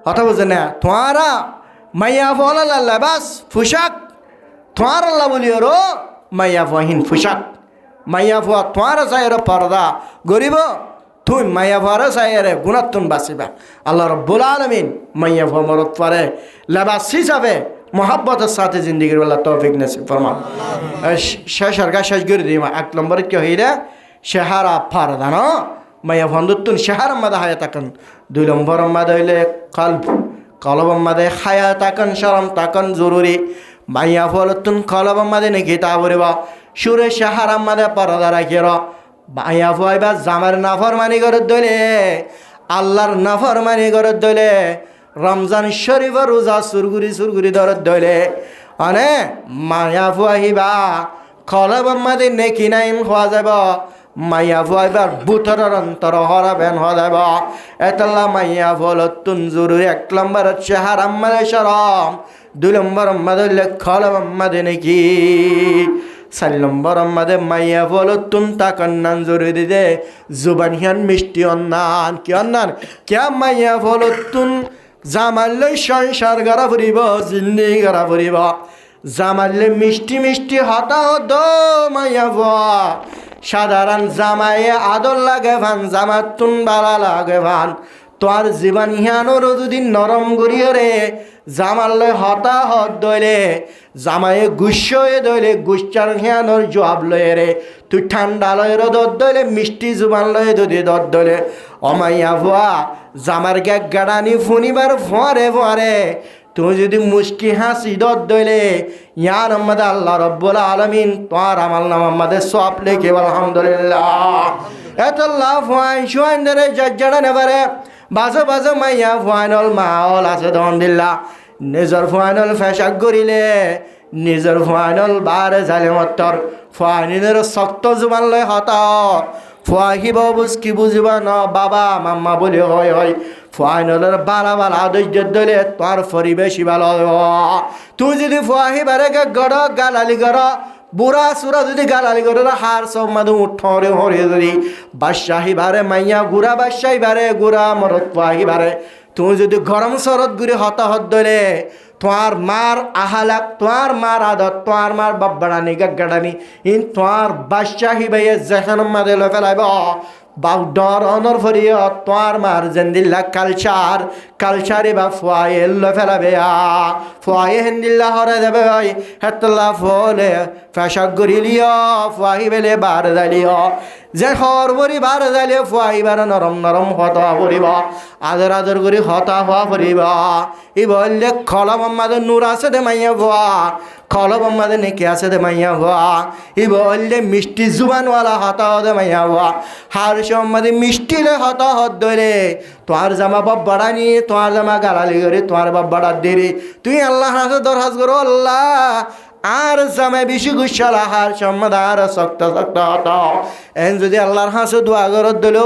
কথা বুঝে না তোয়ারা মাইয়া ভুয়া লেবাস পোশাক তোয়ার আল্লাহ বলি রো মাইয়া ভুয়াহীন পোশাক মাইয়া ভুয়া তোয়ার চাইরে পর্দা গরিব তুই মাইয়া ভুয়ার চাইরে গুণাত্তন বাঁচিবা আল্লাহ রব্বুল আলামিন মাইয়া ভুয়া মরত তোয়ারে লেবাস হিসাবে মোহাব্বতের সাথে জিন্দগির বেলা তৌফিক নসিব ফরমা শেষ করে দিই 1 নম্বরে কি হইরা শেহারা পর্দা না মাইয়া ভুয়ান্দুন শেহার মাদা হায়া তাকান 2 নম্বর মাদা হইলে কলব মাদে খায়া তাকান শরম তাকান জরুরি মাইয়া ফলতুন কলব মাদে নাকি তা বলিবা সুরে শেহার মাদে পর্দা রাখির মাইয়া ফুয়াইবা জামার নাফরমানি করে দইলে আল্লাহর নাফরমানি করে দইলে রমজান শরীফের রোজা সুরগুরি ধরে দইলে মানে মায়া ফুয়াইবা কলব মাদে নেকি নাইম হওয়া যাব মাইয়া ফুয়াইবার বুতর অন্তর হরা বেন হওয়া যাব এতলা মাইয়া ফলতুন জরুরি 1 নম্বর শেহার মাদে শরম 2 নম্বর মাদে কলব মাদে নাকি 4 নম্বর মাদে মাইয়া ফলতুন তাকান্নান জরুরি দে জুবান হিয়ান মিষ্টি অন্নান কি অন্নান কে মাইয়া ফলতুন জামালে সংসার গড়া ফুরিব জিন্দি গড়া ফুরিব জামালে মিষ্টি হতা হদ মাইয়া ফুয়া সাধারণ জামাইয়ে আদর লাগে ভান জামাতুন বালা লাগে ভান তোর জীবন হিয়ানোর যদি নরম করিয়ে রে জামালে হতা হত দইলে জামাইয়ে গুস্সয়ে দইলে গুচ্চার হিয়ানোর জবাব লয়ে রে তুই ঠান্ডা লয়ে দর দইলে মিষ্টি জুবান লয়ে যদি দর দইলে অমাইয়া ভুয়া জামার গ্যাগ গাড়ানি ফুনিবার ফোয়ারে তুমি যদি মুস্কি হাসি দর দইলে ইয়ার আমাদের আল্লাহ রব্বুল আলামিন তোর আমার নাম আমাদের সব লেখে আলহামদুলিল্লাহ এতল্লাহ ফুয়াইন শুয়াইন ধরে জজ্জাড়া নেবারে বাজো মাইয়া ফুয়াইনল মাওল আছে দন্দিল্লা নিজর ফুয়াইনল ফেসাক করিলে নিজর ফুয়াইনল বারে জালে মত্তর ফুয়াইনের শক্ত জুবান লয় হতা ফুয়াহিব বুঝকি বুঝিবা ন বাবা মাম্মা বলে হয় ফুয়াইনলের বালা ধৈর্য দলে তোর পরিবেশই ভালো তুই যদি ফুয়াহি বারে গড় গালালি গড় বুড়া সুরা যদি গালালি গড় হার সব মাদু উঠরে হরে যদি বাদশাহী বারে মাইয়া গুড়া বাদশাহী বারে গুড়া মরত ফুয়াহি বারে তুই যদি গরম শরৎ গুড়ি হতাহত দলে তোমার মার আহালাক তোমার মার আদত তোমার মার বাব্বাড়ানি গাগাড়ানি ইন তোমার বাদশাহী বাইয়ে যেখানে মাদে লো ফেলাইব বাউডর অনর ফরিয় তোমার মার জেন্দিল্লা কালচারে বা ফুয়ায়ে লো ফেলাবে ফুয়ায়ে হেন্দিল্লা হরে দেবে ভাই হেতলা ফলে ফেশক গরিলিও ফুয়াহি বেলে বার দালিও যে হরবরি বার দালিও ফুয়াহি বার নরম হতা পড়িব আদর করি হতা হওয়া পড়িব ই বললে খলা মাম্মাদের নূর আছে দে মাইয়া ফুয়া কলব আমাদের নেকি আছে দে মাইয়া হওয়া ই বললে মিষ্টি জুবানওয়ালা হতা দে মাইয়া হওয়া হার সম্মাদে মিষ্টিলে হত হত ধরে তোমার জামা বাব্বাড়া নিয়ে তোমার জামা গালালি করে তোমার বাব্বাড়া দেরি তুই আল্লাহ হাতে দরখাস্ত করো আল্লাহ আর জামে বেশি গুসাল হার সম্মাদ আর শক্ত শক্ত হত এন যদি আল্লাহর হাসে দোয়া করত দিল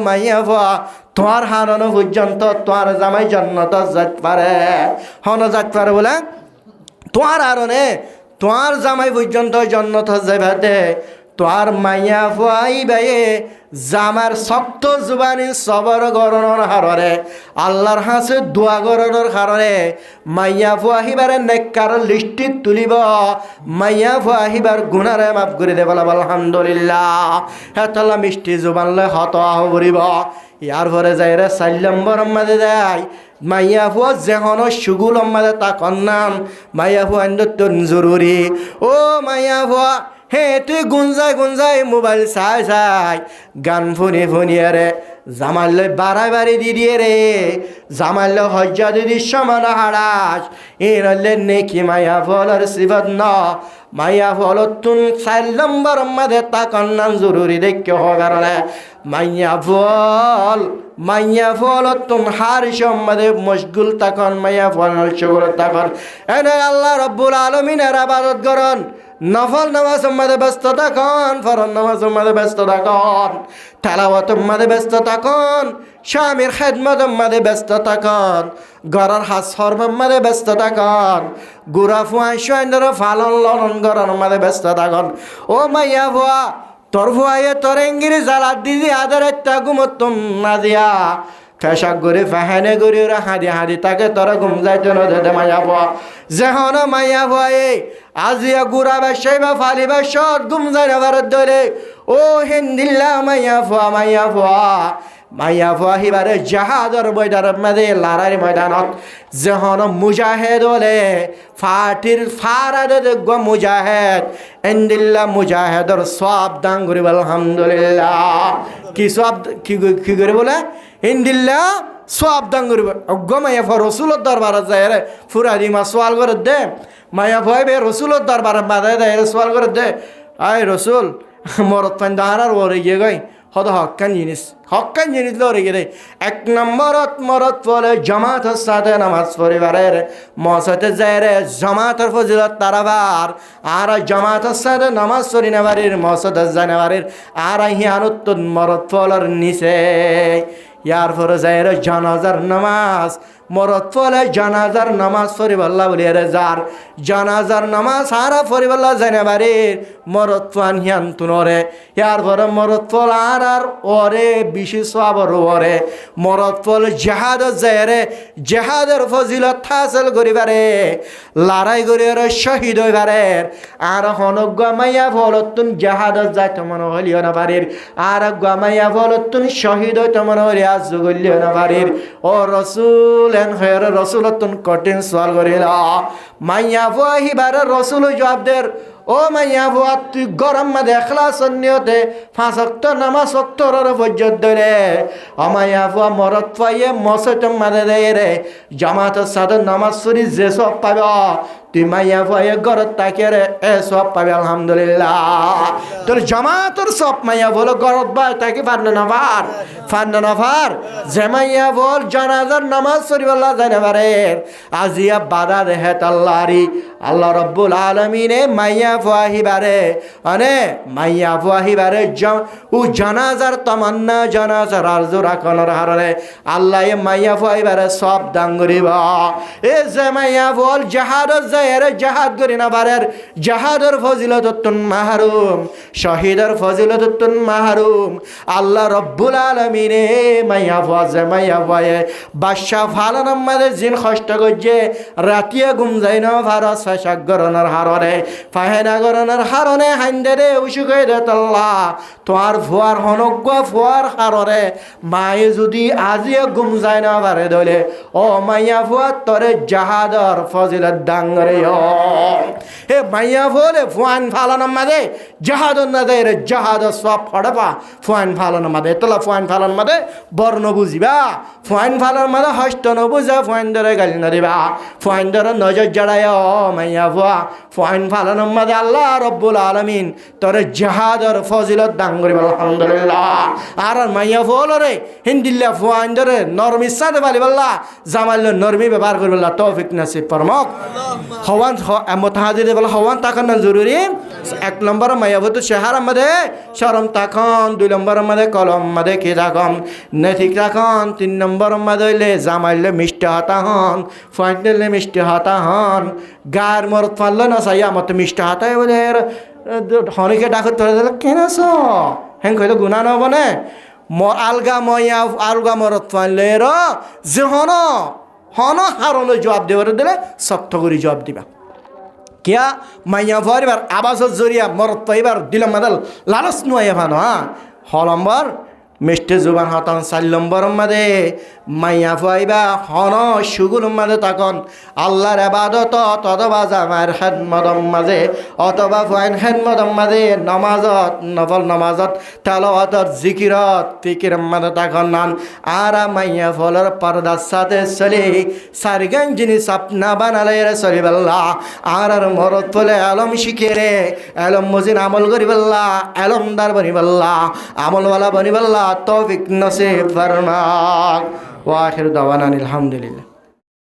মাইয়া হওয়া তোমার হারানো পর্যন্ত তোমার জামাই জন্নত যাত পারে হন যাত পারে বলে তোমার আরনে তোমার জামাই পর্যন্ত জন্নত যাইবাতে তোমার মাইয়া ফুয়াই বাইয়ে জামার শক্ত জুবানি সবর গরণর হাররে আল্লাহর হাসে দোয়া গরণর কারণে মাইয়া ফুয়াহিবারে নেককার লিস্টিত তুলিব মাইয়া ফুয়াহিবার গুণারে মাফ করে দেব আলহামদুলিল্লাহ হেতলা মিষ্টি জুবানলে হত আহ করিব ইয়ার পরে যাই রে 4 নম্বর মাঝে দেয় মাইয়া ফুয়া যেহন সুগুল মাঝে তা কন্যাম মাইয়া ফুয়া তোর জরুরি ও মাইয়া ফুয়া হে তুই গুঞ্জাই মোবাইল চাই গান ফুনিয়ে রে জামাইলে বাড়ি দিয়ে রে জামাইলে হজ্জা দিদি সমান হারাস এরলে নেকি মাইয়া ফলর সিবত ন মাইয়া ফল তুন 4 নম্বর মাঝে তা কন্যাম জরুরি দেখে কারণে মাইয়া ফল তুম হার সম্মাদে মশগুল তখন মাইয়া ফল সুগুল তখন এনে আল্লাহ রব্বুল আলমিনের আবাদত করন নফল নামাজ মাঝে ব্যস্ত থাকুন ফরজ নামাজ মাঝে ব্যস্ত থাকুন তেলাওয়াত মাঝে ব্যস্ত থাকুন স্বামীর খেদমত মাঝে ব্যস্ত থাকুন ঘরের হাস হরম মাঝে ব্যস্ত থাকুন গুড়া ফুয়াই সৈন্যর ফালন ললন গরর মাঝে ব্যস্ত থাকুন ও মাইয়া ভুয়া তোর ভুয়াইয়ে তোর এঙ্গিরি জ্বালাত দিদি আদর ঘুমতুম না দিয়া ফেশাক করে ফাহানে করে ওরা হাঁদি তাকে তোরা ঘুম যাইতে নদে মাইয়া ভুয়া যেহন মাইয়া ভুয়াই আজিয়া গুড়া ব্যবসায়ী বা ফালি ব্যবসর ঘুম যায় না ভারত ধরে ও হিন্দিল্লা মাইয়া ফুয়া হিবারে জাহাদর ময়দানের মাঝে লড়াই ময়দানত যেহন মুজাহেদ হলে ফাটির ফারাদে দেখব মুজাহেদ ইন্দিল্লা মুজাহেদর সব দান করিব আলহামদুলিল্লাহ কি সব কি করে বলে ইন্দিল্লা সব দান করিব মাইয়া ফুয়া রসুলের দরবারে যায় রে ফুরাদি মা সোয়াল করে দে মায়া ভয় বে রসুলের দরবার বাধায় দেয় সোয়াল করে দে আয় রসুল মরত পান দাঁড়ার ওরে গিয়ে গই হত হক্কান জিনিস লড়ে গিয়ে দেয় 1 নম্বরত মরত পরে জামাতের সাথে নামাজ পরিবারের মসাতে যায় রে জামাতের ফজিলত তারাবার আর জামাতের সাথে নামাজ পড়ি নেবারির মসাতে জানেবারির আর হিয়ানুত মরত ফলর নিচে ইয়ার পরে যায় রে জানাজার নামাজ মরত ফলে জানাজার নামাজ পড়িবাল্লা বলিয়ে রে যার জানাজার নামাজ সারা পড়িবাল্লা জানে বাড়ির মরত ফান হিয়ান তুনরে ইয়ার পরে মরত ফল আর ওরে বিশেষ সবর ওরে মরত ফল জেহাদ যায় রে জেহাদের ফজিলত হাসিল করিবারে লড়াই করিয়ারে শহীদ হইবারে আর হনজ্ঞ মাইয়া ফলতুন জেহাদ যাইতে মনে হলিও না বাড়ির আর গামাইয়া ফলতুন শহীদ হইতে মনে হলি আজ গলিও না বাড়ির ও রসুল রসুলতুন কঠিন সওয়াল করিলা মাইয়া ফুয়া হিবারে রসুল জবাবদের ও মাইয়া ফুয়া তুই গরম মাঝে এখলাস নিয়তে 5 ওয়াক্ত নামাজ ওয়াক্তর পর্যন্ত ধরে মাইয়া ফুয়া মরত পাইয়ে মসজিদের মাঝে দেয় রে জামাতের সাথে নামাজ পড়ি যে সব পাবে তুই মাইয়া ফুয়া ঘরত তাকিয়ে রে এ সব পাবে আলহামদুলিল্লাহ তোর জামাতের সব মাইয়া বলো ঘরত বাই তাকে ফান্না না ফার যে মাইয়া বল জানাজার নামাজ পড়িবাল্লা জানে পারে আজিয়া বাধা দেহে তাল্লারি আল্লাহ রব্বুল আলমিনে মাইয়া ফুয়াহিবারে মাইয়া ফুয়াহিবারে ও জানাজার তমান্না জানাজার আরজু রাখনের হারণে আল্লাহ মাইয়া ফুয়াহিবারে সব দান করিব এ যে মাইয়া বল জাহাদত যায় রে জাহাদ করি না পারে জাহাদের ফজিলতুন মাহরুম শহীদের ফজিলতুন মাহরুম আল্লাহ রব্বুল আলমিনে মাইয়া ফুয়া যে মাইয়া ফুয়ায়ে বাদশা ফালান আমাদের জিন কষ্ট করছে রাতিয়া ঘুম যাই না ভারত ফেশাক গরনের হারণে ফাহেনা গরনের হারণে হাইন্দে রে উসুক হয়ে দে তাল্লা তোমার ফুয়ার হনজ্ঞ ফুয়ার হারণে মায়ে যদি আজিয়ে ঘুম যায় না পারে দলে ও মাইয়া ফুয়া তরে জাহাদর ফজিলত ডাঙ্গরে হে মাইয়া বলে ফুয়ান ফালানোর মাঝে জাহাদ নাদের জাহাদ সব ফড়পা ফুয়ান ফালানোর মাঝে তোলা ফুয়ান ফালানোর মাঝে বর্ণ বুঝিবা ফুয়ান ফালানোর মাঝে হস্ত নবুঝা ফুয়ান ধরে গালি না দিবা ফুয়ান ধরে নজর জড়ায় মাইয়া ফুয়া ফুয়ান ফালানোর মাঝে আল্লাহ রব্বুল আলমিন তোর জাহাদর ফজিলত দান করিব আলহামদুলিল্লাহ। আর মাইয়া ফুলরে হিন্দিল্লা ফুয়ান ধরে নরমি সাথে বালি বললা জামাইল নরমি ব্যবহার করবল্লা তৌফিক নাসিব পরমক হওয়ান মতাহাদিদে বলা হওয়ান তাকান জরুরি। 1 নম্বর মায়াবতু শেহার মধ্যে শরম তাখন, 2 নম্বর মধ্যে কলম মধ্যে কি রাখম নেথিক রাখন, 3 নম্বর মধ্যে হইলে জামাইলে মিষ্টি হাতা হন ফাইনলে মিষ্টি হাতা হন গায়ের মরত ফাললো না চাইয়া মতো মিষ্টি হাতায় বলে হনিকে ডাকত ধরে দিলে কেন হেন কইলে গুণা নহবনে আলগা ময়া আলগা মরত ফাইলে র যে হন হারলে জবাব দেবার দিলে সপ্ত করে জবাব দিবা কিয়া মাইয়া পরিবার আবাসের জরিয়া মরত পাইবার দিলাম মাদাল লালস নয় ভানো হ্যাঁ হলম্বর মিষ্টি জুবান হতন 4 নম্বর মাদে মাইয়া পাইবা হন সুগুর মাদে তখন আল্লাহর ইবাদত অথবা জামার খেদমতর মাঝে অথবা ফাইন খেদমতর মাঝে নমাজত নফল নমাজত তেলাওয়াতত জিকিরত ফিকির মাদে তখন নান আর মাইয়া ফলর পর্দার সাথে চলে সারগান জিনিস আপনা বানালে চলিবাল্লা আর মরত ফলে আলম শিখে রে আলম মজিন আমল করিবাল্লা আলমদার বনিবাল্লা আমলওয়ালা বনিবাল্লা তৌফিক নসিব ফরমাক ওয়া আখির দাওয়ানা আলহামদুলিল্লাহ।